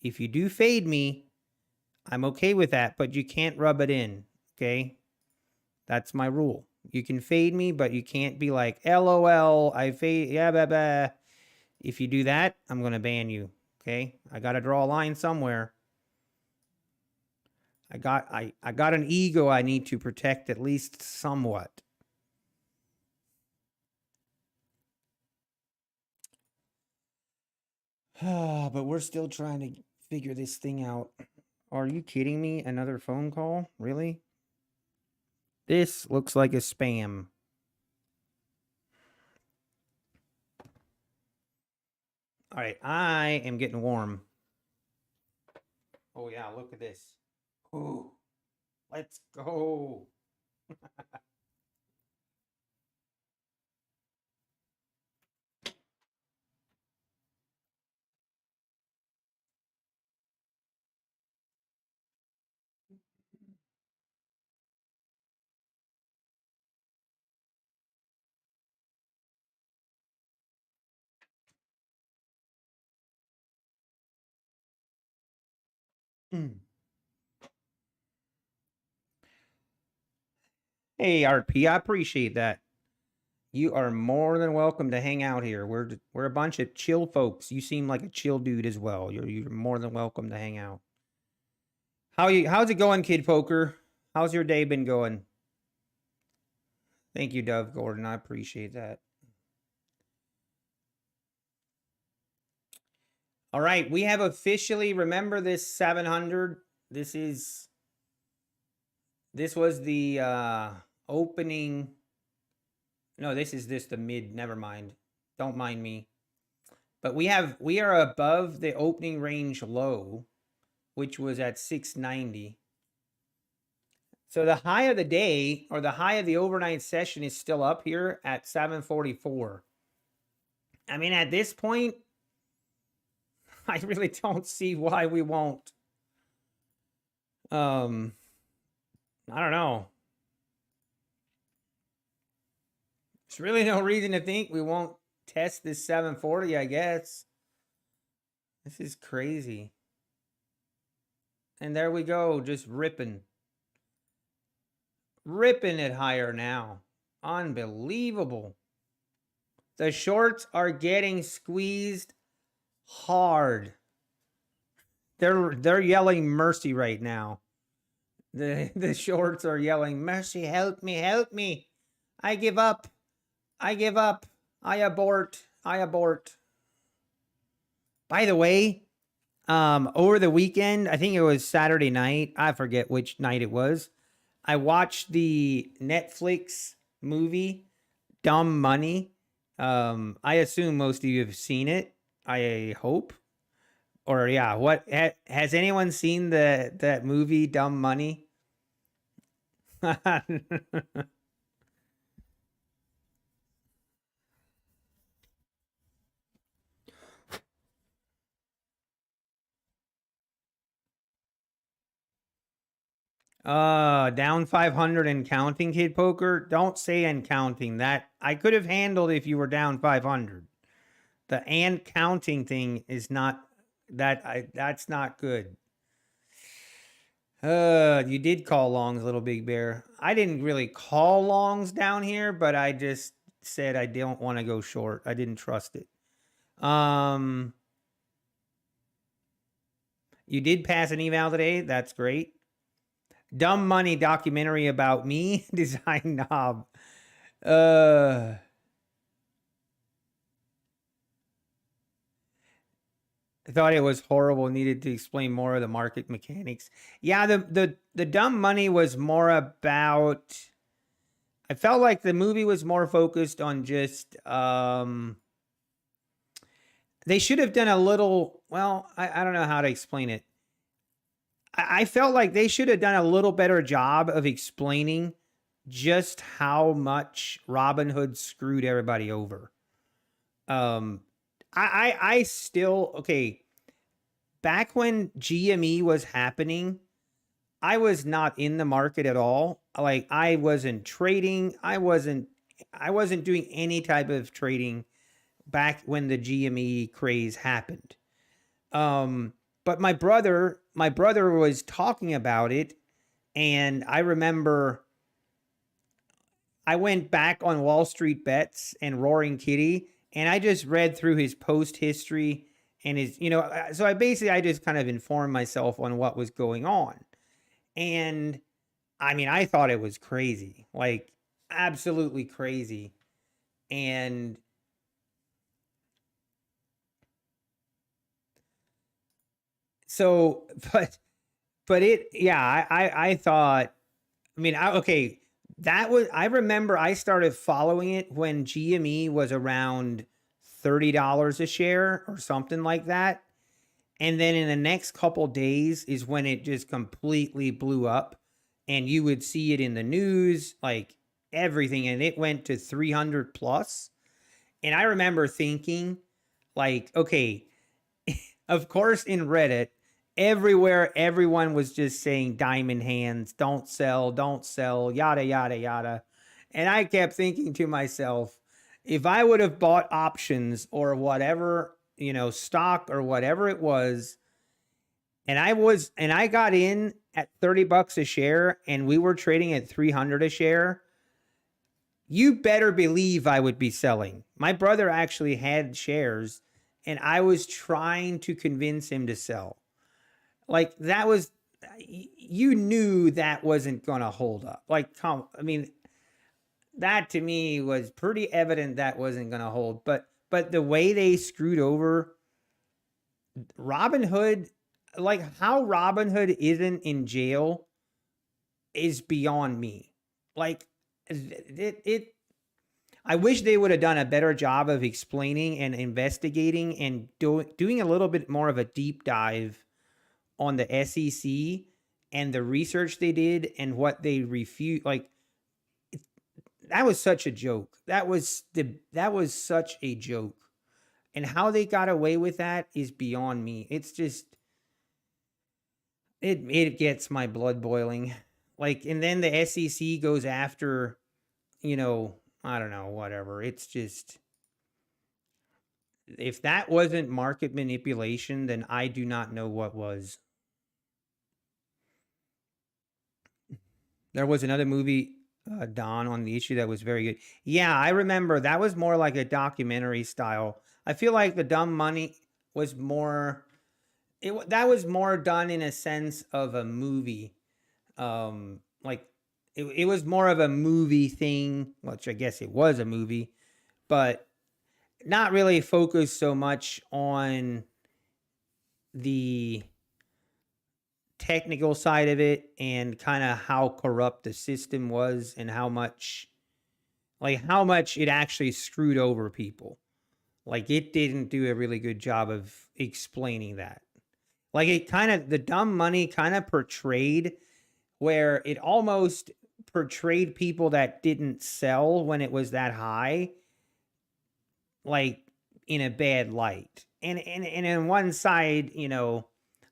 if you do fade me, I'm okay with that, but you can't rub it in, okay? That's my rule. You can fade me, but you can't be like, LOL, I fade, yeah, blah, blah. If you do that, I'm going to ban you, okay? I got to draw a line somewhere. I got an ego I need to protect at least somewhat. But we're still trying to figure this thing out. Are you kidding me? Another phone call? Really? This looks like a spam. All right, I am getting warm. Oh yeah, look at this. Ooh, let's go. Hey, RP, I appreciate that. You are more than welcome to hang out here. We're a bunch of chill folks. You seem like a chill dude as well. You're more than welcome to hang out. How's it going, Kid Poker? How's your day been going? Thank you, Dove Gordon. I appreciate that. All right, we have officially, remember this 700. This was the opening No, this is just the mid. Never mind. Don't mind me. But we are above the opening range low, which was at 690. So the high of the day, or the high of the overnight session, is still up here at 744. I mean, at this point, I really don't see why we won't. I don't know. There's really no reason to think we won't test this 740, I guess. This is crazy. And there we go, just ripping. Ripping it higher now. Unbelievable. The shorts are getting squeezed hard. They're yelling mercy right now. The shorts are yelling, mercy, help me, help me. I give up. I give up. I abort. I abort. By the way, over the weekend, I think it was Saturday night, I forget which night it was, I watched the Netflix movie Dumb Money. I assume most of you have seen it, I hope. Or yeah, what has anyone seen that movie Dumb Money? Down 500 and counting, Kid Poker. Don't say and counting. That I could have handled if you were down 500. The and counting thing is not that's not good. You did call longs, Little Big Bear. I didn't really call longs down here, but I just said I don't want to go short. I didn't trust it. You did pass an eval today. That's great. Dumb Money documentary about me. Design knob. I thought it was horrible. Needed to explain more of the market mechanics. Yeah, the Dumb Money was more about. I felt like the movie was more focused on just. They should have done a little. Well, I don't know how to explain it. I felt like they should have done a little better job of explaining just how much Robinhood screwed everybody over. I still okay. Back when GME was happening, I was not in the market at all. Like I wasn't trading. I wasn't doing any type of trading back when the GME craze happened. But my brother was talking about it, and I remember I went back on Wall Street Bets and Roaring Kitty, and I just read through his post history and his, so I just kind of informed myself on what was going on. And I mean, I thought it was crazy, like absolutely crazy. And so, but it, yeah, I thought, I mean, okay, that was, I remember I started following it when GME was around $30 a share or something like that. And then in the next couple days is when it just completely blew up, and you would see it in the news, like everything. And it went to 300 plus. And I remember thinking like, okay, of course in Reddit, everywhere, everyone was just saying diamond hands, don't sell, yada, yada, yada. And I kept thinking to myself, if I would have bought options or whatever, stock or whatever it was, and I got in at $30 a share and we were trading at 300 a share, you better believe I would be selling. My brother actually had shares and I was trying to convince him to sell. Like that was, you knew that wasn't going to hold up. Like, I mean, that to me was pretty evident that wasn't going to hold. But the way they screwed over Robinhood, like how Robinhood isn't in jail is beyond me. Like it I wish they would have done a better job of explaining and investigating and doing a little bit more of a deep dive on the SEC and the research they did and what they refute. Like, that was such a joke. That was such a joke. And how they got away with that is beyond me. It's just, it gets my blood boiling. Like, and then the SEC goes after, I don't know, whatever. It's just, if that wasn't market manipulation, then I do not know what was. There was another movie, Dawn, on the issue that was very good. Yeah, I remember that was more like a documentary style. I feel like the Dumb Money was more, that was more done in a sense of a movie. Like, it was more of a movie thing, which I guess it was a movie, but not really focused so much on the technical side of it and kind of how corrupt the system was and how much it actually screwed over people. Like, it didn't do a really good job of explaining that. Like, the Dumb Money kind of portrayed where it almost portrayed people that didn't sell when it was that high, like, in a bad light. And on one side,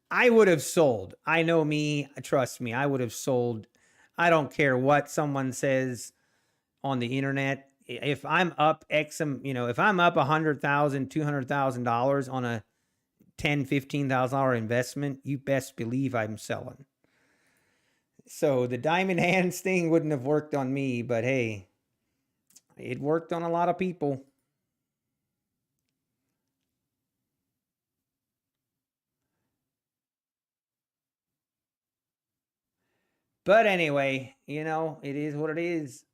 I would have sold. I know me, trust me, I would have sold. I don't care what someone says on the internet. If I'm up if I'm up $100,000, $200,000 on a $10,000, $15,000 investment, you best believe I'm selling. So the diamond hands thing wouldn't have worked on me, but hey, it worked on a lot of people. But anyway, it is what it is.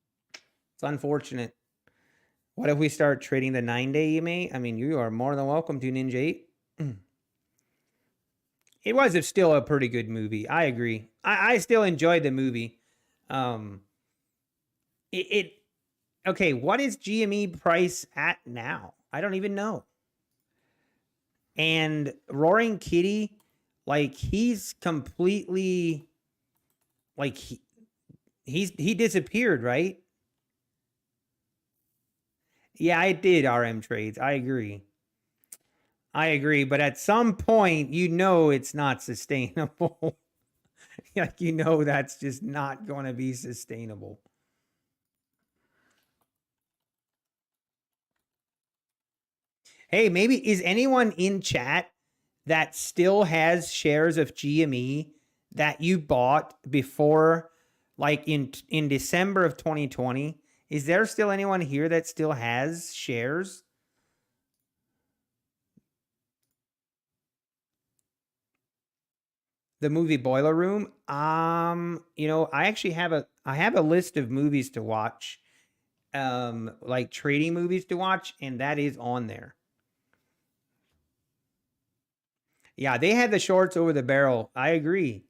It's unfortunate. What if we start trading the 9-day EMA? I mean, you are more than welcome to, Ninja 8. It was still a pretty good movie. I agree. I still enjoyed the movie. Okay, what is GME price at now? I don't even know. And Roaring Kitty, like, he's completely, like, he disappeared, right? Yeah, I did RM trades. I agree. But at some point, it's not sustainable. Like, that's just not going to be sustainable. Hey, maybe is anyone in chat that still has shares of GME that you bought before, like in December of 2020? Is there still anyone here that still has shares? The movie Boiler Room. I actually have a list of movies to watch, like trading movies to watch, and that is on there. Yeah, they had the shorts over the barrel. I agree,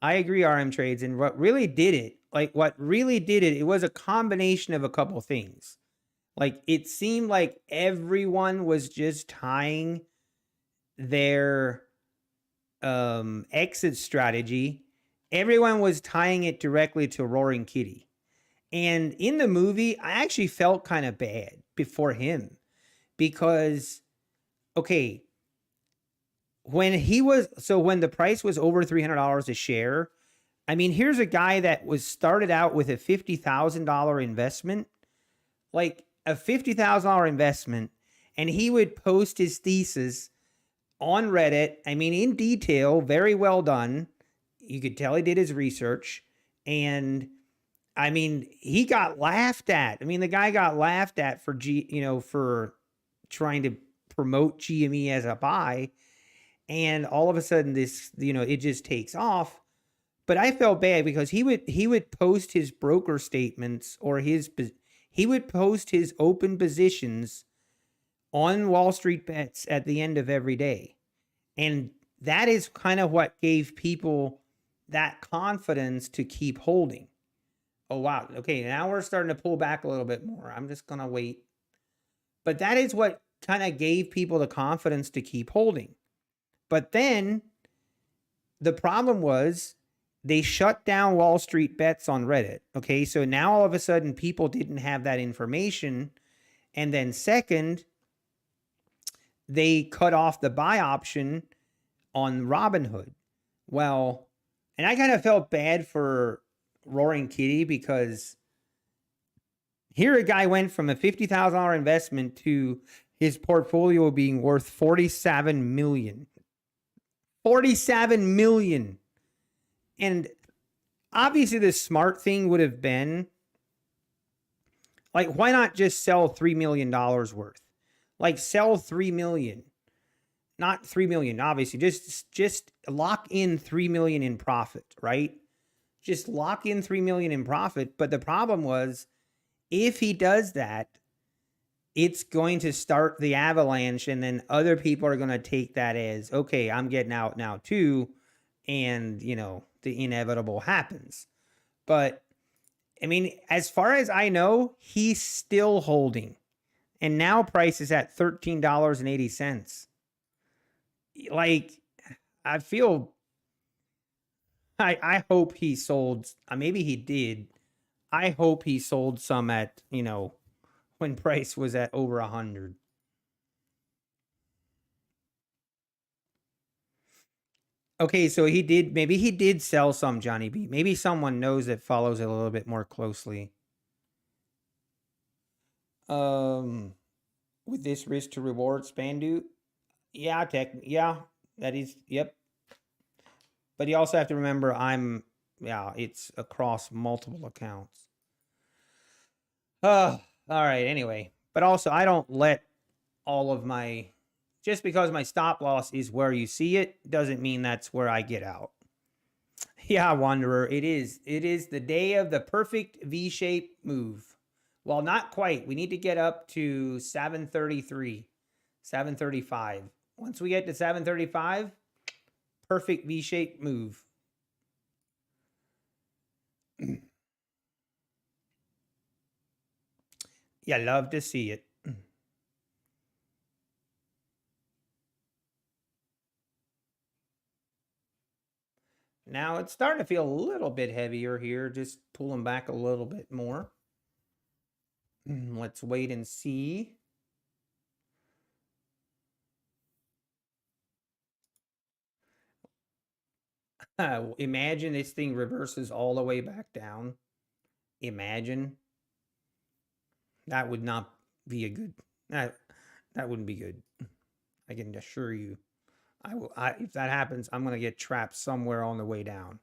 RM trades. And what really did it, it was a combination of a couple things. Like, it seemed like everyone was just tying their exit strategy. Everyone was tying it directly to Roaring Kitty. And in the movie, I actually felt kind of bad before him because, okay, when the price was over $300 a share, I mean, here's a guy that was started out with a $50,000 investment, like a $50,000 investment, and he would post his thesis on Reddit. I mean, in detail, very well done. You could tell he did his research. And I mean, he got laughed at. I mean, the guy got laughed at for for trying to promote GME as a buy. And all of a sudden this, it just takes off. But I felt bad because he would post his broker statements, or he would post his open positions on Wall Street Bets at the end of every day. And that is kind of what gave people that confidence to keep holding. Oh, wow. Okay, now we're starting to pull back a little bit more. I'm just going to wait. But that is what kind of gave people the confidence to keep holding. But then the problem was they shut down Wall Street bets on Reddit. Okay, so now all of a sudden people didn't have that information. And then, second, they cut off the buy option on Robinhood. Well, and I kind of felt bad for Roaring Kitty because here a guy went from a $50,000 investment to his portfolio being worth 47 million. 47 million. And obviously the smart thing would have been like, why not just sell $3 million worth? Like, sell 3 million. Not 3 million, obviously. Just lock in 3 million in profit, right? Just lock in 3 million in profit. But the problem was, if he does that, it's going to start the avalanche, and then other people are going to take that as, okay, I'm getting out now too, and the inevitable happens. But I mean, as far as I know, he's still holding, and now price is at $13.80. Like, I feel, I hope he sold. Maybe he did. I hope he sold some at when price was at over 100. Okay, so maybe he did sell some, Johnny B. Maybe someone knows that follows it a little bit more closely. With this risk to reward Spandu, yeah, that is, yep. But you also have to remember, it's across multiple accounts. All right, anyway. But also, I don't let all of my, just because my stop loss is where you see it, doesn't mean that's where I get out. Yeah, Wanderer, it is. It is the day of the perfect V-shaped move. Well, not quite. We need to get up to 733, 735. Once we get to 735, perfect V-shaped move. Yeah, love to see it. Now it's starting to feel a little bit heavier here, just pulling back a little bit more. Let's wait and see. Imagine this thing reverses all the way back down. Imagine. That would not be a good, that wouldn't be good. I can assure you. If that happens, I'm going to get trapped somewhere on the way down.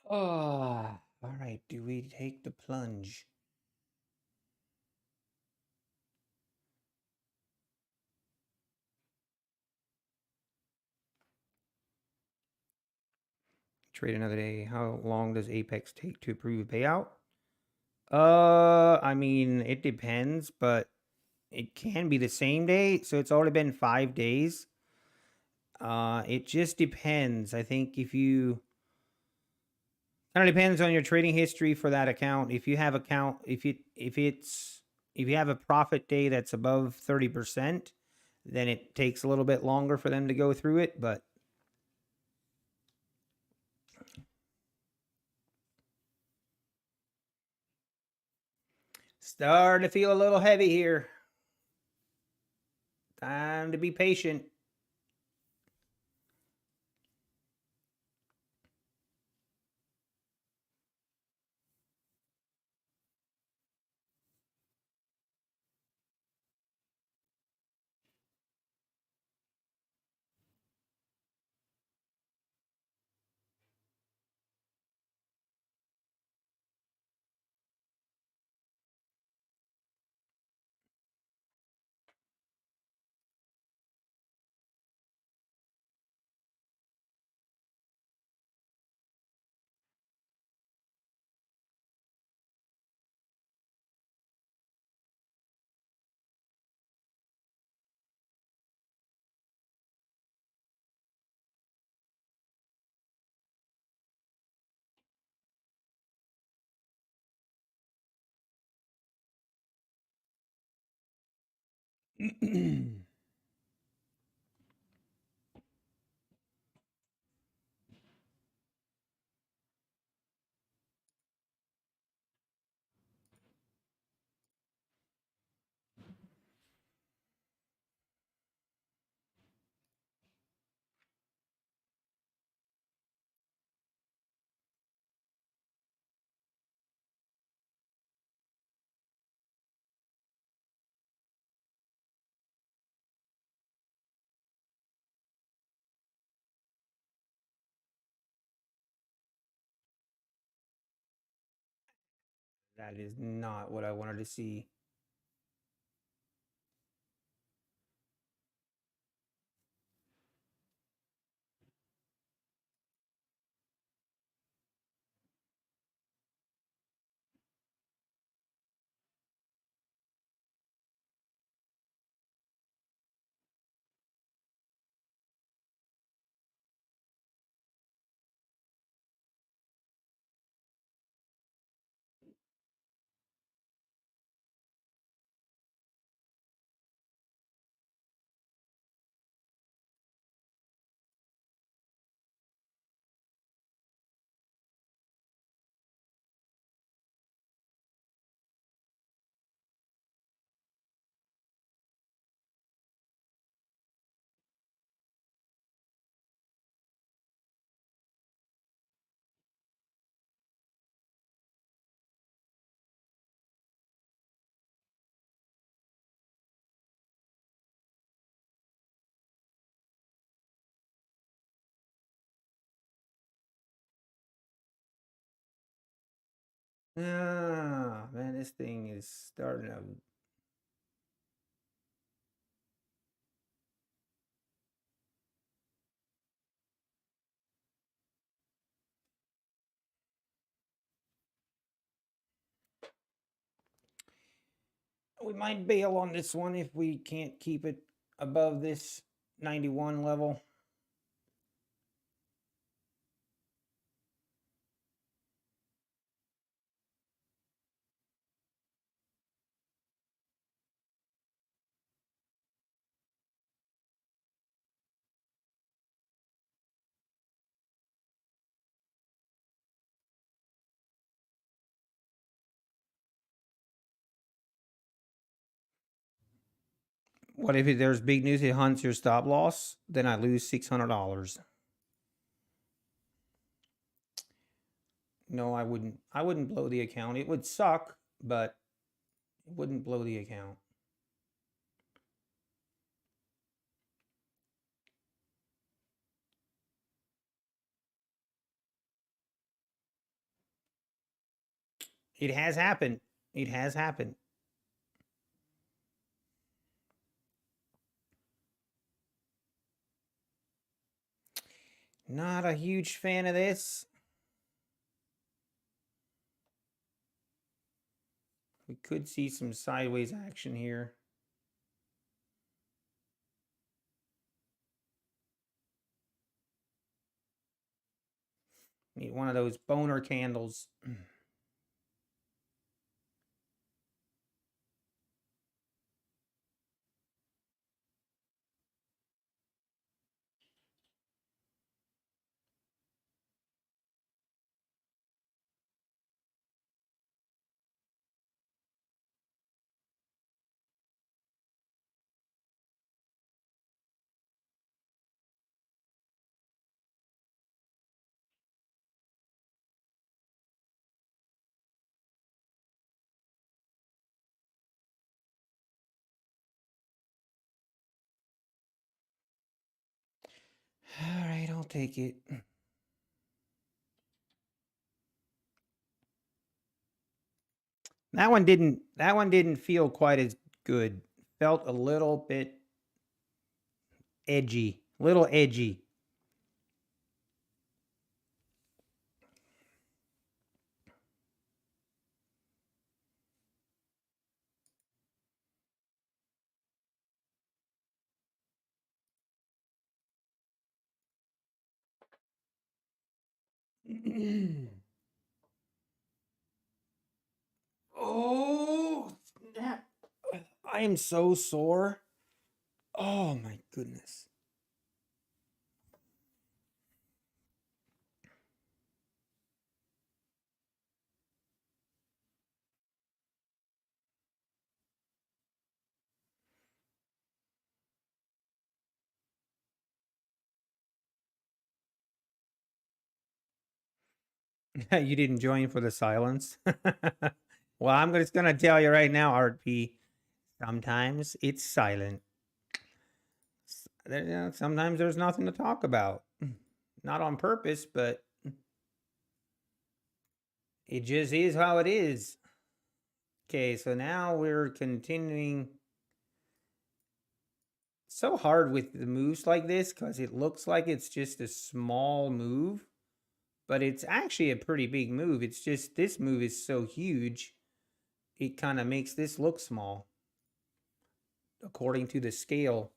Oh, all right. Do we take the plunge? trade another day. How long does Apex take to approve a payout? I mean, it depends, but it can be the same day. So it's already been 5 days. It just depends. I think if you kind of depends on your trading history for that account. If you have if you have a profit day that's above 30%, then it takes a little bit longer for them to go through it, but starting to feel a little heavy here. Time to be patient. That is not what I wanted to see. Ah, man, this thing is starting to. We might bail on this one if we can't keep it above this 91 level. What if there's big news? It hunts your stop loss, then I lose $600. No, I wouldn't. I wouldn't blow the account. It would suck, but it wouldn't blow the account. It has happened. It has happened. Not a huge fan of this. We could see some sideways action here. Need one of those boner candles. All right, I'll take it. That one didn't feel quite as good. Felt a little bit edgy. Little edgy. Oh, that I am so sore. Oh my goodness. You didn't join for the silence. Well, I'm just gonna tell you right now, Art P. Sometimes it's silent. Sometimes there's nothing to talk about. Not on purpose, but it just is how it is. Okay, so now we're continuing. It's so hard with the moves like this because it looks like it's just a small move, but it's actually a pretty big move. It's just this move is so huge, it kind of makes this look small according to the scale.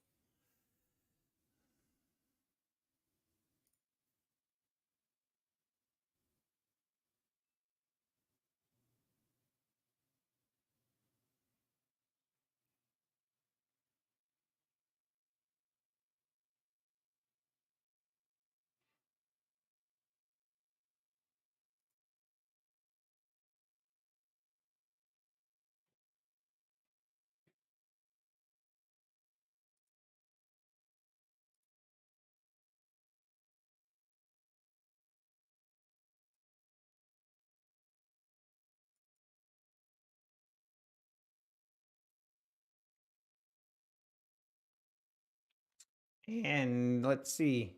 And let's see.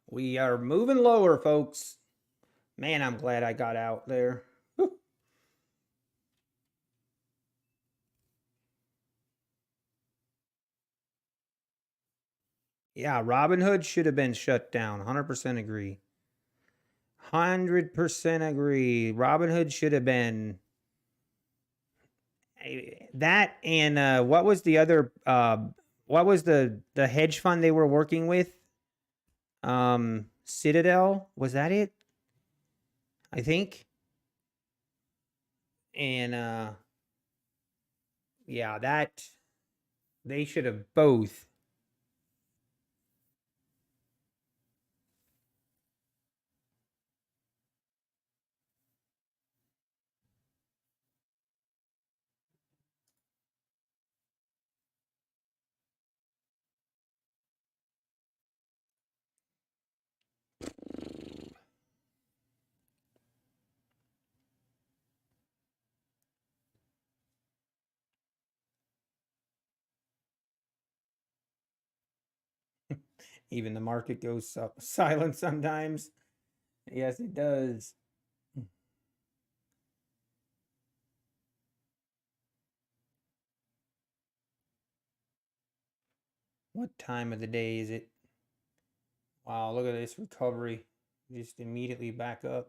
We are moving lower, folks. Man, I'm glad I got out there. Whew. Yeah, Robinhood should have been shut down. 100% agree. 100% agree. Robinhood should have been that. And what was the other? What was the hedge fund they were working with? Citadel, was that it? I think. And yeah, that they should have both. Even the market goes silent sometimes. Yes, it does. What time of the day is it? Wow, look at this recovery. Just immediately back up.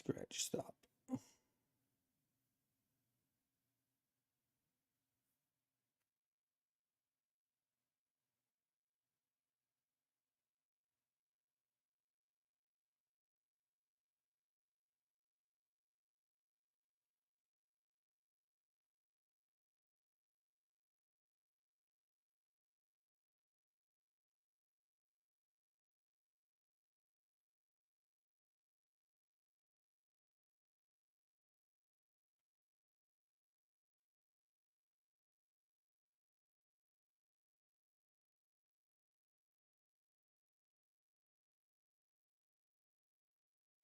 Scratch stop.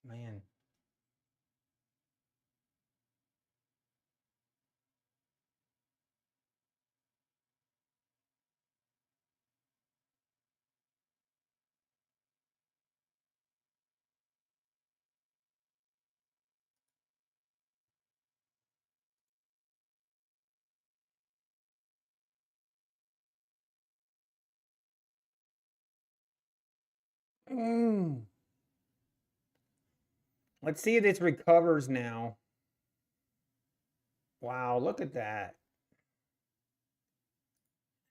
Man. Let's see if this recovers now. Wow, look at that.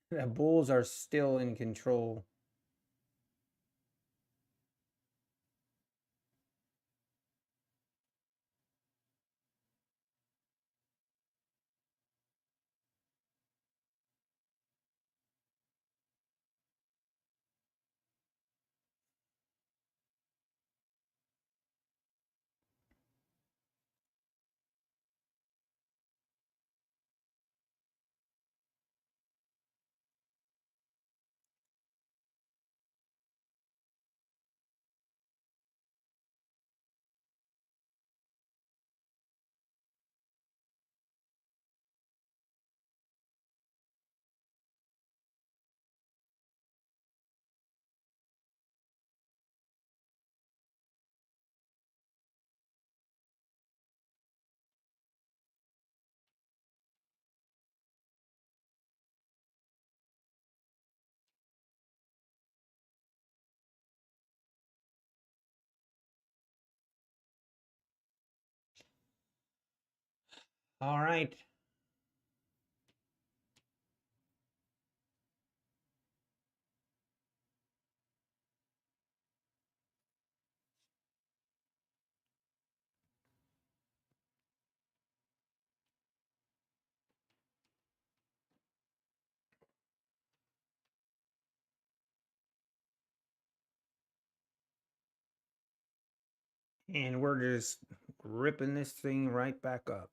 The Bulls are still in control. All right. And we're just ripping this thing right back up.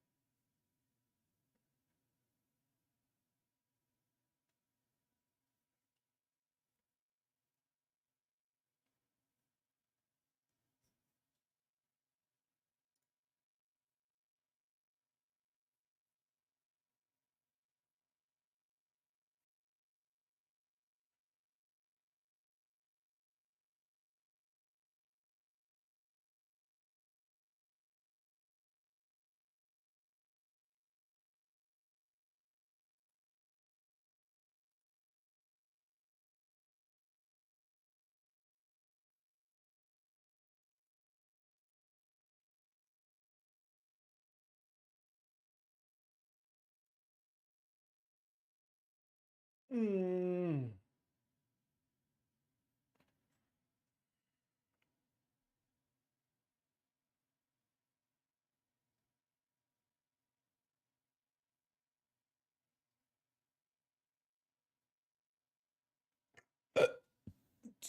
Mm.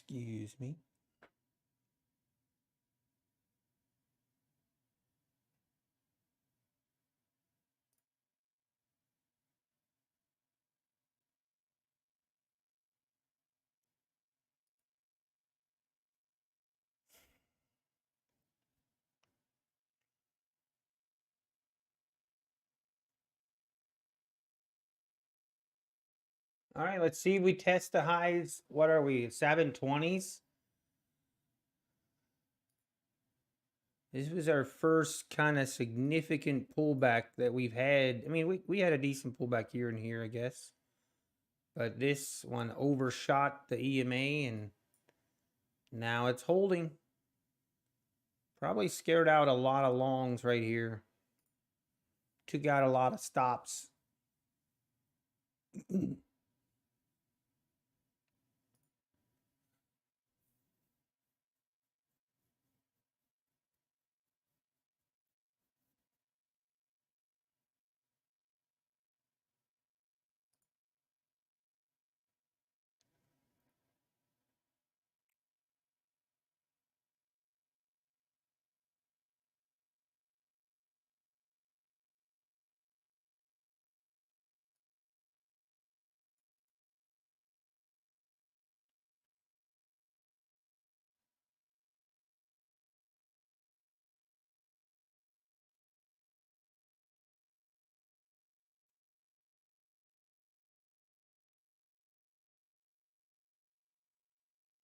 Excuse me. All right, let's see. We test the highs. What are we? 720s. This was our first kind of significant pullback that we've had. I mean, we had a decent pullback here and here, I guess. But this one overshot the EMA and now it's holding. Probably scared out a lot of longs right here. Took out a lot of stops.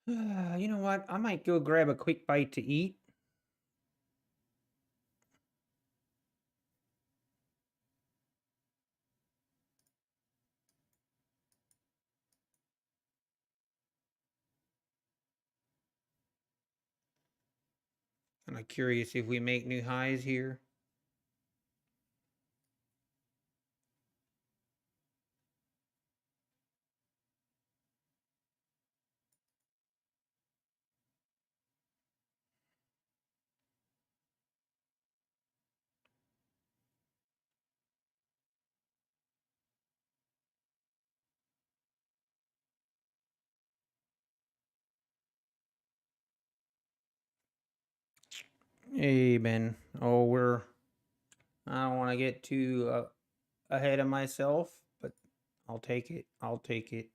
You know what? I might go grab a quick bite to eat. Kind of curious if we make new highs here. Hey, Ben. Oh, I don't want to get too ahead of myself, but I'll take it. I'll take it.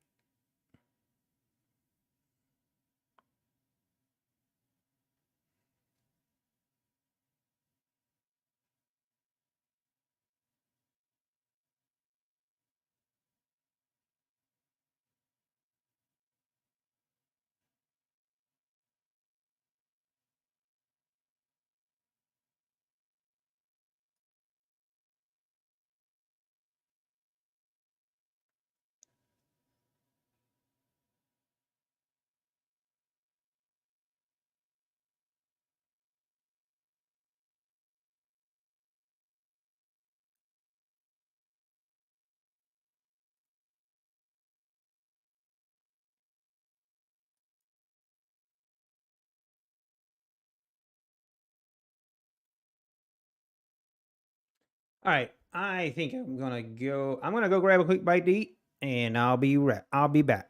All right, I think I'm gonna go. I'm gonna go grab a quick bite to eat, and I'll be back.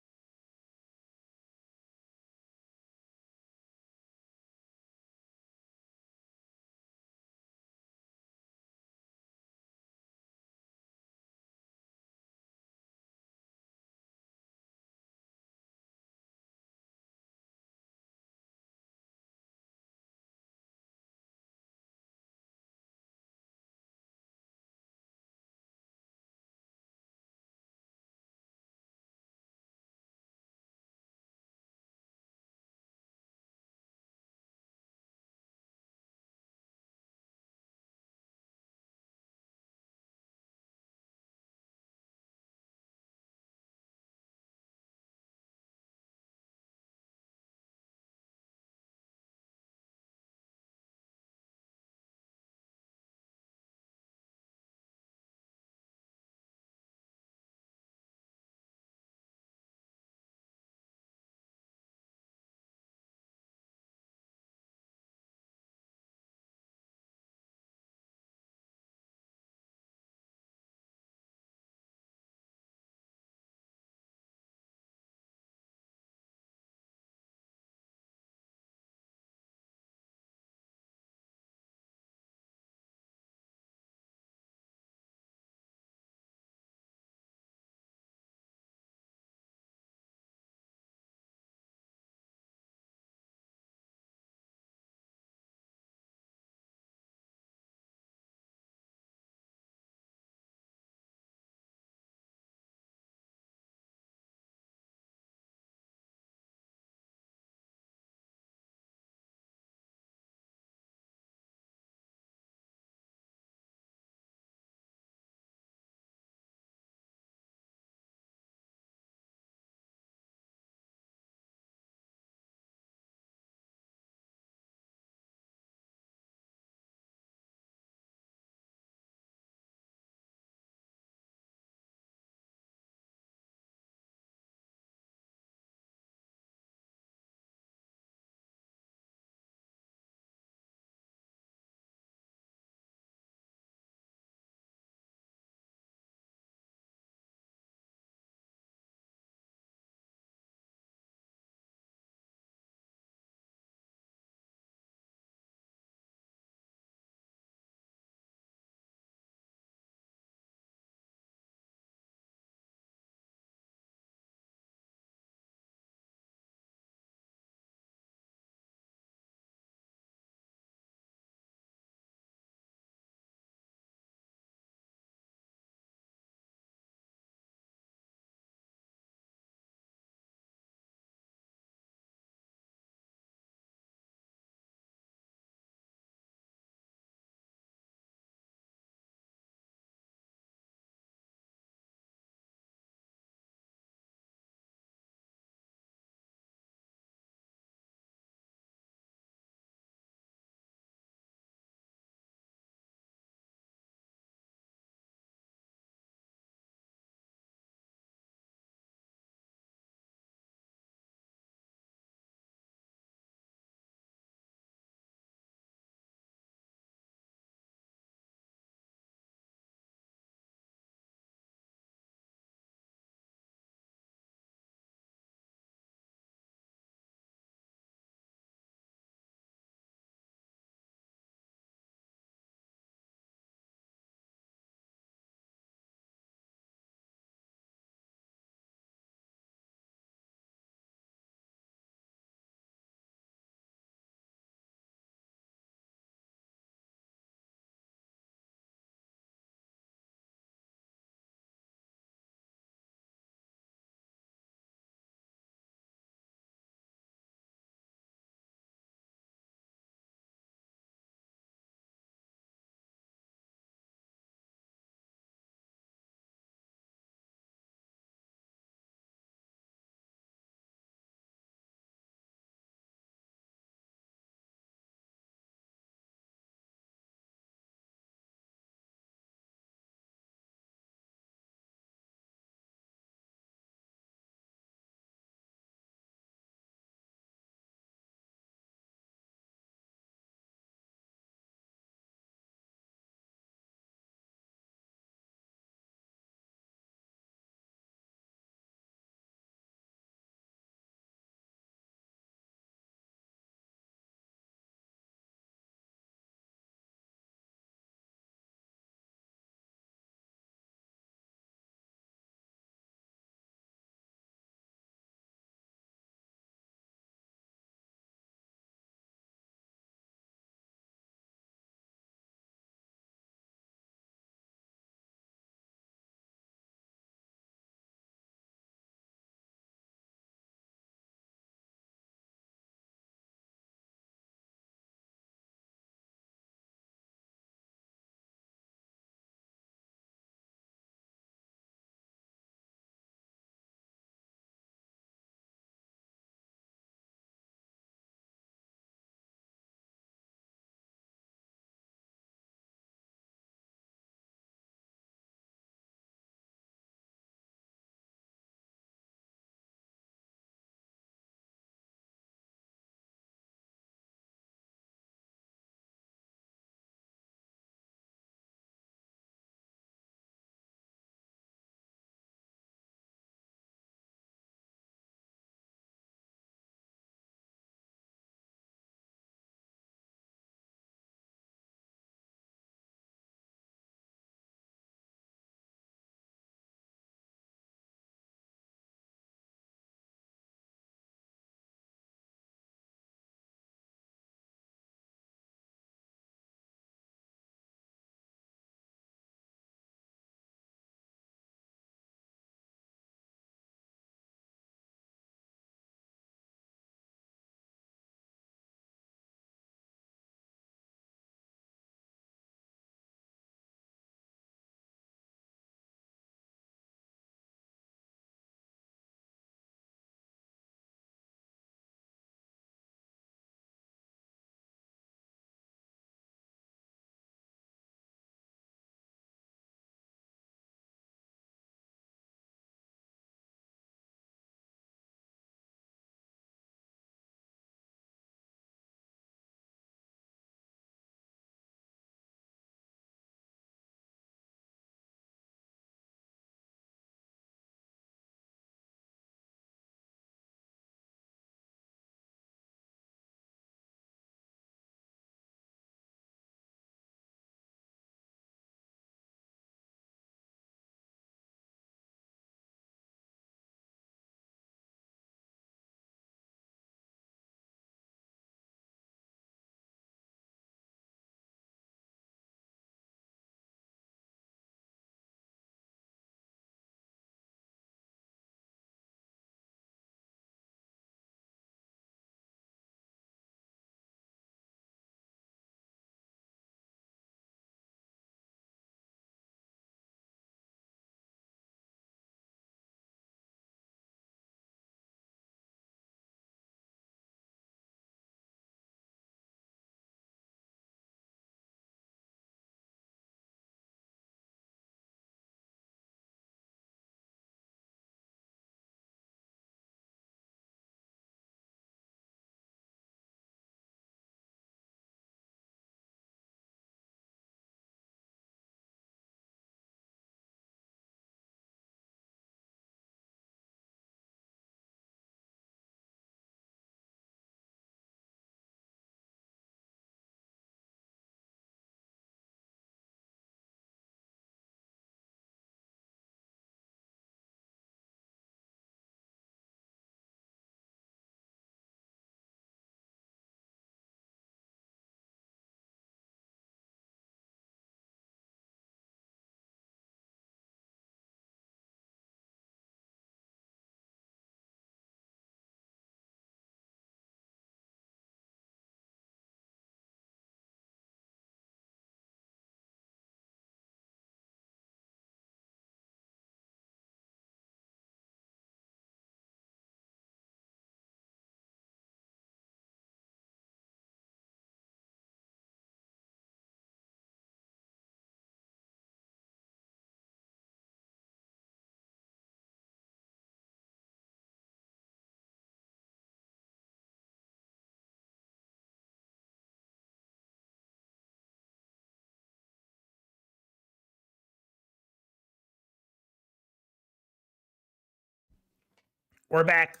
We're back.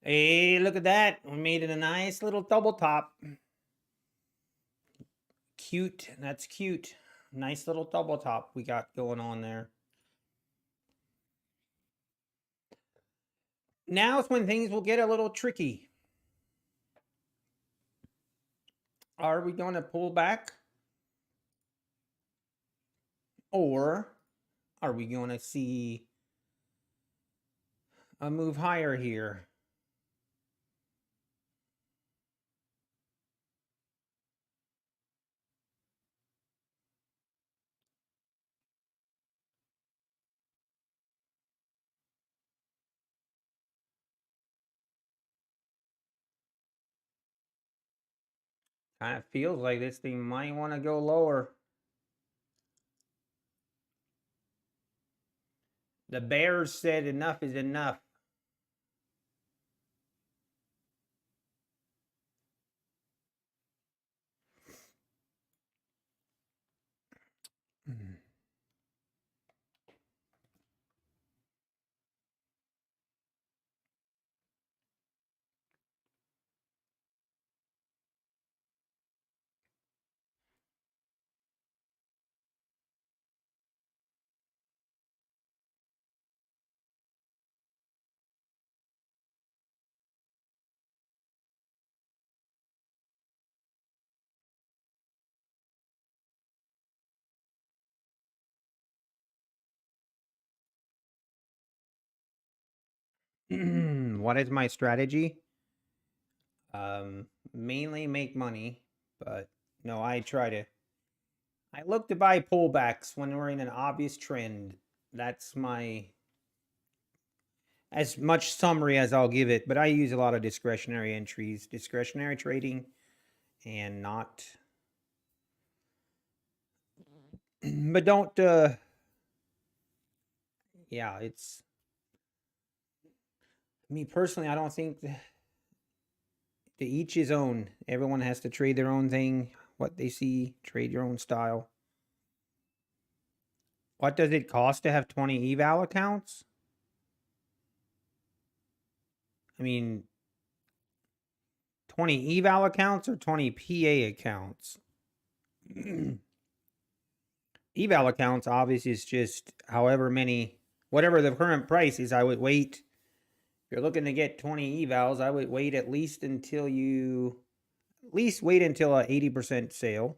Hey, look at that. We made it a nice little double top. Cute. That's cute. Nice little double top we got going on there. Now is when things will get a little tricky. Are we going to pull back? Or are we going to see a move higher here? Kind of feels like this thing might want to go lower. The bears said enough is enough. What is my strategy? Mainly make money, but no, I look to buy pullbacks when we're in an obvious trend. That's my as much summary as I'll give it, but I use a lot of discretionary entries, discretionary trading, and not. But don't. Yeah, it's me personally. I don't think to each his own. Everyone has to trade their own thing, what they see, trade your own style. What does it cost to have 20 eval accounts? I mean, 20 eval accounts or 20 PA accounts? Eval accounts obviously is just however many, whatever the current price is. I would wait. If you're looking to get 20 evals, I would wait at least until a 80% sale.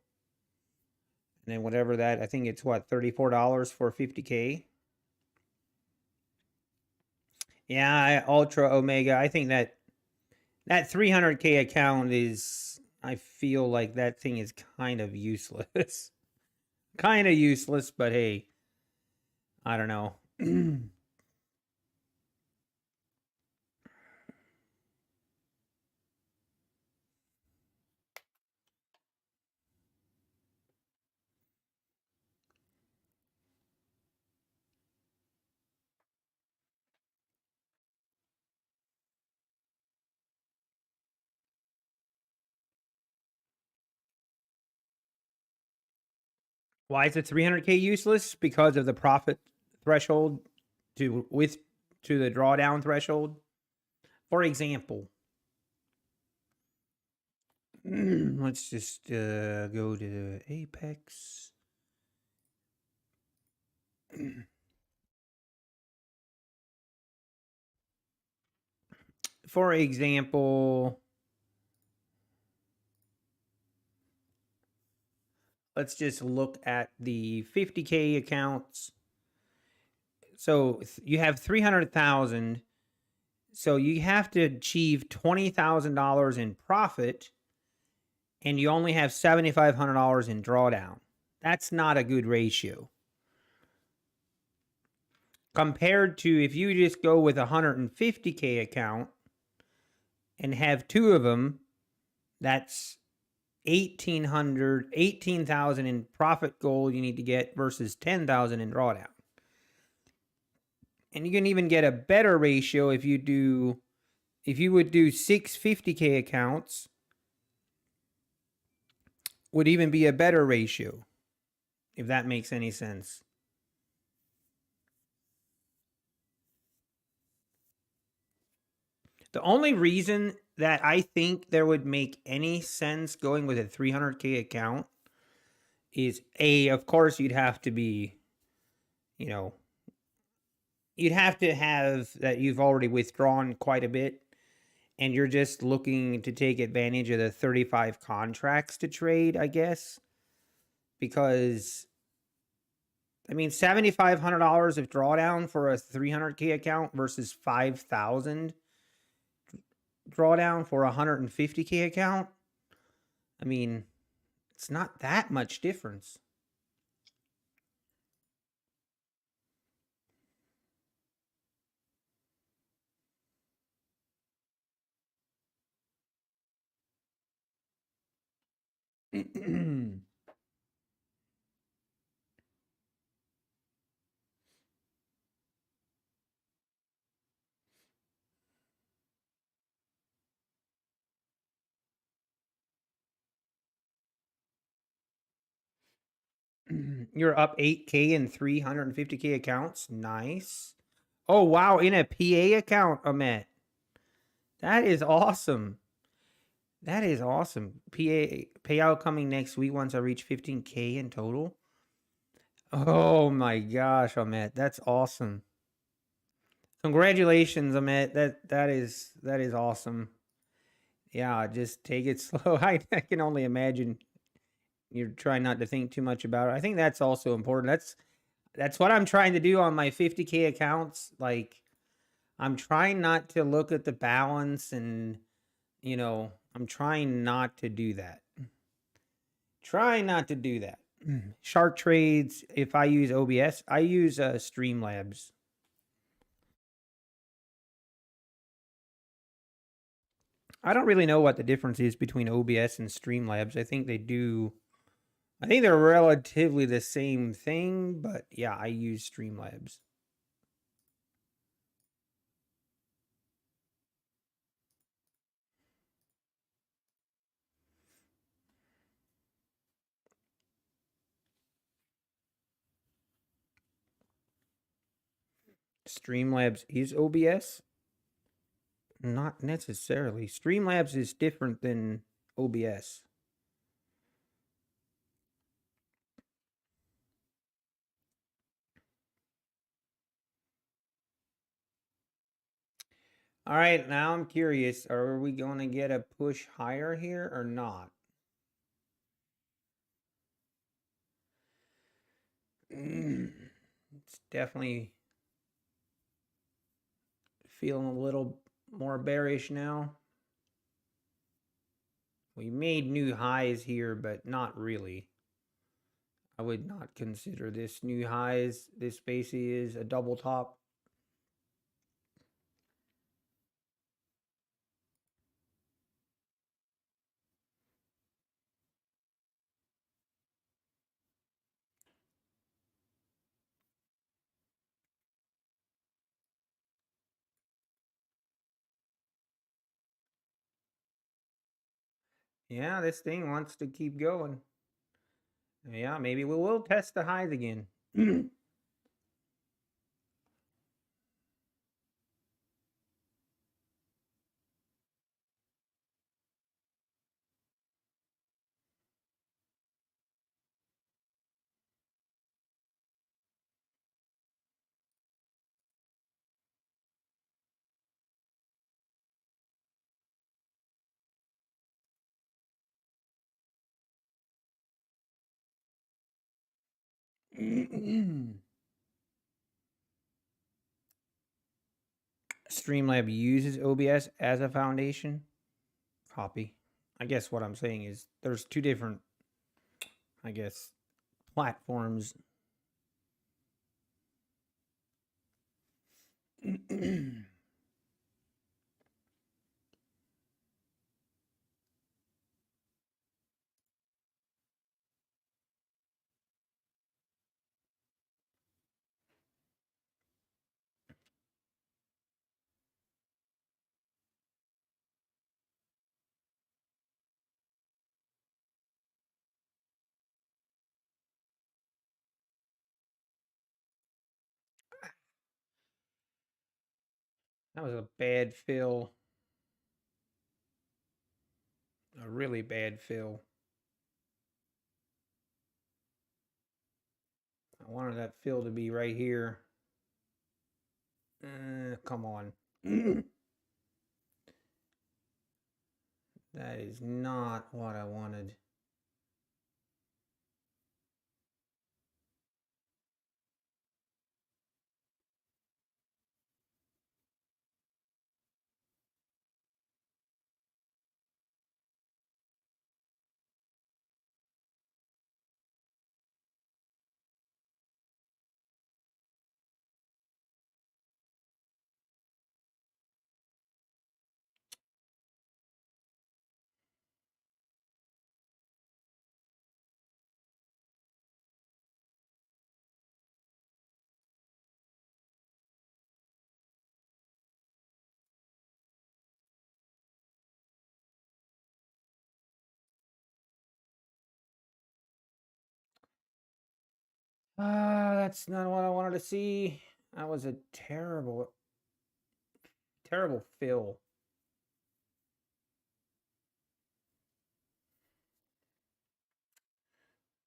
And then whatever that, I think it's what, $34 for 50K. Yeah, Ultra Omega. I think that 300K account is, I feel like that thing is kind of useless. Kind of useless, but hey, I don't know. Why is the 300K useless? Because of the profit threshold to the drawdown threshold. For example, let's just go to Apex. For example, let's just look at the 50K accounts. So you have 300,000. So you have to achieve $20,000 in profit, and you only have $7,500 in drawdown. That's not a good ratio. Compared to if you just go with a 150K account and have two of them, that's 18,000 in profit goal you need to get versus 10,000 in drawdown. And you can even get a better ratio if you would do 6 50K accounts, would even be a better ratio, if that makes any sense. The only reason that I think there would make any sense going with a 300K account is of course, you'd have to be, you know, you'd have to have that you've already withdrawn quite a bit and you're just looking to take advantage of the 35 contracts to trade, I guess. Because, I mean, $7,500 of drawdown for a 300K account versus 5,000 drawdown for a 150K account. I mean, it's not that much difference. You're up 8K in 350K accounts. Nice. Oh, wow. In a PA account, Amit. That is awesome. That is awesome. PA payout coming next week once I reach 15K in total. Oh my gosh, Amit. That's awesome. Congratulations, Amit. That is awesome. Yeah, just take it slow. I can only imagine you're trying not to think too much about it. I think that's also important. That's what I'm trying to do on my 50K accounts. Like, I'm trying not to look at the balance and, I'm trying not to do that. Try not to do that. Shark trades, if I use OBS, I use Streamlabs. I don't really know what the difference is between OBS and Streamlabs. I think they're relatively the same thing, but yeah, I use Streamlabs. Streamlabs is OBS? Not necessarily. Streamlabs is different than OBS. All right, now I'm curious. Are we going to get a push higher here or not? It's definitely feeling a little more bearish now. We made new highs here, but not really. I would not consider this new highs. This basically is a double top. Yeah, this thing wants to keep going. Yeah, maybe we will test the highs again. Streamlab uses OBS as a foundation. Copy. I guess what I'm saying is there's two different, I guess, platforms. That was a bad fill. A really bad fill. I wanted that fill to be right here. Come on. That is not what I wanted. That's not what I wanted to see. That was a terrible, terrible fill.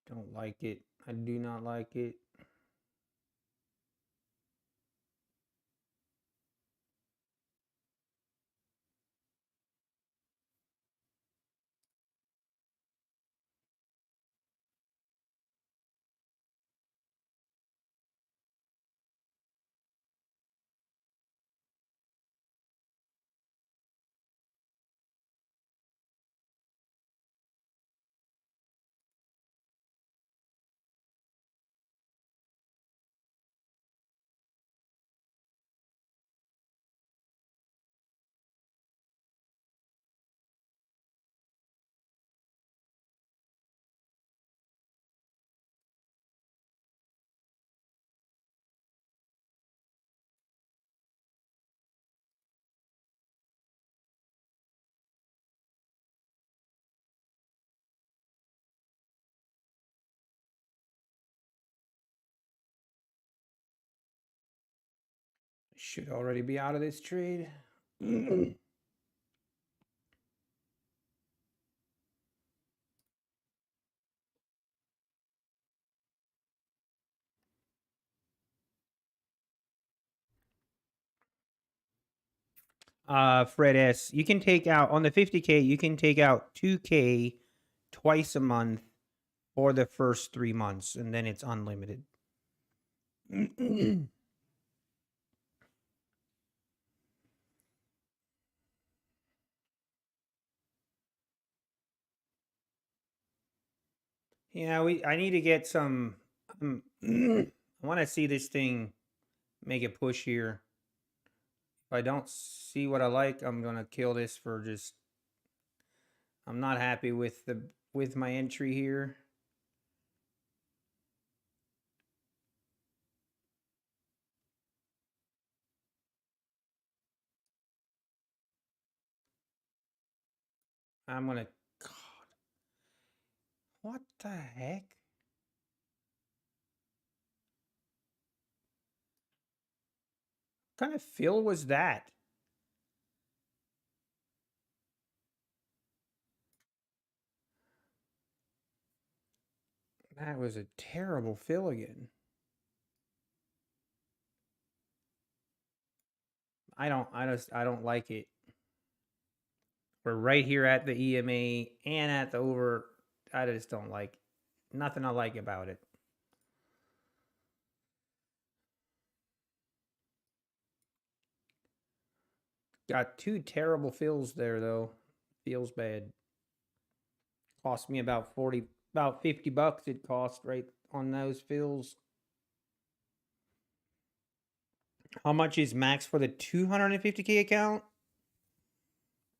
Don't like it. I do not like it. Should already be out of this trade. Fred S, you can take out on the 50K, you can take out 2K twice a month for the first 3 months, and then it's unlimited. Yeah, I need to get some. I want to see this thing make a push here. If I don't see what I like, I'm gonna kill this for just. I'm not happy with my entry here. I'm gonna. God, what the heck? What kind of fill was that? That was a terrible fill again. I don't like it. We're right here at the EMA and at the over. I just don't like nothing I like about it. Got 2 terrible fills there though. Feels bad. Cost me about $50 it cost right on those fills. How much is max for the 250K account?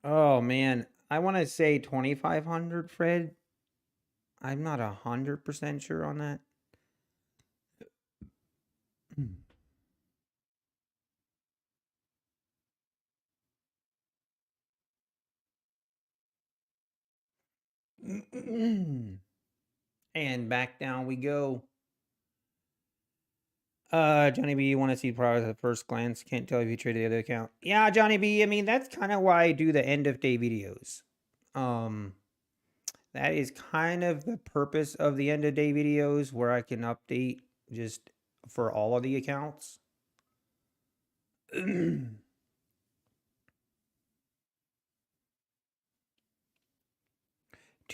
Oh man, I want to say 2,500, Fred. I'm not 100% sure on that. And back down we go. Johnny B, you want to see product at first glance. Can't tell if you traded the other account. Yeah, Johnny B, I mean, that's kind of why I do the end of day videos. That is kind of the purpose of the end of day videos, where I can update just for all of the accounts.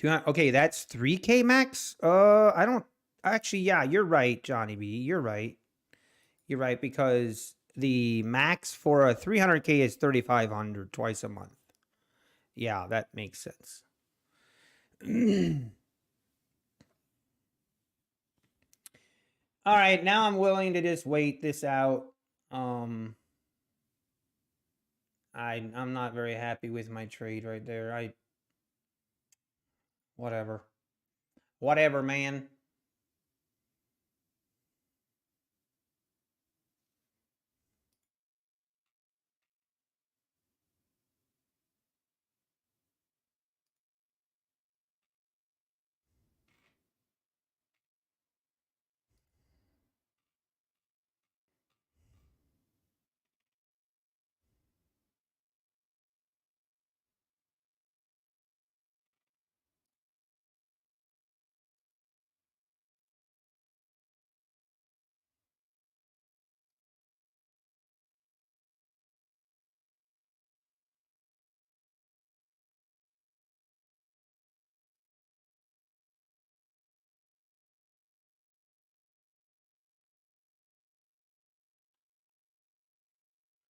Okay, that's 3K max. I don't actually. Yeah, you're right, Johnny B. You're right. You're right, because the max for a 300K is 3,500 twice a month. Yeah, that makes sense. All right, now I'm willing to just wait this out. I'm not very happy with my trade right there. Whatever. Whatever, man.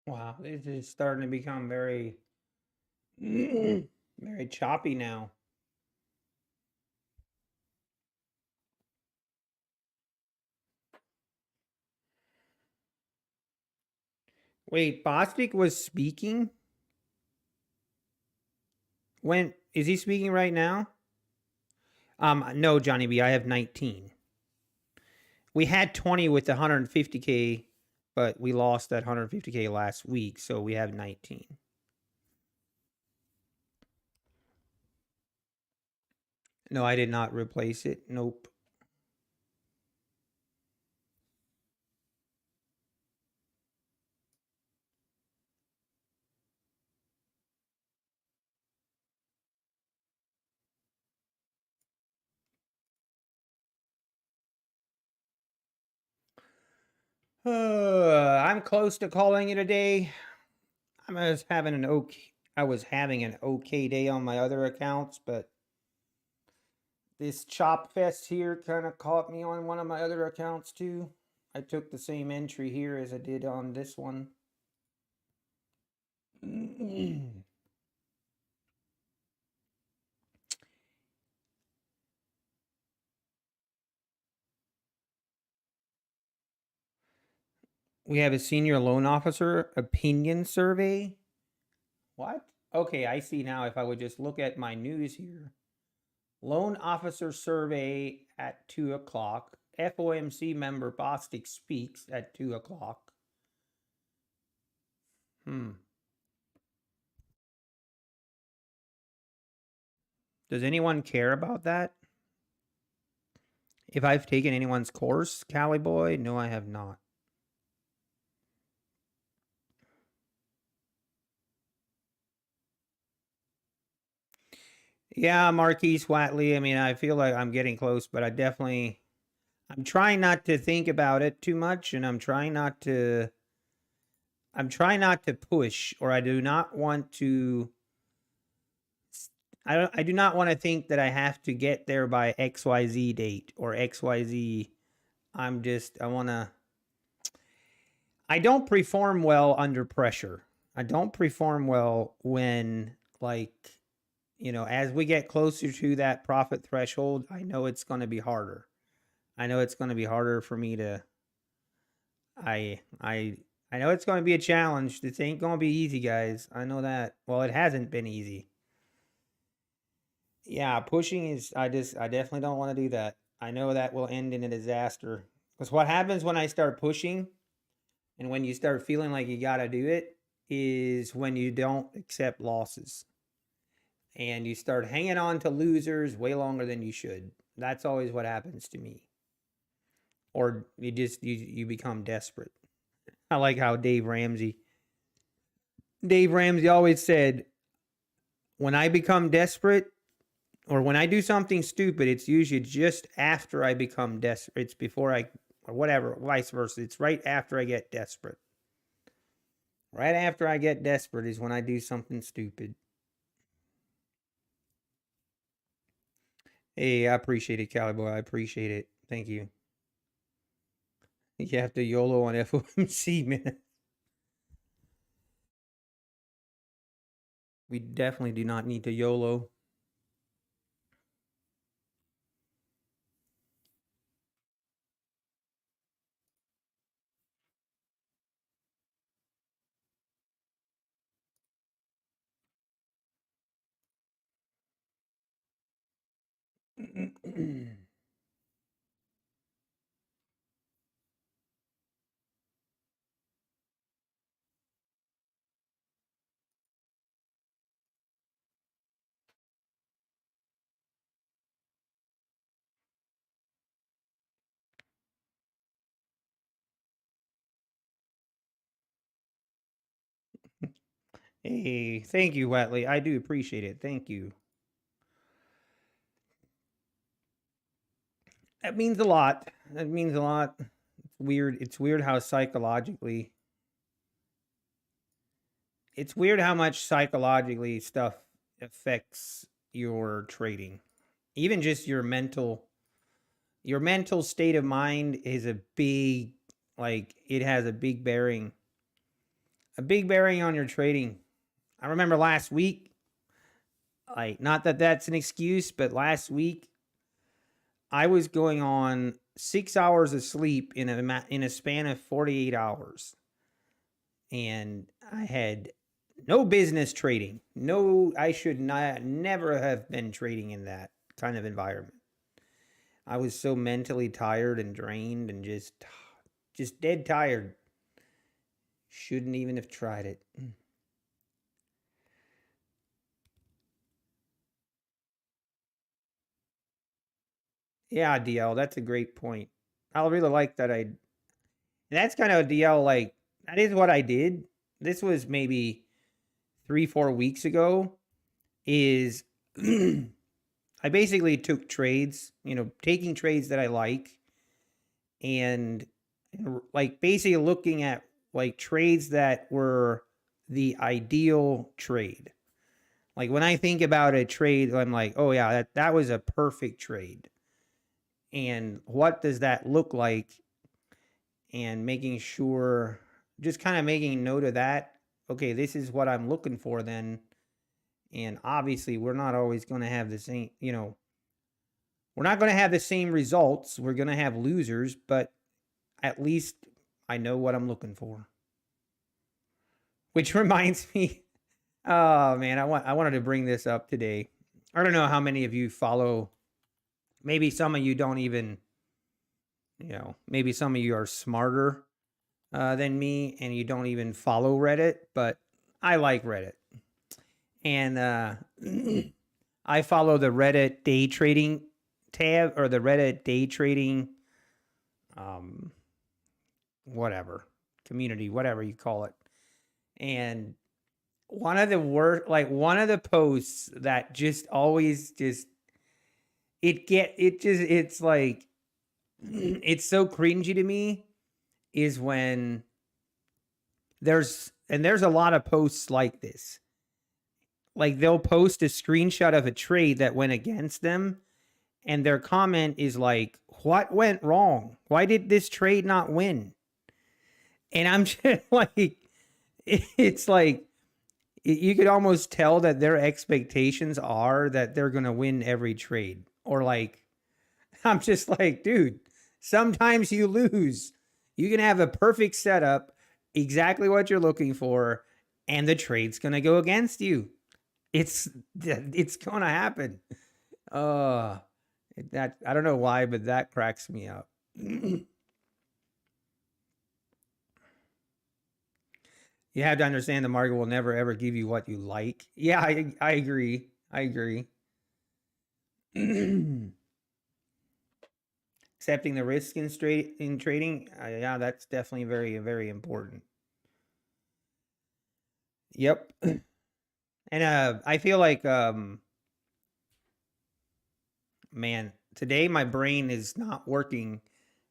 Wow, this is starting to become very, very choppy now. Wait, Bostic was speaking? When is he speaking right now? No, Johnny B. I have 19. We had 20 with the 150K, but we lost that 150K last week, so we have 19. No, I did not replace it. Nope. I'm close to calling it a day. I was having an okay day on my other accounts, but this chop fest here kind of caught me on one of my other accounts too. I took the same entry here as I did on this one. We have a senior loan officer opinion survey. What? Okay, I see now. If I would just look at my news here, loan officer survey at 2:00. FOMC member Bostic speaks at 2:00. Does anyone care about that? If I've taken anyone's course, Cali Boy? No, I have not. Yeah, Marquise Watley. I mean, I feel like I'm getting close, but I'm trying not to think about it too much, and I'm trying not to push, or I do not want to. I do not want to think that I have to get there by XYZ date or XYZ. I want to. I don't perform well under pressure. I don't perform well when, like, as we get closer to that profit threshold, I know it's going to be harder. I know it's going to be harder for me to. I know it's going to be a challenge. This ain't going to be easy, guys. I know that. Well, it hasn't been easy. Yeah, pushing is. I definitely don't want to do that. I know that will end in a disaster. Because what happens when I start pushing, and when you start feeling like you got to do it, is when you don't accept losses. And you start hanging on to losers way longer than you should. That's always what happens to me. Or you become desperate. I like how Dave Ramsey always said, when I become desperate, or when I do something stupid, it's usually just after I become desperate. It's before I, or whatever, vice versa. It's right after I get desperate. Right after I get desperate is when I do something stupid. Hey, I appreciate it, Cowboy. I appreciate it. Thank you. You have to YOLO on FOMC, man. We definitely do not need to YOLO. Hey, thank you, Watley. I do appreciate it. Thank you. That means a lot. That means a lot. It's weird. It's weird how psychologically. It's weird how much psychologically stuff affects your trading. Even just your mental state of mind is a big, like, it has a big bearing on your trading. I remember last week, like, not that that's an excuse, but last week I was going on 6 hours of sleep in a span of 48 hours. And I had no business trading. No, I should not never have been trading in that kind of environment. I was so mentally tired and drained and just dead tired. Shouldn't even have tried it. Yeah, DL, that's a great point. I really like that. That's kind of a DL, like, that is what I did. This was maybe 3-4 weeks ago. Is I basically took trades, taking trades that I like, and like basically looking at like trades that were the ideal trade. Like when I think about a trade, I'm like, oh yeah, that was a perfect trade. And what does that look like? And making sure, just kind of making note of that. Okay, this is what I'm looking for then. And obviously, we're not always going to have the same, we're not going to have the same results. We're going to have losers, but at least I know what I'm looking for. Which reminds me, oh man, I wanted to bring this up today. I don't know how many of you follow. Maybe some of you don't even, maybe some of you are smarter than me and you don't even follow Reddit, but I like Reddit. And I follow the Reddit day trading tab, or the Reddit day trading whatever community, whatever you call it. And one of the posts that just always it's like it's so cringy to me is when there's a lot of posts like this. Like they'll post a screenshot of a trade that went against them, and their comment is like, what went wrong? Why did this trade not win? And I'm just like, it's like, you could almost tell that their expectations are that they're going to win every trade. Or like, I'm just like, dude, sometimes you lose. You can have a perfect setup, exactly what you're looking for, and the trade's going to go against you. It's going to happen. That, I don't know why, but that cracks me up. You have to understand the market will never ever give you what you like. Yeah, I agree. I agree. Accepting the risk in trading, yeah, that's definitely very, very important. Yep. And I feel like Man, today my brain is not working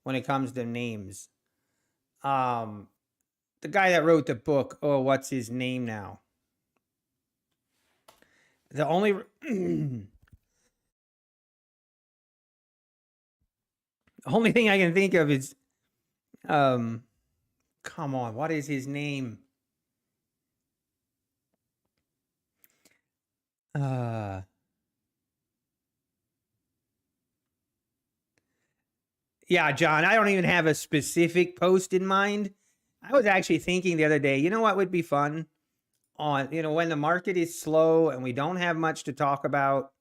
when it comes to names. Um, the guy that wrote the book, oh, what's his name now? The only the only thing I can think of is um come on, what is his name? Uh yeah, John, I don't even have a specific post in mind. I was actually thinking the other day, you know what would be fun? On, when the market is slow and we don't have much to talk about,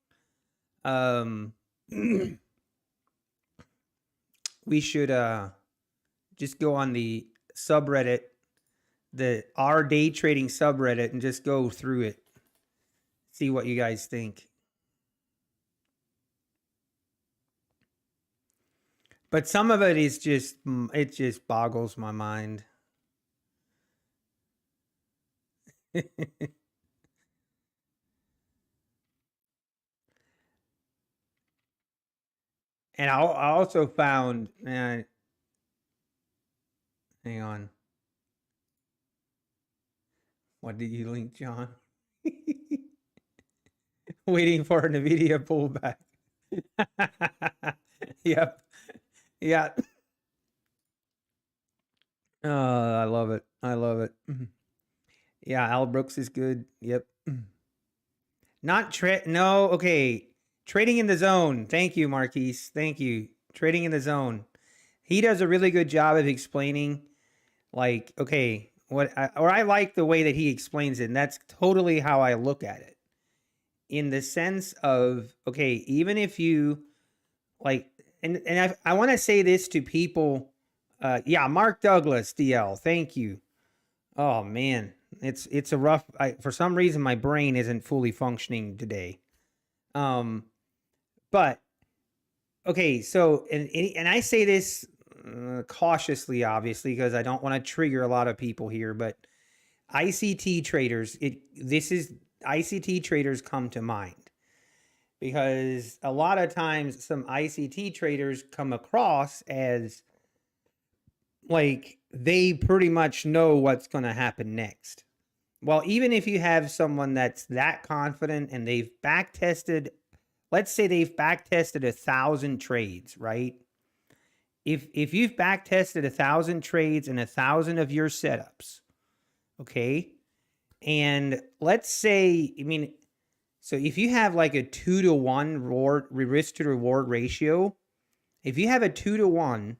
um we should just go on the subreddit, the R day trading subreddit, and just go through it. See what you guys think. But some of it is just, it just boggles my mind. And I also found, hang on. What did you link, John? Waiting for an NVIDIA pullback. Yep. Yeah. Oh, I love it. I love it. Yeah, Al Brooks is good. Yep. Not no, okay. Trading in the zone. Thank you, Marquise. Thank you. Trading in the zone. He does a really good job of explaining, like, okay, I like the way that he explains it, and that's totally how I look at it. In the sense of, okay, even if you like, and I want to say this to people, yeah, Mark Douglas, DL, thank you. Oh man, it's a rough. For some reason, my brain isn't fully functioning today. But okay, so and I say this cautiously, obviously, because I don't want to trigger a lot of people here. But ICT traders, ICT traders come to mind because a lot of times some ICT traders come across as like they pretty much know what's going to happen next. Well, even if you have someone that's that confident and they've back tested, let's say they've back tested 1,000 trades, right? If you've back tested 1,000 trades and 1,000 of your setups, okay, and let's say, I mean, so if you have like a 2-to-1 risk to reward ratio, if you have a 2-to-1,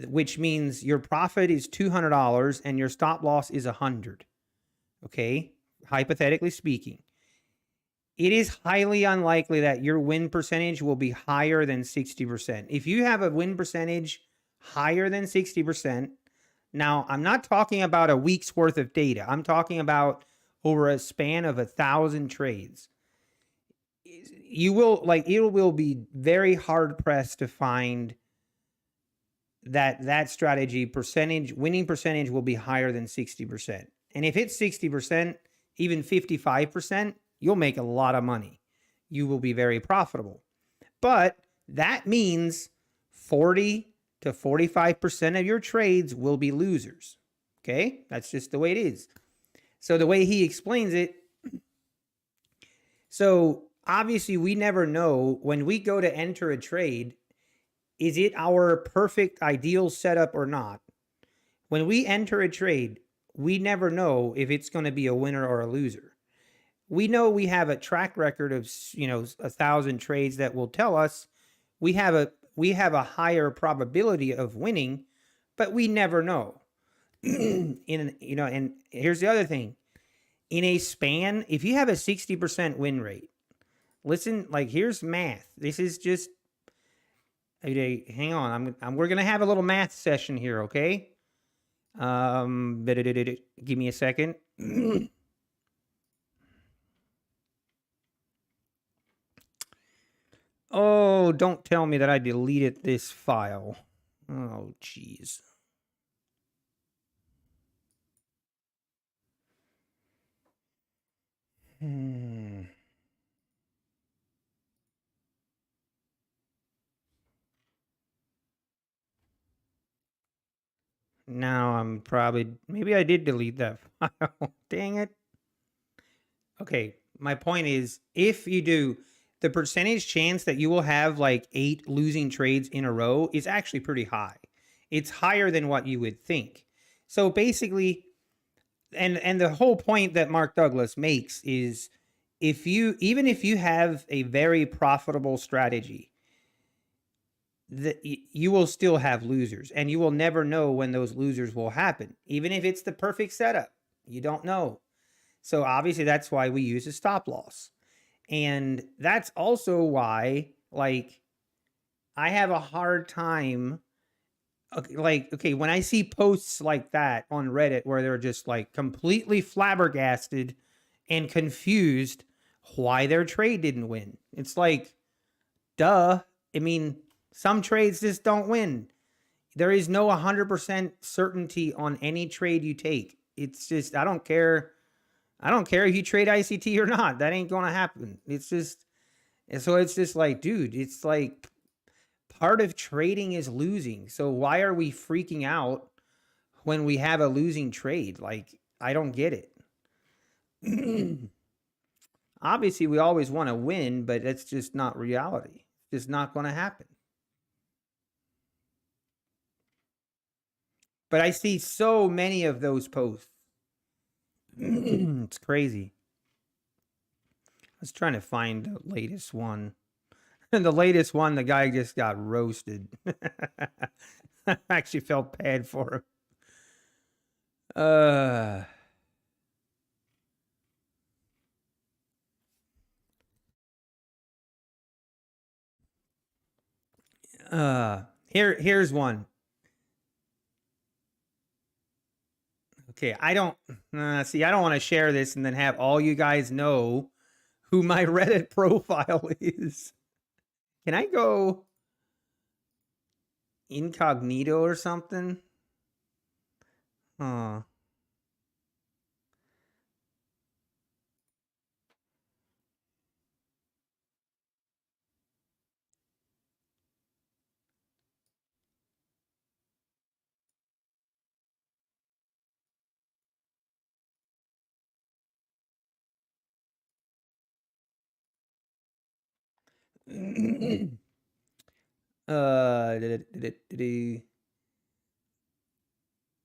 which means your profit is $200 and your stop loss is 100. Okay, hypothetically speaking, it is highly unlikely that your win percentage will be higher than 60%. If you have a win percentage higher than 60%, now I'm not talking about a week's worth of data. I'm talking about over a span of 1,000 trades. You will it will be very hard pressed to find that strategy winning percentage will be higher than 60%. And if it's 60%, even 55%, you'll make a lot of money. You will be very profitable. But that means 40 to 45% of your trades will be losers. Okay? That's just the way it is. So the way he explains it, so obviously we never know when we go to enter a trade, is it our perfect ideal setup or not? When we enter a trade, we never know if it's going to be a winner or a loser. We know we have a track record of 1,000 trades that will tell us we have a higher probability of winning, but we never know. And here's the other thing. In a span, if you have a 60% win rate, listen, like here's math. This is just hang on. We're gonna have a little math session here, okay? Give me a second. Oh, don't tell me that I deleted this file. Oh, jeez. Now I'm probably, maybe I did delete that file. Dang it. Okay, my point is, if you do, the percentage chance that you will have like 8 losing trades in a row is actually pretty high. It's higher than what you would think. So basically, and the whole point that Mark Douglas makes is, if you, even if you have a very profitable strategy, that you will still have losers, and you will never know when those losers will happen. Even if it's the perfect setup, you don't know. So obviously that's why we use a stop loss. And that's also why, like, I have a hard time, like, okay, when I see posts like that on Reddit where they're just like completely flabbergasted and confused why their trade didn't win. It's like, duh. I mean, some trades just don't win. There is no 100% certainty on any trade you take. It's just, I don't care. I don't care if you trade ICT or not. That ain't going to happen. It's just, and so it's just like, dude, it's like part of trading is losing. So why are we freaking out when we have a losing trade? Like, I don't get it. Obviously, we always want to win, but that's just not reality. It's just not going to happen. But I see so many of those posts. It's crazy. I was trying to find the latest one. And the latest one, the guy just got roasted. I actually felt bad for him. Here's one. Okay, I don't see. I don't want to share this and then have all you guys know who my Reddit profile is. Can I go incognito or something? Oh. uh,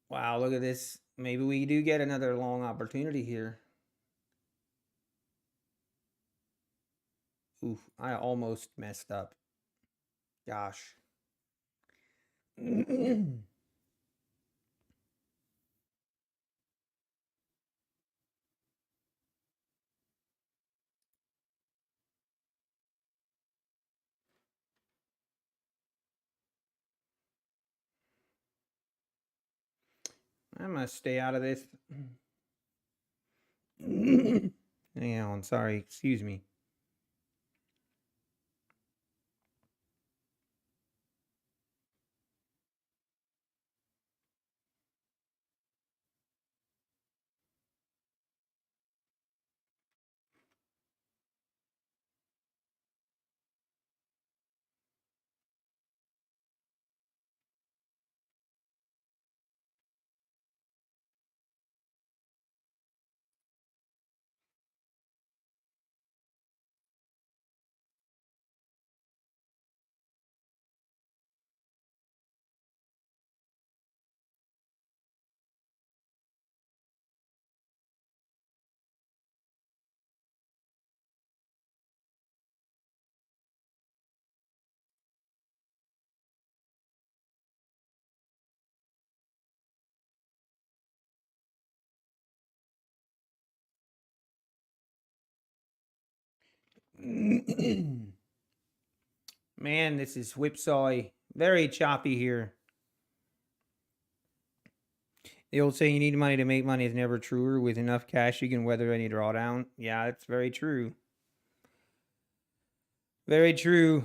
wow, look at this. Maybe we do get another long opportunity here. Oof, I almost messed up. Gosh. I'm gonna stay out of this. Hang on, sorry, excuse me. Man, this is whipsawy. Very choppy here. The old saying, you need money to make money, is never truer. With enough cash, you can weather any drawdown. Yeah, it's very true. Very true.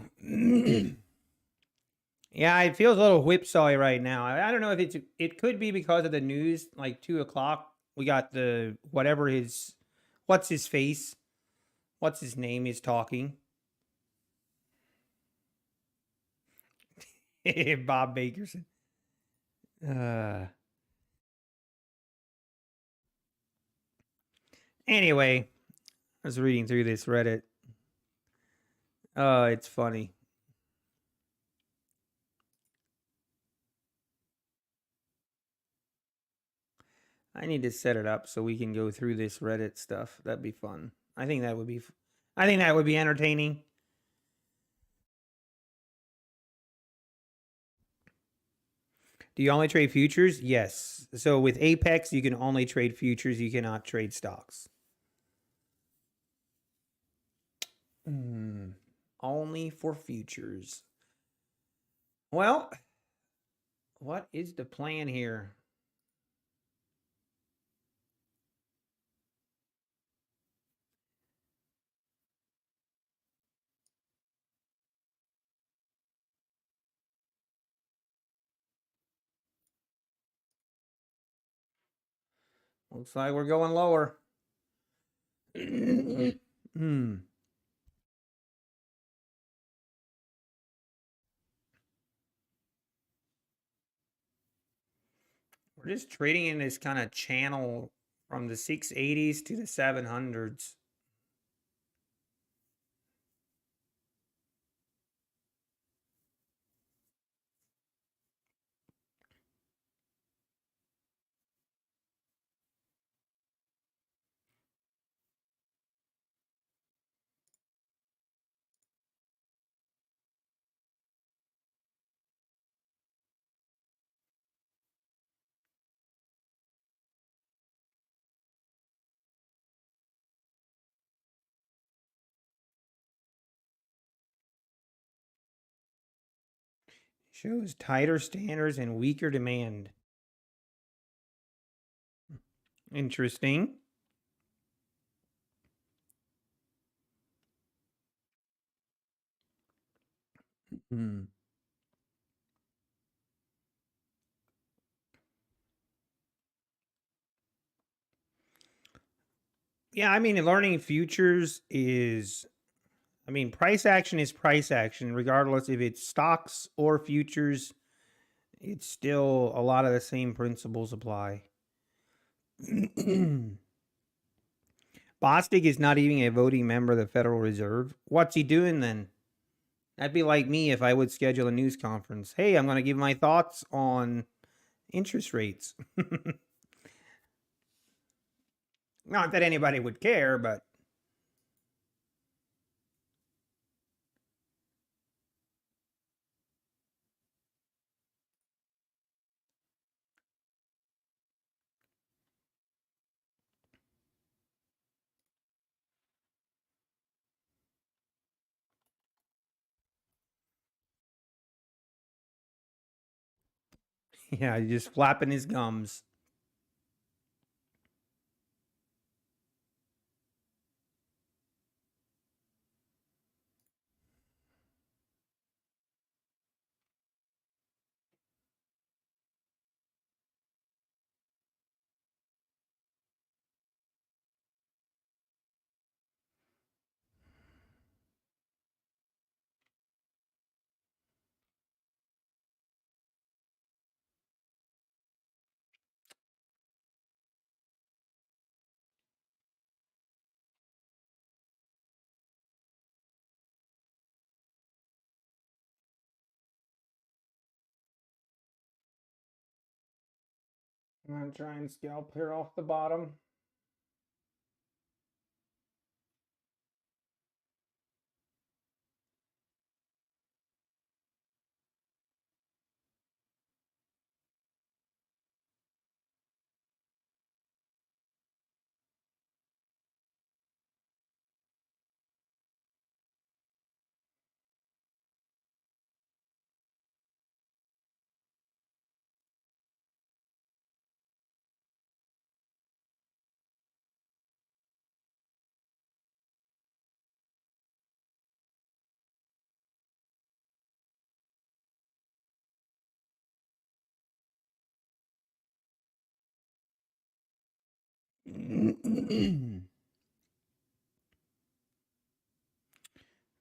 Yeah, it feels a little whipsawy right now. I don't know if it could be because of the news, like 2 o'clock. We got the whatever his, what's his face? What's his name is talking. Bob Bakerson. Anyway, I was reading through this Reddit. It's funny. I need to set it up so we can go through this Reddit stuff. That'd be fun. I think that would be entertaining. Do you only trade futures? Yes. So with Apex, you can only trade futures. You cannot trade stocks. Only for futures. Well, what is the plan here? Looks like we're going lower. Hmm. We're just trading in this kind of channel from the 680s to the 700s. Shows tighter standards and weaker demand. Interesting. Hmm. Yeah, I mean, learning futures is, I mean, price action is price action, regardless if it's stocks or futures. It's still a lot of the same principles apply. Bostic is not even a voting member of the Federal Reserve. What's he doing then? That'd be like me if I would schedule a news conference. Hey, I'm going to give my thoughts on interest rates. Not that anybody would care, but yeah, he's just flapping his gums. I'm going to try and scalp here off the bottom.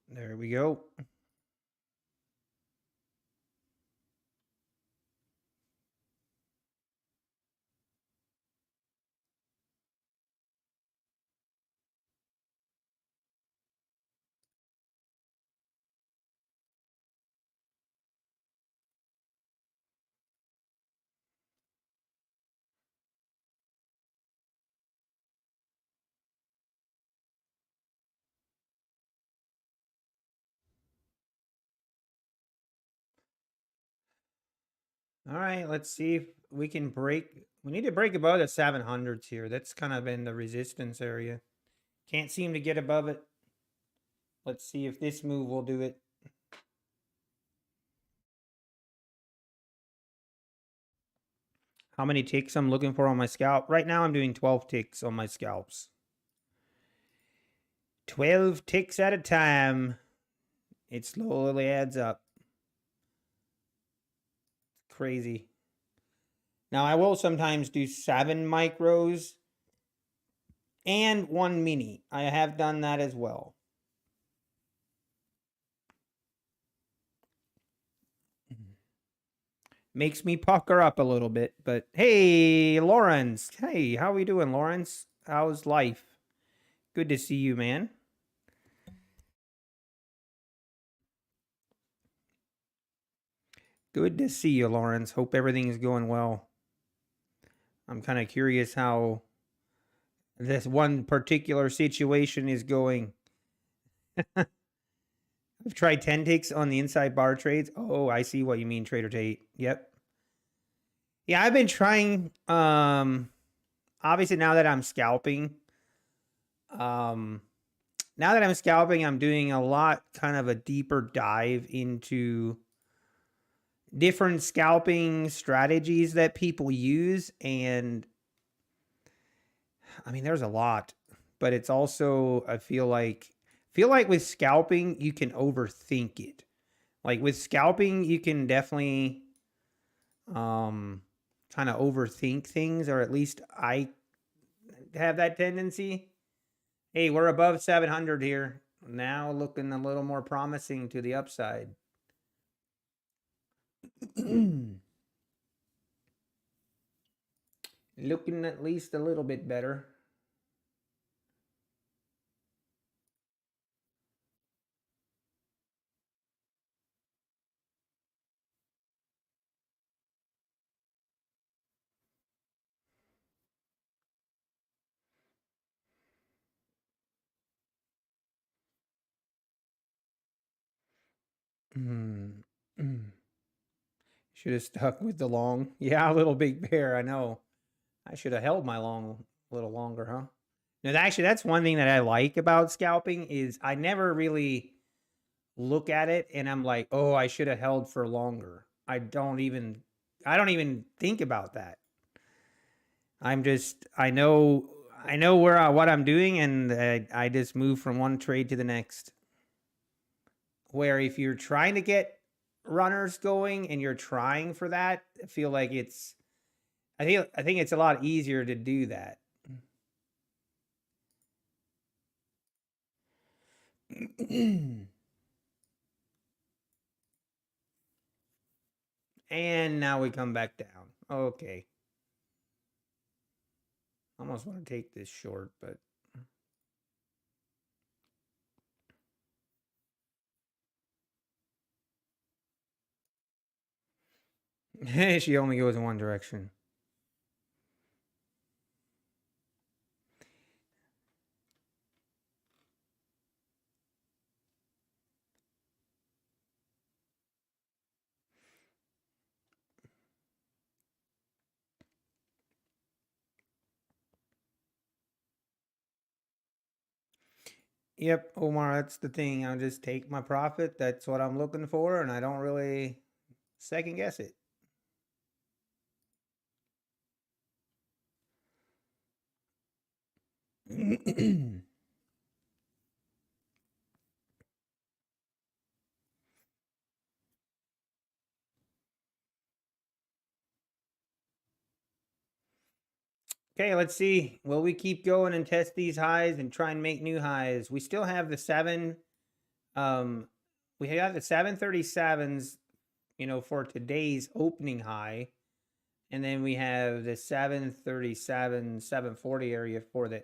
There we go. All right, let's see if we can break. We need to break above the 700s here. That's kind of in the resistance area. Can't seem to get above it. Let's see if this move will do it. How many ticks I'm looking for on my scalp? Right now I'm doing 12 ticks on my scalps. 12 ticks at a time. It slowly adds up. It's crazy. Now I will sometimes do 7 micros and 1 mini. I have done that as well. Makes me pucker up a little bit, but hey, Lawrence. Hey, how we doing, Lawrence? How's life? Good to see you, man. Good to see you, Lawrence. Hope everything is going well. I'm kind of curious how this one particular situation is going. I've tried 10 ticks on the inside bar trades. Oh, I see what you mean, Trader Tate. Yep. Yeah, I've been trying obviously now that I'm scalping, um I'm doing a lot kind of a deeper dive into different scalping strategies that people use. And I mean, there's a lot, but it's also, I feel like with scalping, you can overthink it. Like with scalping, you can definitely kind of overthink things, or at least I have that tendency. Hey, we're above 700 here. Now looking a little more promising to the upside. Looking at least a little bit better. Should have stuck with the long. Yeah, a little big bear. I know. I should have held my long a little longer, huh? No, actually, that's one thing that I like about scalping is I never really look at it and I'm like, oh, I should have held for longer. I don't even think about that. I'm just I know where what I'm doing, and I just move from one trade to the next. Where if you're trying to get runners going and you're trying for that, I feel like I think it's a lot easier to do that. And now we come back down. Okay. Almost want to take this short, but she only goes in one direction. Yep, Omar, that's the thing. I'll just take my profit. That's what I'm looking for, and I don't really second guess it. Okay, let's see. Will we keep going and test these highs and try and make new highs? We still have the um we have the 737s, for today's opening high. And then we have the 737, 740 area for the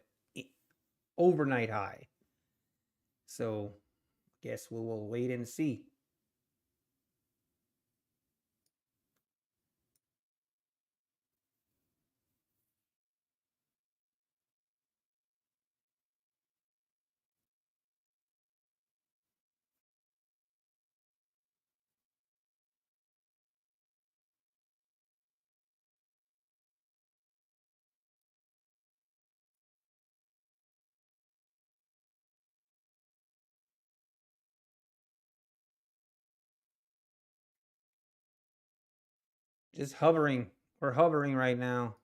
overnight high. So guess we will wait and see. Just hovering. We're hovering right now.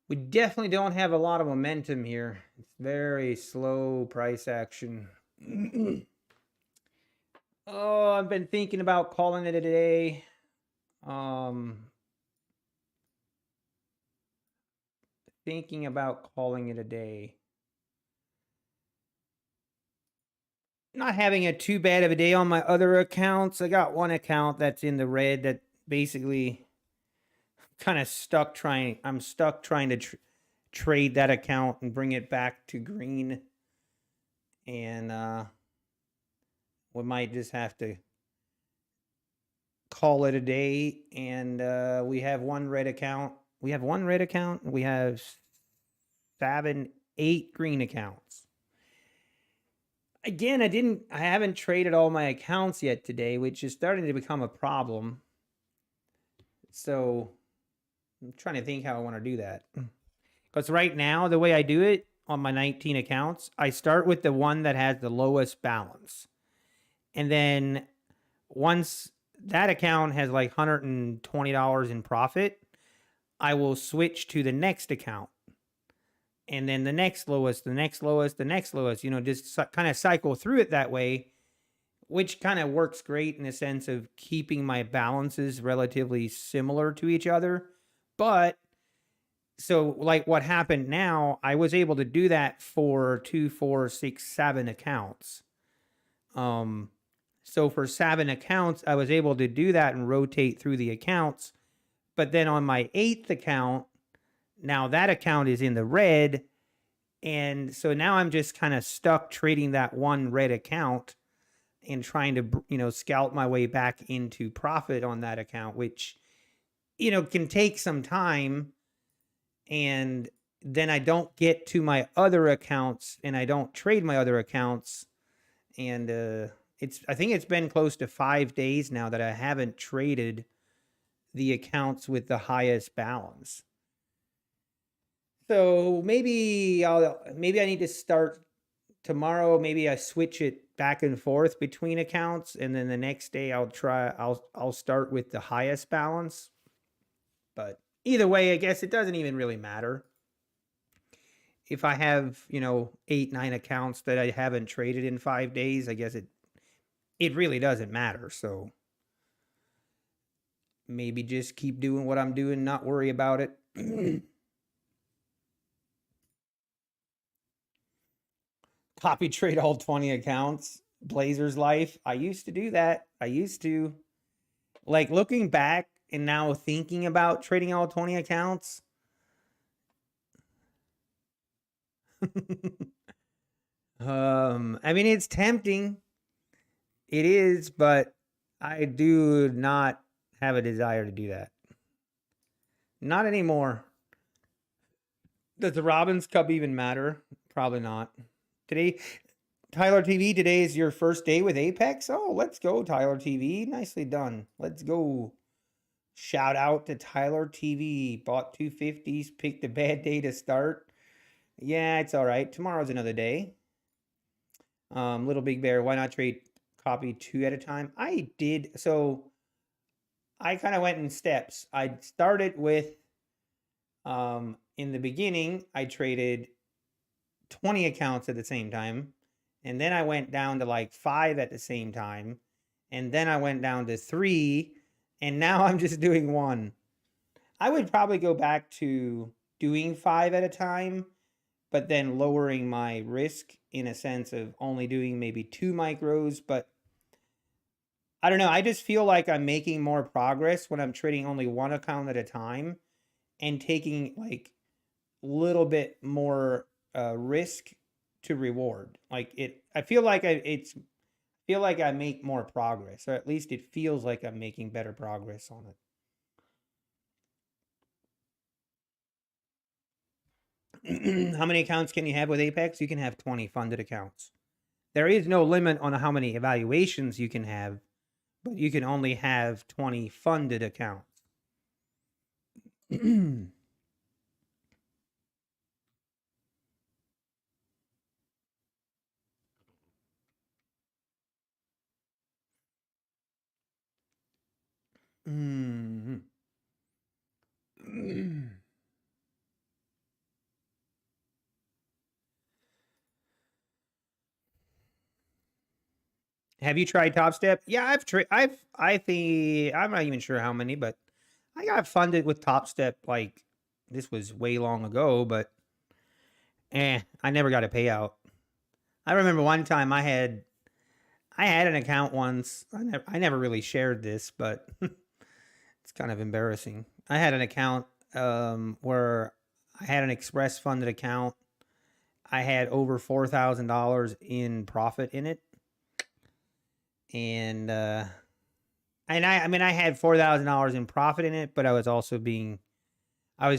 We definitely don't have a lot of momentum here. It's very slow price action. Oh, I've been thinking about calling it a day. Thinking about calling it a day. Not having a too bad of a day on my other accounts. I got one account that's in the red that basically kind of stuck trying. I'm stuck trying to trade that account and bring it back to green. And we might just have to call it a day. And we have one red account. We have 7, 8 green accounts. Again, I haven't traded all my accounts yet today, which is starting to become a problem. So I'm trying to think how I want to do that. Because right now, the way I do it on my 19 accounts, I start with the one that has the lowest balance. And then once that account has like $120 in profit, I will switch to the next account. And then the next lowest, the next lowest, the next lowest, just kind of cycle through it that way, which kind of works great in the sense of keeping my balances relatively similar to each other. But so like what happened now, I was able to do that for 2, 4, 6, 7 accounts. So for 7 accounts, I was able to do that and rotate through the accounts. But then on my 8th account, now that account is in the red. And so now I'm just kind of stuck trading that one red account and trying to, scalp my way back into profit on that account, which, can take some time. And then I don't get to my other accounts and I don't trade my other accounts. And I think it's been close to 5 days now that I haven't traded the accounts with the highest balance. So maybe I need to start tomorrow. Maybe I switch it back and forth between accounts, and then the next day I'll start with the highest balance. But either way, I guess it doesn't even really matter. If I have, 8, 9 accounts that I haven't traded in 5 days, I guess it really doesn't matter. So maybe just keep doing what I'm doing, not worry about it. Copy trade all 20 accounts. Blazers life. I used to do that. Like looking back and now thinking about trading all 20 accounts. I mean, it's tempting. It is, but I do not have a desire to do that. Not anymore. Does the Robbins Cup even matter? Probably not. Today, Tyler TV, today is your first day with Apex? Oh, let's go, Tyler TV. Nicely done. Let's go. Shout out to Tyler TV. Bought 250s, picked a bad day to start. Yeah, it's all right. Tomorrow's another day. Little Big Bear, why not trade copy 2 at a time? I did. So I kind of went in steps. I started with, in the beginning, I traded 20 accounts at the same time. And then I went down to like 5 at the same time. And then I went down to 3. And now I'm just doing 1. I would probably go back to doing 5 at a time, but then lowering my risk in a sense of only doing maybe 2 micros. But I don't know. I just feel like I'm making more progress when I'm trading only 1 account at a time and taking like a little bit more risk to reward. I feel like I make more progress, or at least it feels like I'm making better progress on it. How many accounts can you have with Apex? You can have 20 funded accounts. There is no limit on how many evaluations you can have, but you can only have 20 funded accounts. Mm. Have you tried Top Step? Yeah, I've tried. I think I'm not even sure how many, but I got funded with Top Step. Like this was way long ago, but I never got a payout. I remember one time I had an account once. I never really shared this, but it's kind of embarrassing. I had an account where I had an express funded account. I had over $4,000 in profit in it, and I mean I had $4,000 in profit in it, but I was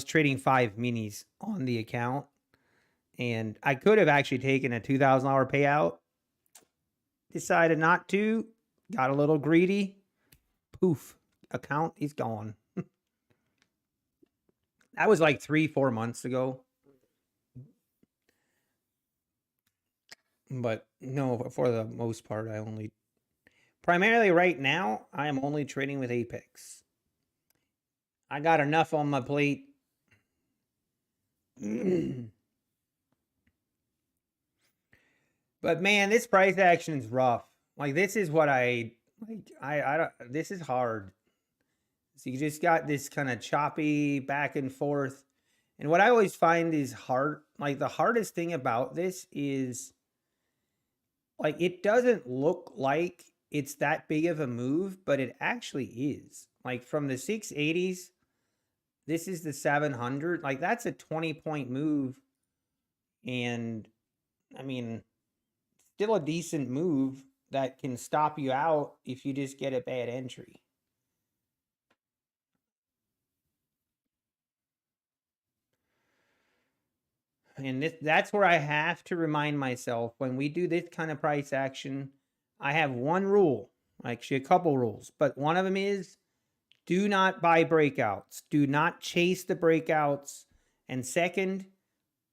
trading 5 minis on the account, and I could have actually taken a $2,000 payout. Decided not to. Got a little greedy. Poof, account is gone. That was like 3-4 months ago. But no, for the most part, primarily right now, I am only trading with Apex. I got enough on my plate. But man, this price action is rough. Like this is what I like. I don't. This is hard. So you just got this kind of choppy back and forth. And what I always find is hard. Like the hardest thing about this is like it doesn't look like it's that big of a move, but it actually is. Like from the 680s, this is the 700. Like that's a 20-point move. And I mean, still a decent move that can stop you out if you just get a bad entry. And that's where I have to remind myself when we do this kind of price action, I have one rule, actually a couple rules, but one of them is do not buy breakouts. Do not chase the breakouts. And second,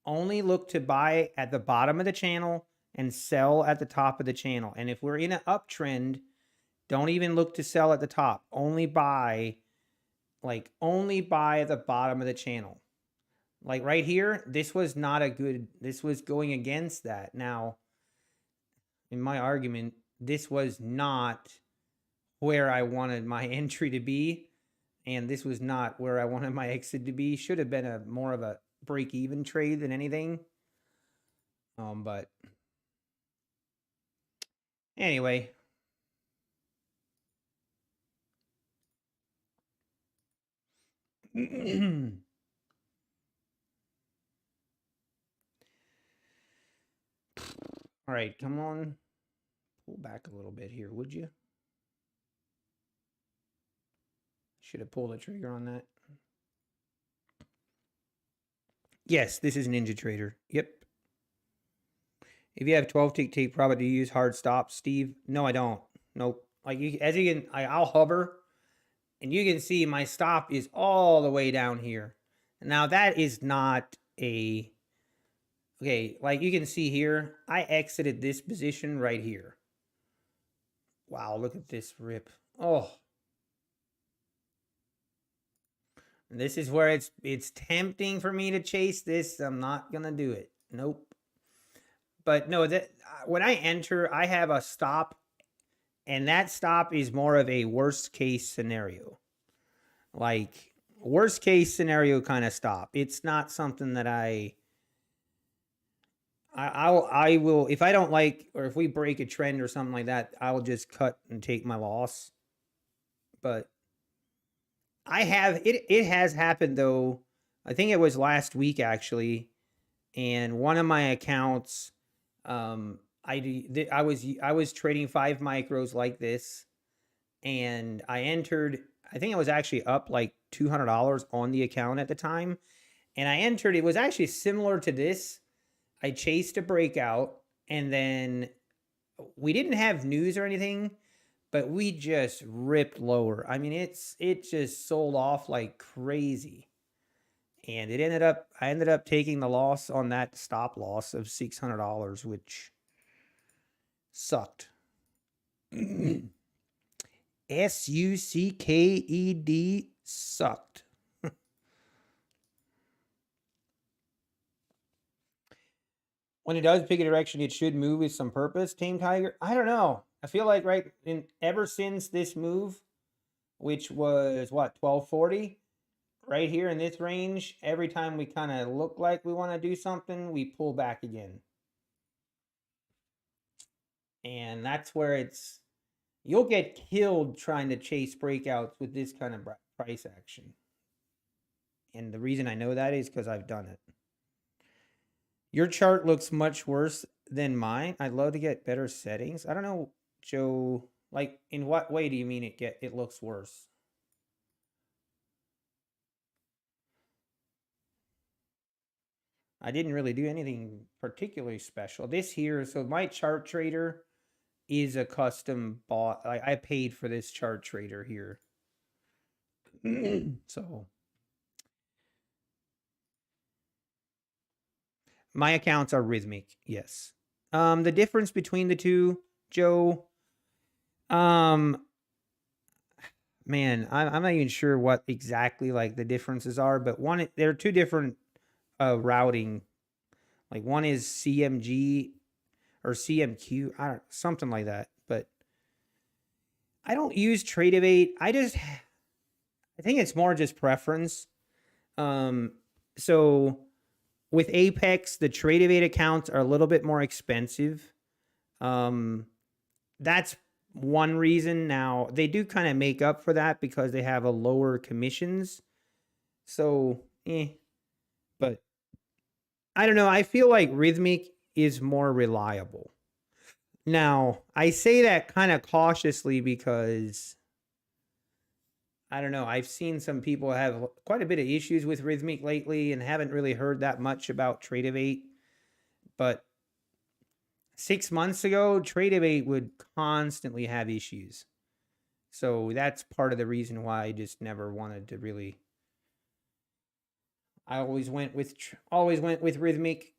only look to buy at the bottom of the channel and sell at the top of the channel. And if we're in an uptrend, don't even look to sell at the top. Only buy at the bottom of the channel. Like right here, this was not a good, this was going against that. Now, in my argument, this was not where I wanted my entry to be. And this was not where I wanted my exit to be. Should have been a more of a break-even trade than anything. But anyway. All right, come on. Pull back a little bit here, would you? Should have pulled the trigger on that. Yes, this is Ninja Trader. Yep. If you have 12 tick tape, probably do you use hard stops, Steve? No, I don't. Nope. Like as you can, I'll hover, and you can see my stop is all the way down here. Now that is not a okay. Like you can see here, I exited this position right here. Wow, look at this rip. Oh, and this is where it's tempting for me to chase this. I'm not gonna do it. Nope. But no, that when I enter, I have a stop, and that stop is more of a worst case scenario. Like worst case scenario kind of stop. It's not something that I will if I don't like, or if we break a trend or something like that, I will just cut and take my loss. But I have it has happened though. I think it was last week actually, and one of my accounts I was trading 5 micros like this, and I entered, I think it was actually up like $200 on the account at the time, and I entered, it was actually similar to this. I chased a breakout, and then we didn't have news or anything, but we just ripped lower. I mean, it just sold off like crazy. And I ended up taking the loss on that stop loss of $600, which sucked. And SUCKED sucked. When it does pick a direction, it should move with some purpose. Tame Tiger, I don't know. I feel like ever since this move, which was what 1240, right here in this range, every time we kind of look like we want to do something, we pull back again. And that's where you'll get killed trying to chase breakouts with this kind of price action. And the reason I know that is because I've done it. Your chart looks much worse than mine. I'd love to get better settings. I don't know, Joe, like in what way do you mean it looks worse? I didn't really do anything particularly special. This here, so my chart trader is a custom bot. I paid for this chart trader here. So my accounts are rhythmic, yes. The difference between the two, Joe, man, I'm not even sure what exactly like the differences are, but there are two different routing. Like one is CMG or CMQ, something like that. But I don't use Tradevate. I think it's more just preference. So with Apex, the Tradevate accounts are a little bit more expensive. That's one reason. Now they do kind of make up for that because they have a lower commissions. So, but I don't know. I feel like Rhythmic is more reliable. Now, I say that kind of cautiously because I don't know. I've seen some people have quite a bit of issues with Rhythmic lately and haven't really heard that much about Tradevate. But 6 months ago, Tradevate would constantly have issues. So that's part of the reason why I just never wanted to really. I always went with Rhythmic.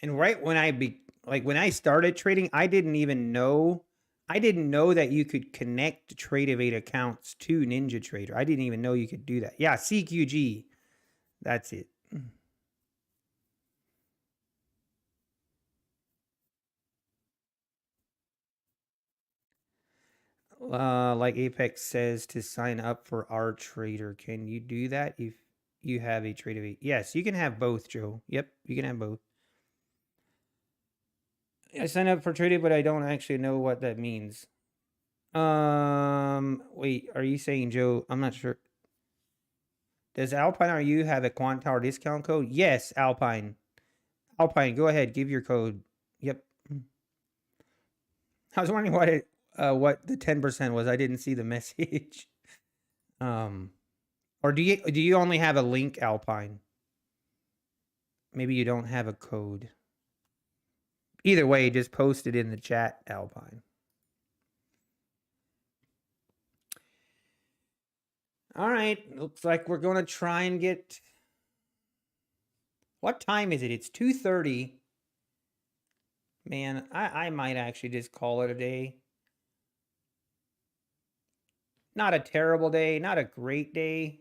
And right when when I started trading, I didn't know that you could connect Tradevate accounts to NinjaTrader. I didn't even know you could do that. Yeah, CQG. That's it. Like Apex says to sign up for our trader. Can you do that if you have a Tradevate? Yes, you can have both, Joe. Yep, you can have both. I signed up for Tradevate, but I don't actually know what that means. Wait, are you saying, Joe? I'm not sure. Does Alpine RU have a Quant Tower discount code? Yes, Alpine. Alpine, go ahead, give your code. Yep. I was wondering what the 10% was. I didn't see the message. Or do you only have a link, Alpine? Maybe you don't have a code. Either way, just post it in the chat, Alpine. All right, looks like we're going to try and get. What time is it? It's 2:30. Man, I might actually just call it a day. Not a terrible day, not a great day.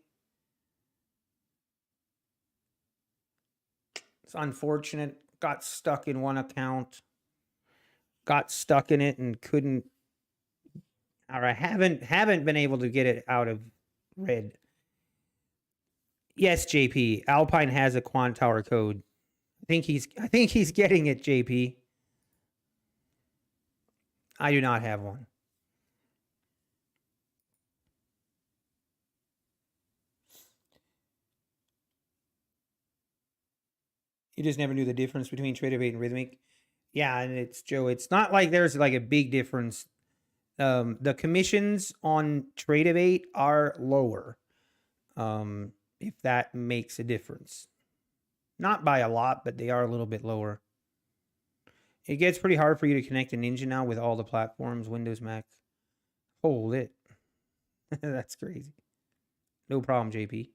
It's unfortunate. Got stuck in one account. Got stuck in it and couldn't, or I haven't been able to get it out of red. Yes, JP. Alpine has a Quant Tower code. I think he's getting it, JP. I do not have one. You just never knew the difference between Tradevate and Rhythmic. Yeah, and it's Joe. It's not like there's like a big difference. The commissions on Tradevate are lower. If that makes a difference. Not by a lot, but they are a little bit lower. It gets pretty hard for you to connect a Ninja now with all the platforms, Windows, Mac. Hold it. That's crazy. No problem, JP.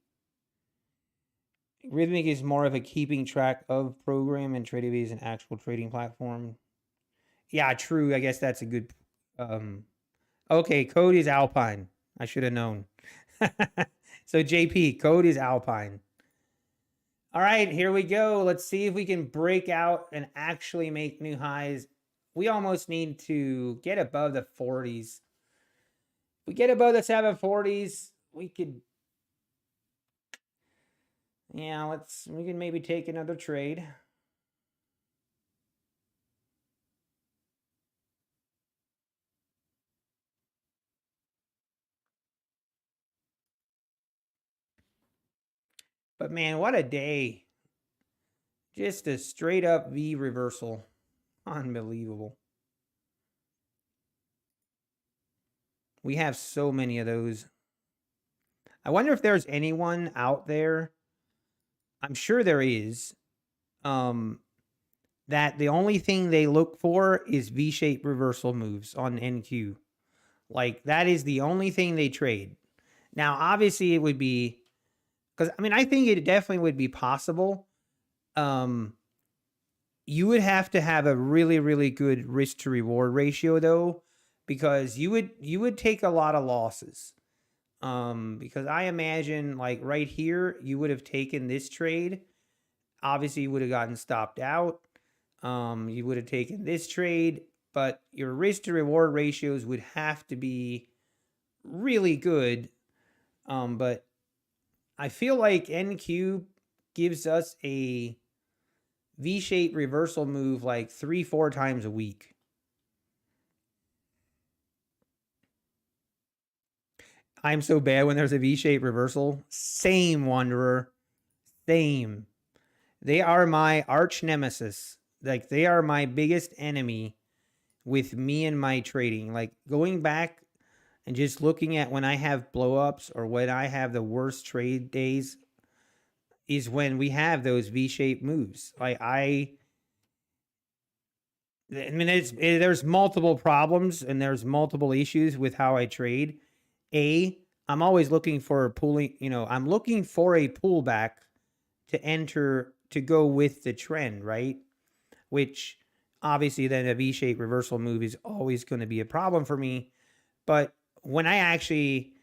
Rhythmic is more of a keeping track of program, and TradingView is an actual trading platform. Yeah, true. I guess that's a good. Okay, code is Alpine. I should have known. So JP, code is Alpine. All right, here we go. Let's see if we can break out and actually make new highs. We almost need to get above the 40s. If we get above the 740s, we could, yeah, we can maybe take another trade. But man, what a day. Just a straight up V reversal. Unbelievable. We have so many of those. I wonder if there's anyone out there. I'm sure there is. That the only thing they look for is V-shaped reversal moves on NQ. Like that is the only thing they trade. Now, obviously, it would be because I think it definitely would be possible. You would have to have a really, really good risk to reward ratio though, because you would take a lot of losses. Because I imagine like right here, you would have taken this trade. Obviously, you would have gotten stopped out. You would have taken this trade, but your risk to reward ratios would have to be really good. But I feel like NQ gives us a V-shaped reversal move like 3-4 times a week. I'm so bad when there's a V-shaped reversal. Same, Wanderer. Same. They are my arch nemesis. Like they are my biggest enemy with me and my trading. Like going back and just looking at when I have blowups or when I have the worst trade days is when we have those V-shaped moves. Like there's multiple problems and there's multiple issues with how I trade. I'm always looking for pulling, I'm looking for a pullback to enter to go with the trend, right? Which obviously then a V-shaped reversal move is always going to be a problem for me. But when I actually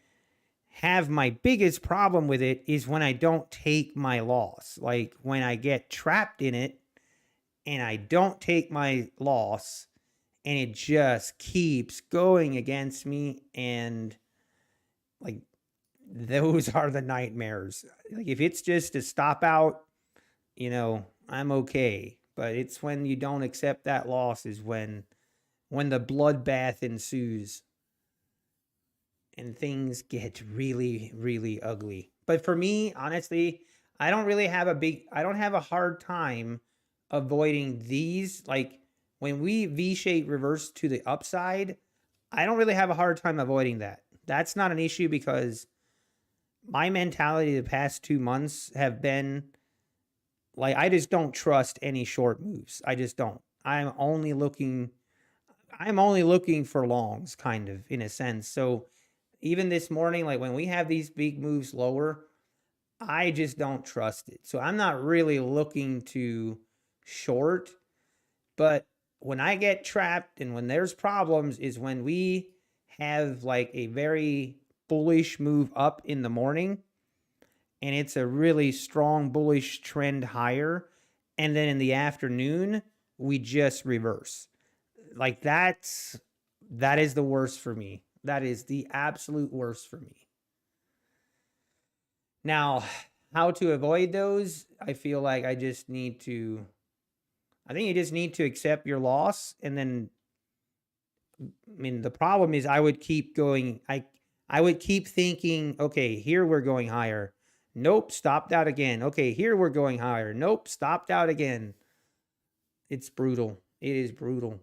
have my biggest problem with it is when I don't take my loss. Like when I get trapped in it and I don't take my loss and it just keeps going against me, and like those are the nightmares. Like if it's just a stop out, I'm okay. But it's when you don't accept that loss is when the bloodbath ensues and things get really, really ugly. But for me, honestly, I don't have a hard time avoiding these. Like when we V-shape reverse to the upside, I don't really have a hard time avoiding that. That's not an issue because my mentality the past 2 months have been like, I just don't trust any short moves. I just don't. I'm only looking for longs, kind of, in a sense. So even this morning, like when we have these big moves lower, I just don't trust it. So I'm not really looking to short. But when I get trapped and when there's problems is when we have like a very bullish move up in the morning and it's a really strong bullish trend higher. And then in the afternoon, we just reverse. Like that is the worst for me. That is the absolute worst for me. Now, how to avoid those? I feel like I think you just need to accept your loss. And then, the problem is I would keep going. I would keep thinking, okay, here we're going higher. Nope, stopped out again. Okay, here we're going higher. Nope, stopped out again. It's brutal. It is brutal.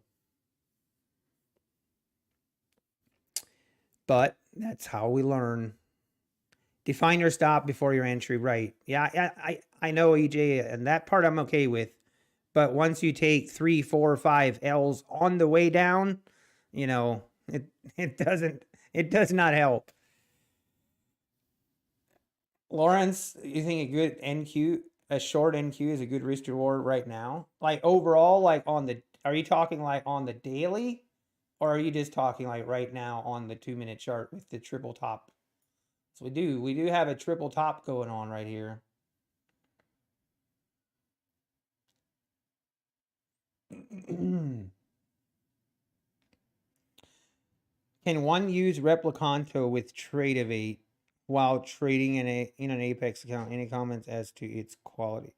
But that's how we learn. Define your stop before your entry, right? Yeah, I know, EJ, and that part I'm okay with. But once you take 3, 4, 5 L's on the way down, it does not help. Lawrence, you think a good NQ, a short NQ is a good risk reward right now? Like overall, like on the, are you talking like on the daily? Or are you just talking like right now on the 2-minute chart with the triple top? So we do have a triple top going on right here. Can one use Replicanto with Tradeovate while trading in an Apex account? Any comments as to its quality?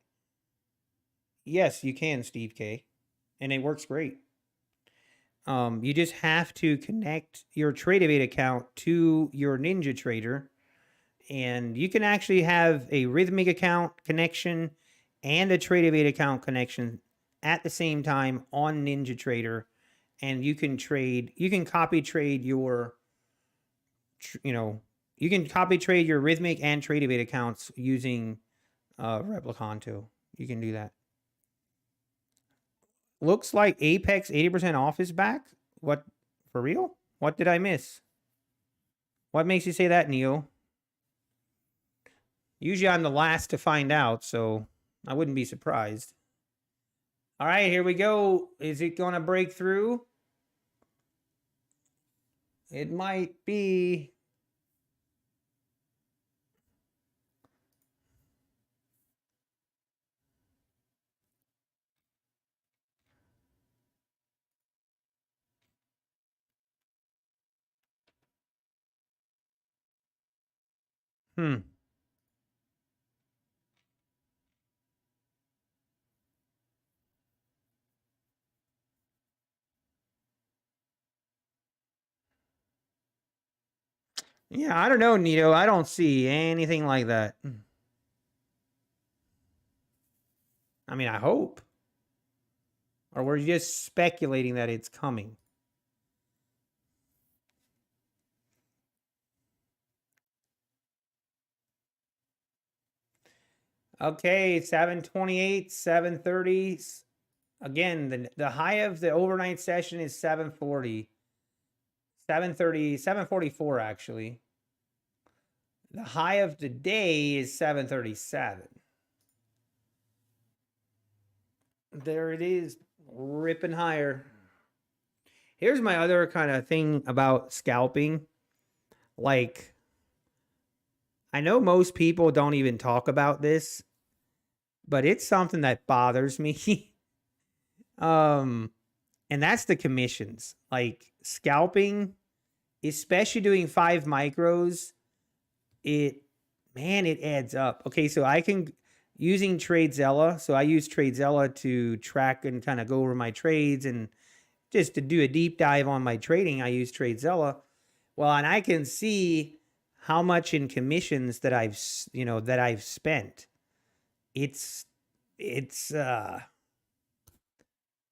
Yes, you can, Steve K. And it works great. You just have to connect your Tradeovate account to your Ninja Trader, and you can actually have a Rhythmic account connection and a Tradeovate account connection at the same time on Ninja Trader, and you can trade. You can copy trade your, you can copy trade your Rhythmic and Tradeovate accounts using Replicanto. You can do that. Looks like Apex 80% off is back. What, for real? What did I miss? What makes you say that, Neil? Usually I'm the last to find out, so I wouldn't be surprised. All right, here we go. Is it going to break through? It might be. Hmm. Yeah, I don't know, Nito. I don't see anything like that. I mean, I hope. Or we're just speculating that it's coming. Okay, 728, 730. Again, the high of the overnight session is 740. 730, 744 actually. The high of the day is 737. There it is, ripping higher. Here's my other kind of thing about scalping. Like, I know most people don't even talk about this, but it's something that bothers me. um, and that's the commissions. Like scalping, especially doing 5 micros, it, man, it adds up. Okay, so I can, using TradeZella, so I use TradeZella to track and kind of go over my trades, and just to do a deep dive on my trading, I use TradeZella. Well, and I can see how much in commissions that I've spent. It's it's uh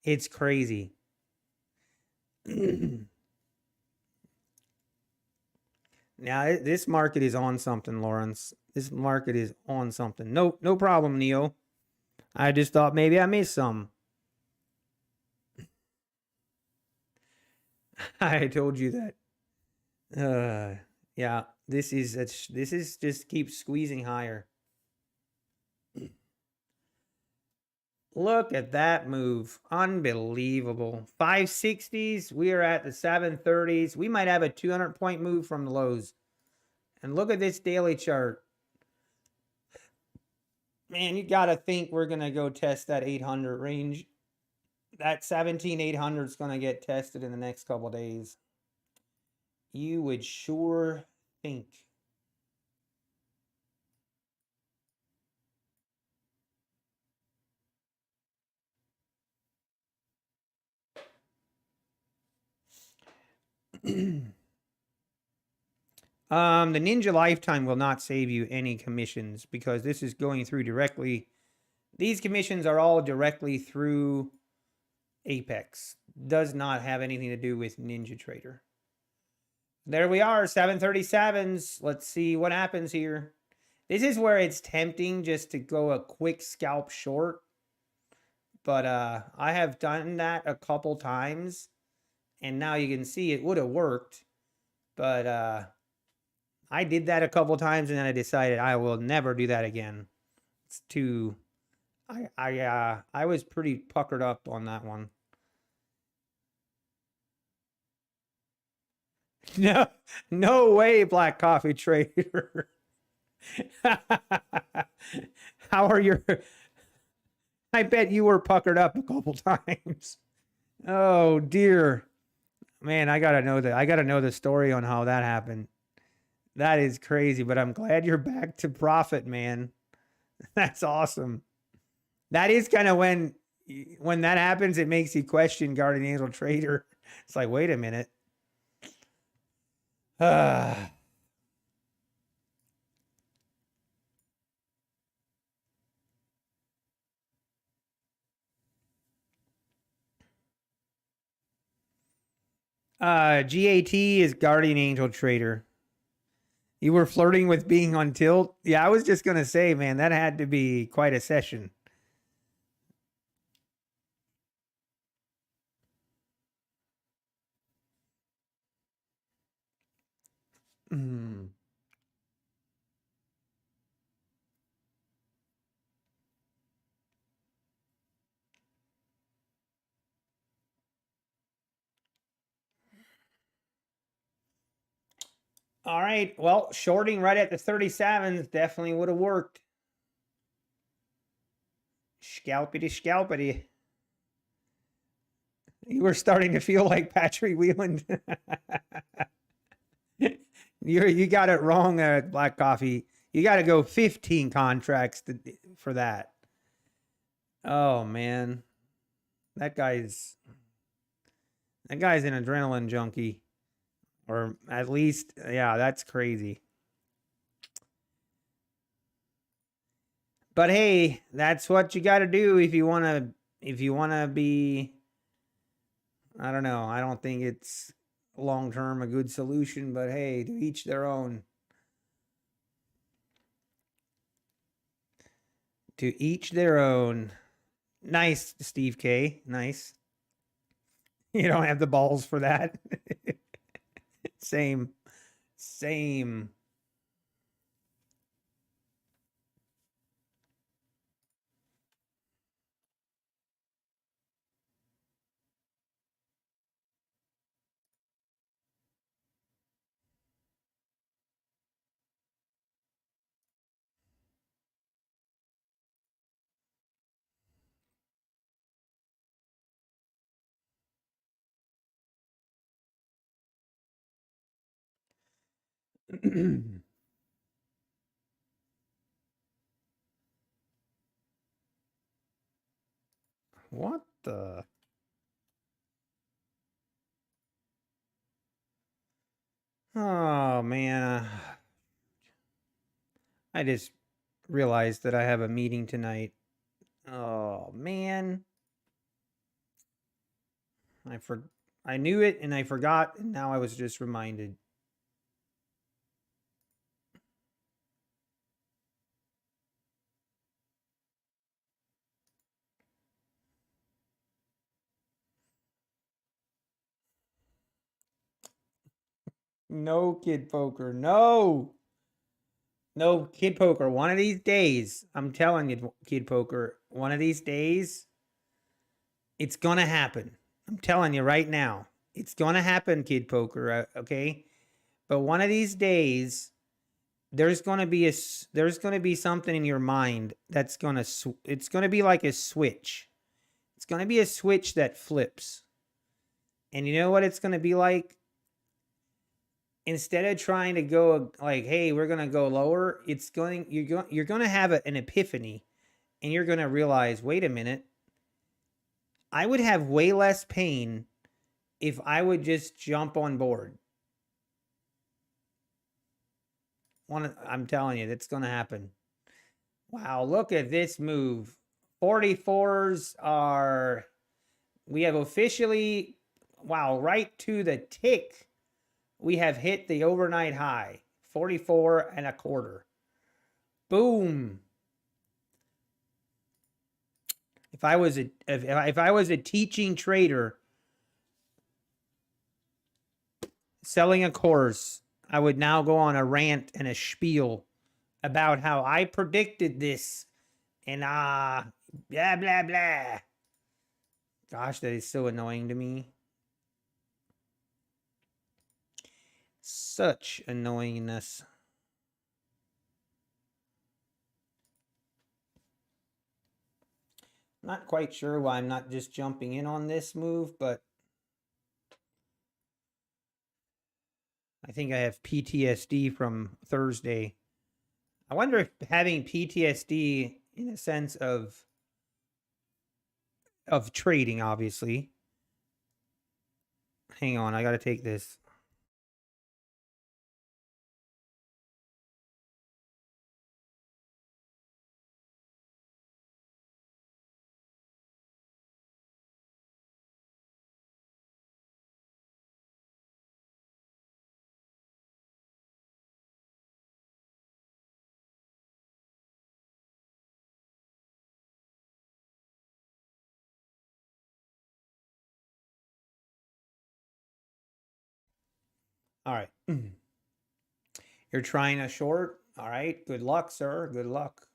it's crazy. Now this market is on something, Lawrence. This market is on something. No problem, Neo. I just thought maybe I missed some. I told you that. Yeah, this is just keeps squeezing higher. Look at that move. Unbelievable. 560s. We are at the 730s. We might have a 200-point move from the lows. And look at this daily chart. Man, you got to think we're going to go test that 800 range. That 17,800 is going to get tested in the next couple days. You would sure think. The Ninja Lifetime will not save you any commissions because this is going through directly. These commissions are all directly through Apex. Does not have anything to do with Ninja Trader. There we are, 737s. Let's see what happens here. This is where it's tempting just to go a quick scalp short. But I have done that a couple times. And now you can see it would have worked. But I did that a couple times and then I decided I will never do that again. It's too I was pretty puckered up on that one. No, no way, Black Coffee Trader. How are your I bet you were puckered up a couple times. Oh dear. Man, I gotta know that. I gotta know the story on how that happened. That is crazy, but I'm glad you're back to profit, man. That's awesome. That is kind of when that happens, it makes you question Guardian Angel Trader. It's like, wait a minute. GAT is Guardian Angel Trader. You were flirting with being on tilt? Yeah, I was just gonna say, man, that had to be quite a session. Mm. All right. Well, shorting right at the 37s definitely would have worked. Scalpity, scalpity. You were starting to feel like Patrick Wheeland. You got it wrong, Black Coffee. You got to go 15 contracts for that. Oh man, that guy's an adrenaline junkie, or at least, yeah, that's crazy. But hey, that's what you got to do if you want to be. I don't know. I don't think it's long term a good solution, but hey, to each their own. To each their own. Nice, Steve K. Nice. You don't have the balls for that. Same. Same. What the? Oh, man. I just realized that I have a meeting tonight. Oh, man. I knew it and I forgot, and now I was just reminded. No kid poker. No. No kid poker. One of these days, I'm telling you, kid poker, one of these days, it's going to happen. I'm telling you right now. It's going to happen, kid poker, okay? But one of these days, there's going to be something in your mind that's going to it's going to be like a switch. It's going to be a switch that flips. And you know what it's going to be like? Instead of trying to go like, hey, we're going to go lower, you're going to have an epiphany, and you're going to realize, wait a minute, I would have way less pain if I would just jump on board. I'm telling you, that's going to happen. Wow, look at this move. 44s are, we have officially, wow, right to the tick, we have hit the overnight high, 44 and a quarter. Boom. If I was a teaching trader selling a course, I would now go on a rant and a spiel about how I predicted this and blah blah blah. Gosh, that is so annoying to me. Such annoyingness. Not quite sure why I'm not just jumping in on this move, but I think I have PTSD from Thursday. I wonder if having PTSD in a sense of trading, obviously. Hang on, I got to take this. All right. You're trying a short. All right. Good luck, sir. Good luck.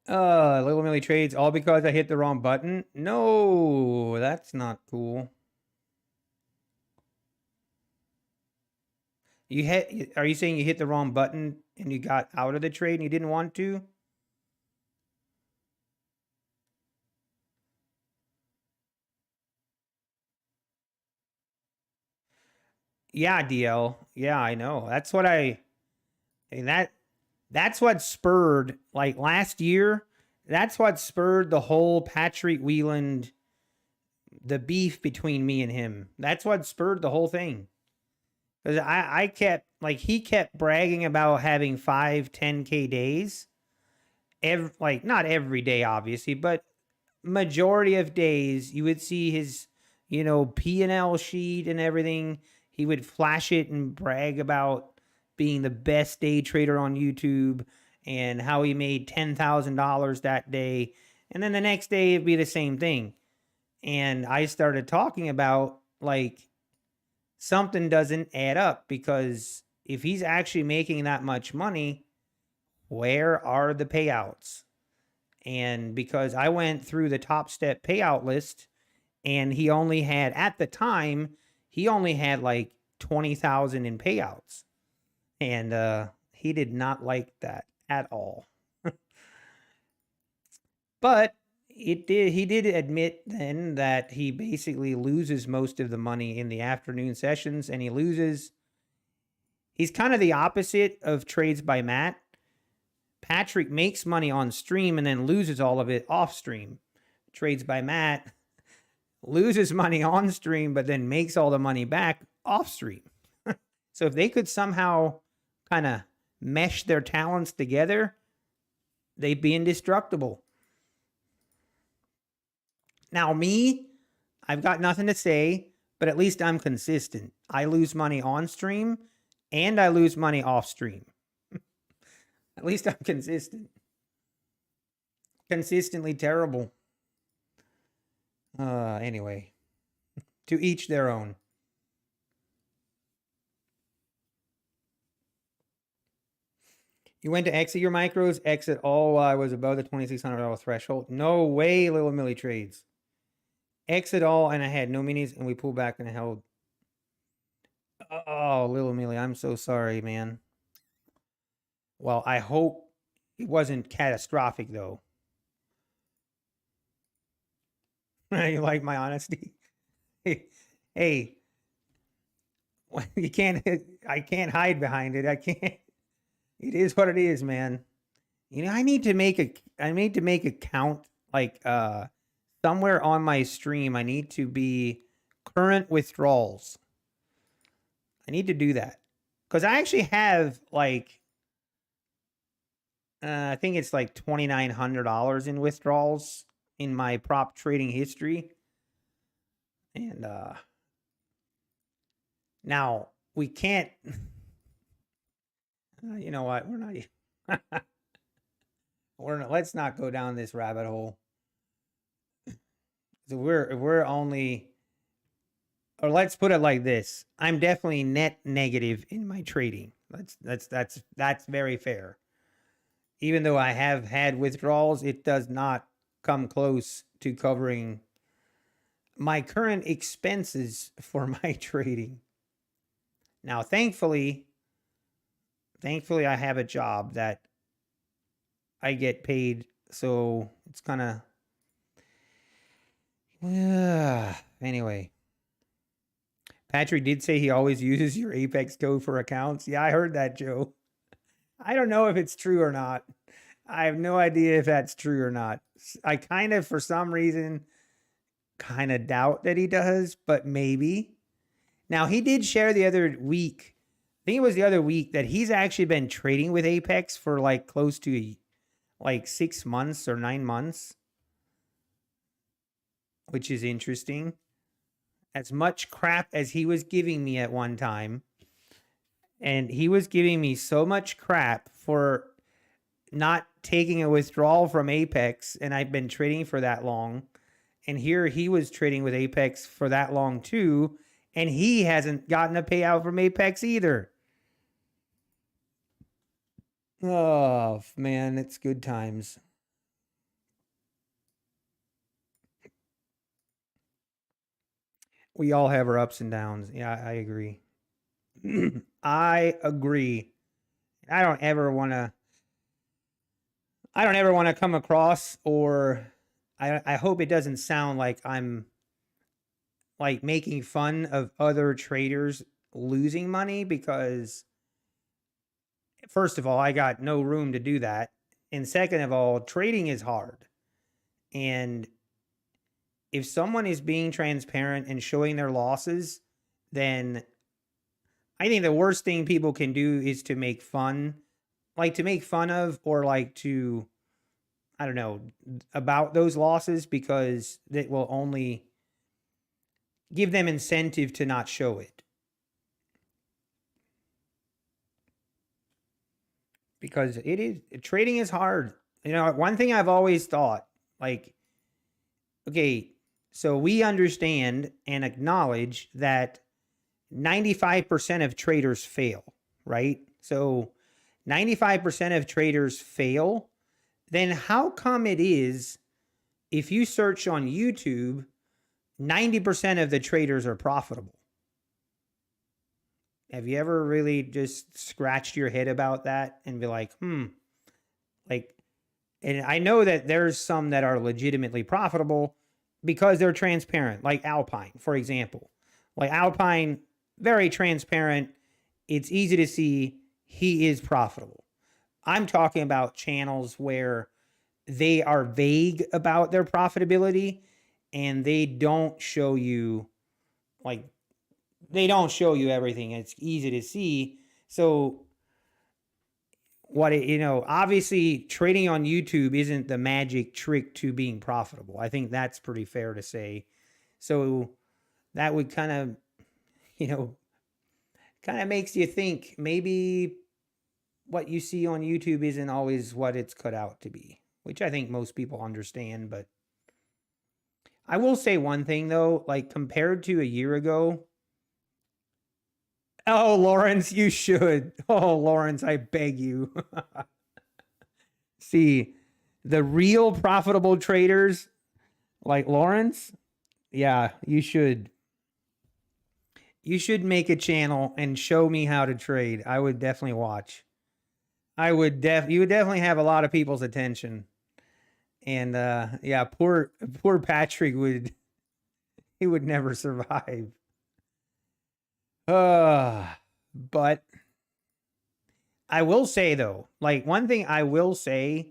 Little Millie trades all because I hit the wrong button. No, that's not cool. Are you saying you hit the wrong button and you got out of the trade and you didn't want to? Yeah, DL. Yeah, I know. That's what that's what spurred, like last year, that's what spurred the whole Patrick Wieland, the beef between me and him. That's what spurred the whole thing. Because I kept, like, he kept bragging about having 5-10K days. Like, not every day, obviously, but majority of days, you would see his, P&L sheet and everything. He would flash it and brag about being the best day trader on YouTube and how he made $10,000 that day. And then the next day, it'd be the same thing. And I started talking about, like, something doesn't add up, because if he's actually making that much money, where are the payouts? And because I went through the Top Step payout list, and he only had, at the time, he only had like 20,000 in payouts. And he did not like that at all. But he did admit then that he basically loses most of the money in the afternoon sessions, and he's kind of the opposite of Trades by Matt. Patrick makes money on stream and then loses all of it off stream. Trades by Matt loses money on stream, but then makes all the money back off stream. So if they could somehow kind of mesh their talents together, they'd be indestructible. Now, me, I've got nothing to say, but at least I'm consistent. I lose money on stream and I lose money off stream. At least I'm consistent. Consistently terrible. Anyway, to each their own. You went to exit your micros, exit all while I was above the $2,600 threshold. No way, Little Millie trades. Exit all, and I had no minis, and we pulled back and held. Oh, Little Millie, I'm so sorry, man. Well, I hope it wasn't catastrophic, though. You like my honesty? Hey, you can't. I can't hide behind it. I can't. It is what it is, man. I need to make a count, like somewhere on my stream. I need to be current withdrawals. I need to do that, because I actually have, like, I think it's like $2,900 in withdrawals in my prop trading history. And now we can't, you know what? Let's not go down this rabbit hole. So we're only, or let's put it like this. I'm definitely net negative in my trading. That's very fair. Even though I have had withdrawals, it does not come close to covering my current expenses for my trading. Now, thankfully I have a job that I get paid, so it's kind of anyway. Patrick did say he always uses your Apex code for accounts. Yeah, I heard that, Joe. I don't know if it's true or not. I have no idea if that's true or not. I kind of, for some reason, kind of doubt that he does, but maybe. Now, he did share the other week, I think it was the other week, that he's actually been trading with Apex for like close to like 6 months or 9 months, which is interesting. As much crap as he was giving me at one time, and he was giving me so much crap for not taking a withdrawal from Apex, and I've been trading for that long. And here he was trading with Apex for that long too, and he hasn't gotten a payout from Apex either. Oh, man, it's good times. We all have our ups and downs. Yeah, I agree. I agree. I don't ever want to come across, or I hope it doesn't sound like I'm like making fun of other traders losing money, because first of all, I got no room to do that. And second of all, trading is hard. And if someone is being transparent and showing their losses, then I think the worst thing people can do is to make fun, like to make fun of, or like to, I don't know, about those losses, because that will only give them incentive to not show it. Because it is, trading is hard. You know, one thing I've always thought, like, okay, so we understand and acknowledge that 95% of traders fail, right? So 95% of traders fail. Then how come it is, if you search on YouTube, 90% of the traders are profitable? Have you ever really just scratched your head about that and be like, like, and I know that there's some that are legitimately profitable because they're transparent, like Alpine, for example. Like Alpine, very transparent. It's easy to see he is profitable. I'm talking about channels where they are vague about their profitability, and they don't show you, like, they don't show you everything. It's easy to see. So obviously trading on YouTube isn't the magic trick to being profitable. I think that's pretty fair to say. So that would kind of, makes you think maybe what you see on YouTube isn't always what it's cut out to be, which I think most people understand. But I will say one thing though, like compared to a year ago. Oh, Lawrence, you should. Oh, Lawrence, I beg you. See, the real profitable traders like Lawrence, yeah, you should. You should make a channel and show me how to trade. I would definitely watch. You would definitely have a lot of people's attention. And yeah, poor Patrick he would never survive. But I will say though, like one thing I will say,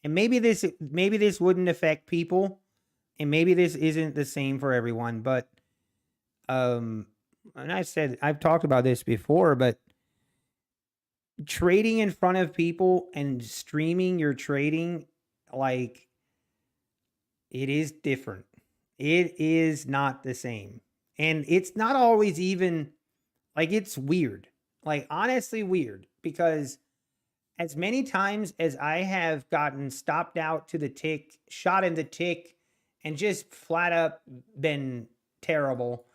and maybe this wouldn't affect people, and maybe this isn't the same for everyone, but and I've talked about this before, but trading in front of people and streaming your trading, like, it is different. It is not the same. And it's not always even like it's weird. Like honestly weird because as many times as I have gotten stopped out to the tick, shot in the tick, and just flat up been terrible,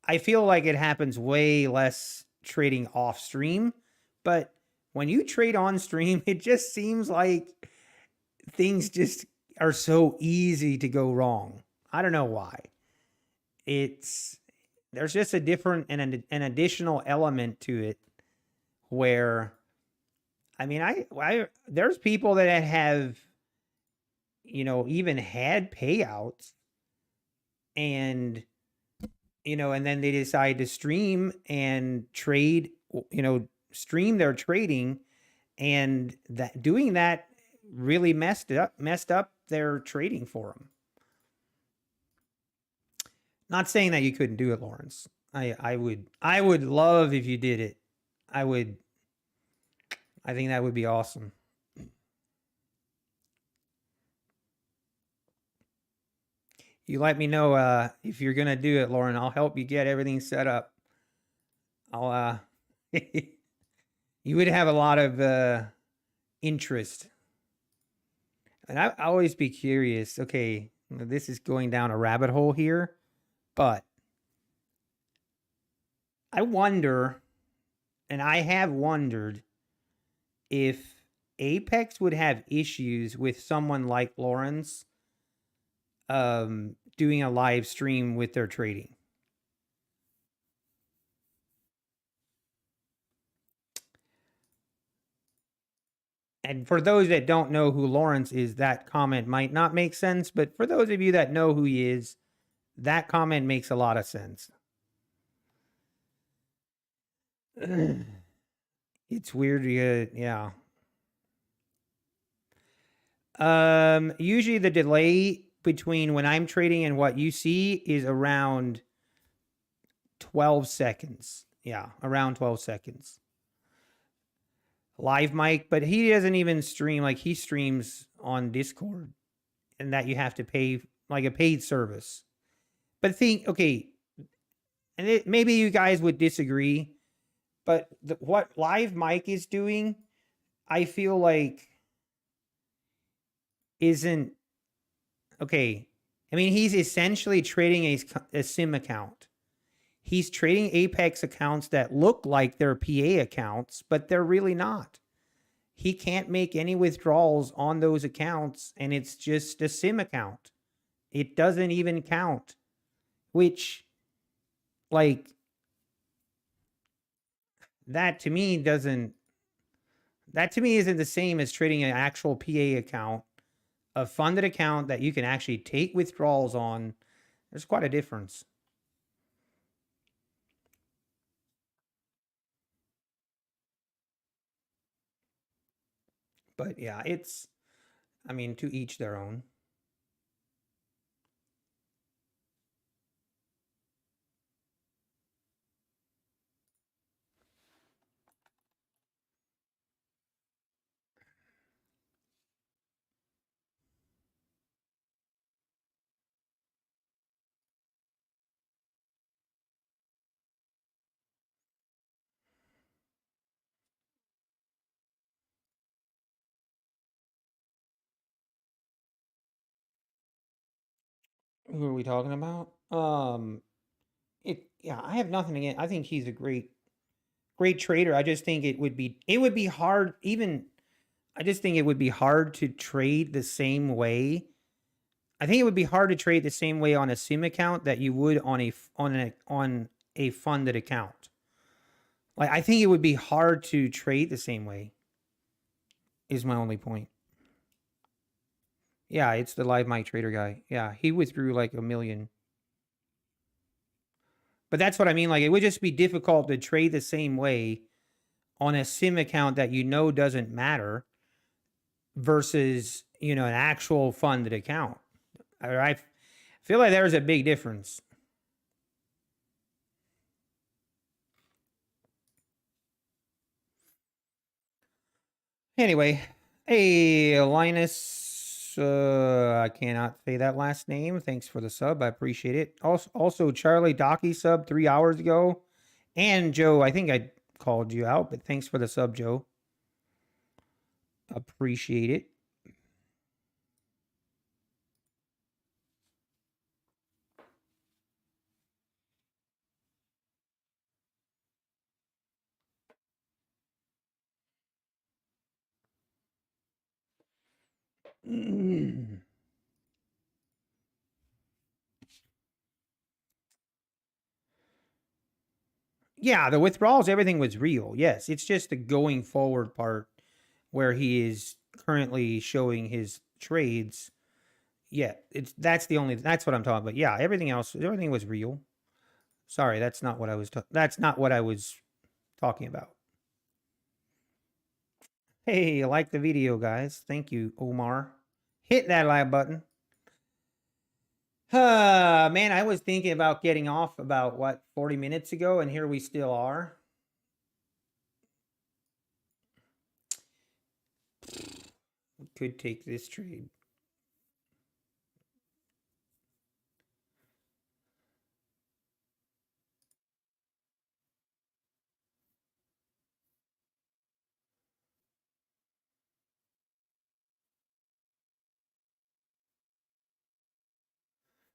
I feel like it happens way less trading off stream. But when you trade on stream, it just seems like things just are so easy to go wrong. I don't know why. It's there's just a different and an additional element to it where I mean I there's people that have even had payouts and and then they decide to stream and trade, stream their trading, and that doing that really messed up their trading for them. Not saying that you couldn't do it, Lawrence. I would love if you did it. I would. I think that would be awesome. You let me know if you're gonna do it, Lauren. I'll help you get everything set up. I'll you would have a lot of interest. And I always be curious. Okay, this is going down a rabbit hole here, but I wonder, and I have wondered, if Apex would have issues with someone like Lawrence doing a live stream with their trading. And for those that don't know who Lawrence is, that comment might not make sense. But for those of you that know who he is, that comment makes a lot of sense. It's weird. Yeah. Usually the delay between when I'm trading and what you see is around 12 seconds. Yeah, around 12 seconds. Live mic, but he doesn't even stream. Like he streams on Discord, and that you have to pay like a paid service. But think, okay, and maybe you guys would disagree, but what Live Mic is doing, I feel like isn't okay. I mean, he's essentially trading a sim account. He's trading Apex accounts that look like they're PA accounts, but they're really not. He can't make any withdrawals on those accounts, and it's just a sim account. It doesn't even count, which, like, that to me doesn't, that to me isn't the same as trading an actual PA account, a funded account that you can actually take withdrawals on. There's quite a difference. But yeah, it's, I mean, to each their own. Who are we talking about? Yeah, I have nothing against. I think he's a great trader. I just think it would be hard even. I just think it would be hard to trade the same way. I think it would be hard to trade the same way on a sim account that you would on a funded account. Like I think it would be hard to trade the same way. Is my only point. Yeah, it's the live mic trader guy. Yeah, he withdrew like 1 million. But that's what I mean. Like it would just be difficult to trade the same way on a sim account that doesn't matter versus an actual funded account. I feel like there's a big difference. Anyway, hey Linus, I cannot say that last name. Thanks for the sub. I appreciate it. Also Charlie Docky sub 3 hours ago. And Joe, I think I called you out, but thanks for the sub, Joe. Appreciate it. Yeah, the withdrawals, everything was real. Yes, it's just the going forward part where he is currently showing his trades. Yeah, that's what I'm talking about. Yeah, everything was real. Sorry, that's not what I was talking about. Hey, like the video, guys. Thank you, Omar. Hit that like button. Man, I was thinking about getting off about 40 minutes ago, and here we still are. Could take this trade.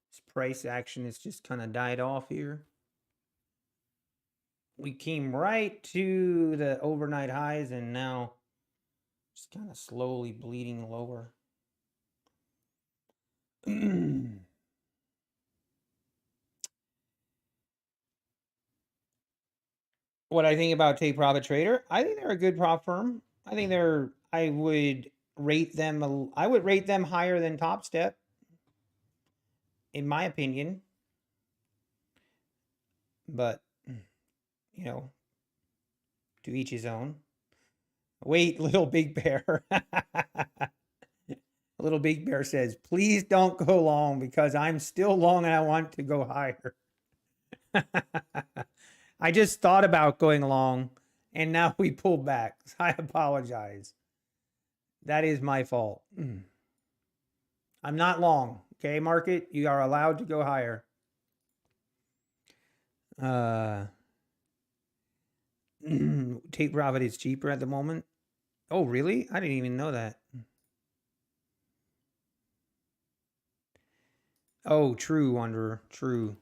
This price action has just kind of died off here. We came right to the overnight highs and now just kind of slowly bleeding lower. What I think about Take Profit Trader, I think they're a good prop firm. I would rate them higher than Top Step, in my opinion. But, you know, to each his own. Wait, Little Big Bear. Little Big Bear says, please don't go long because I'm still long and I want to go higher. I just thought about going long and now we pulled back. I apologize. That is my fault. I'm not long. Okay, market, you are allowed to go higher. Take profit is cheaper at the moment. Oh, really? I didn't even know that. Oh, true, Wanderer. True.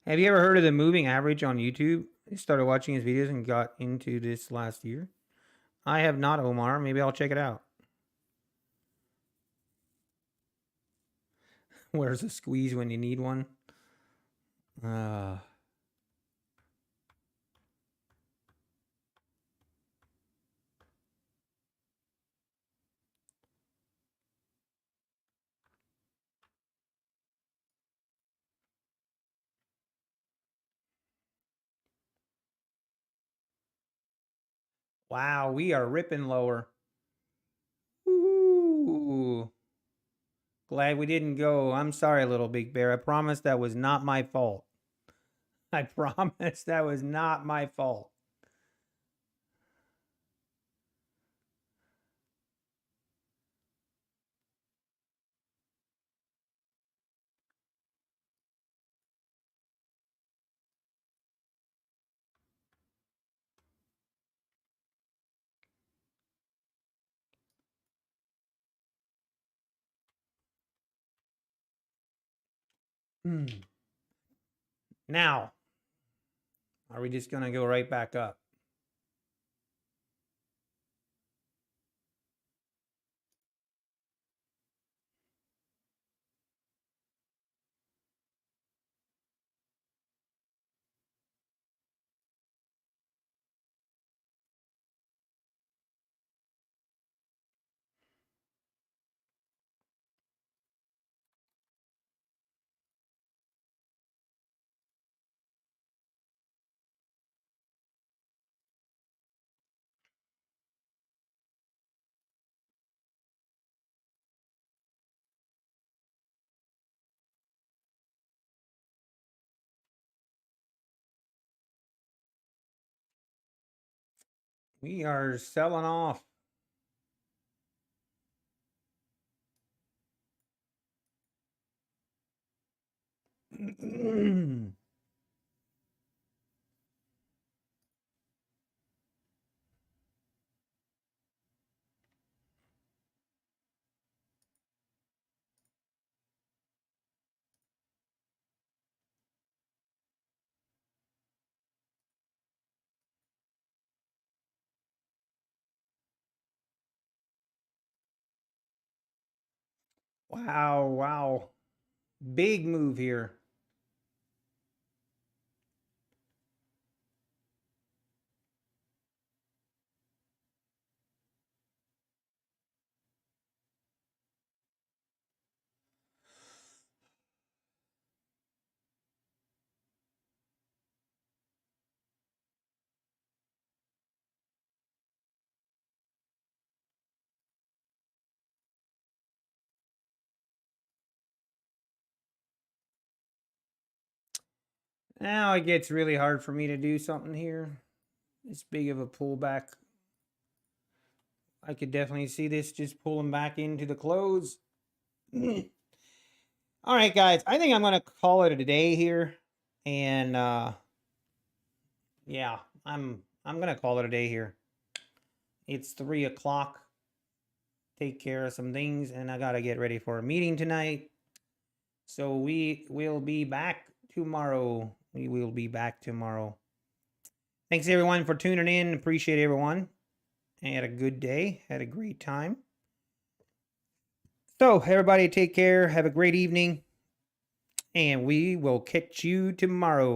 Have you ever heard of the moving average on YouTube? I started watching his videos and got into this last year. I have not, Omar. Maybe I'll check it out. Where's the squeeze when you need one? Wow, we are ripping lower. Ooh. Glad we didn't go. I'm sorry, Little Big Bear. I promise that was not my fault. I promise that was not my fault. Now, are we just going to go right back up? We are selling off. Wow, wow. Big move here. Now it gets really hard for me to do something here. This big of a pullback. I could definitely see this just pulling back into the close. All right, guys. I think I'm going to call it a day here. And yeah, I'm going to call it a day here. It's 3 o'clock. Take care of some things, and I got to get ready for a meeting tonight. So we will be back tomorrow. We will be back tomorrow. Thanks, everyone, for tuning in. Appreciate everyone. Had a good day. Had a great time. So, everybody, take care. Have a great evening. And we will catch you tomorrow.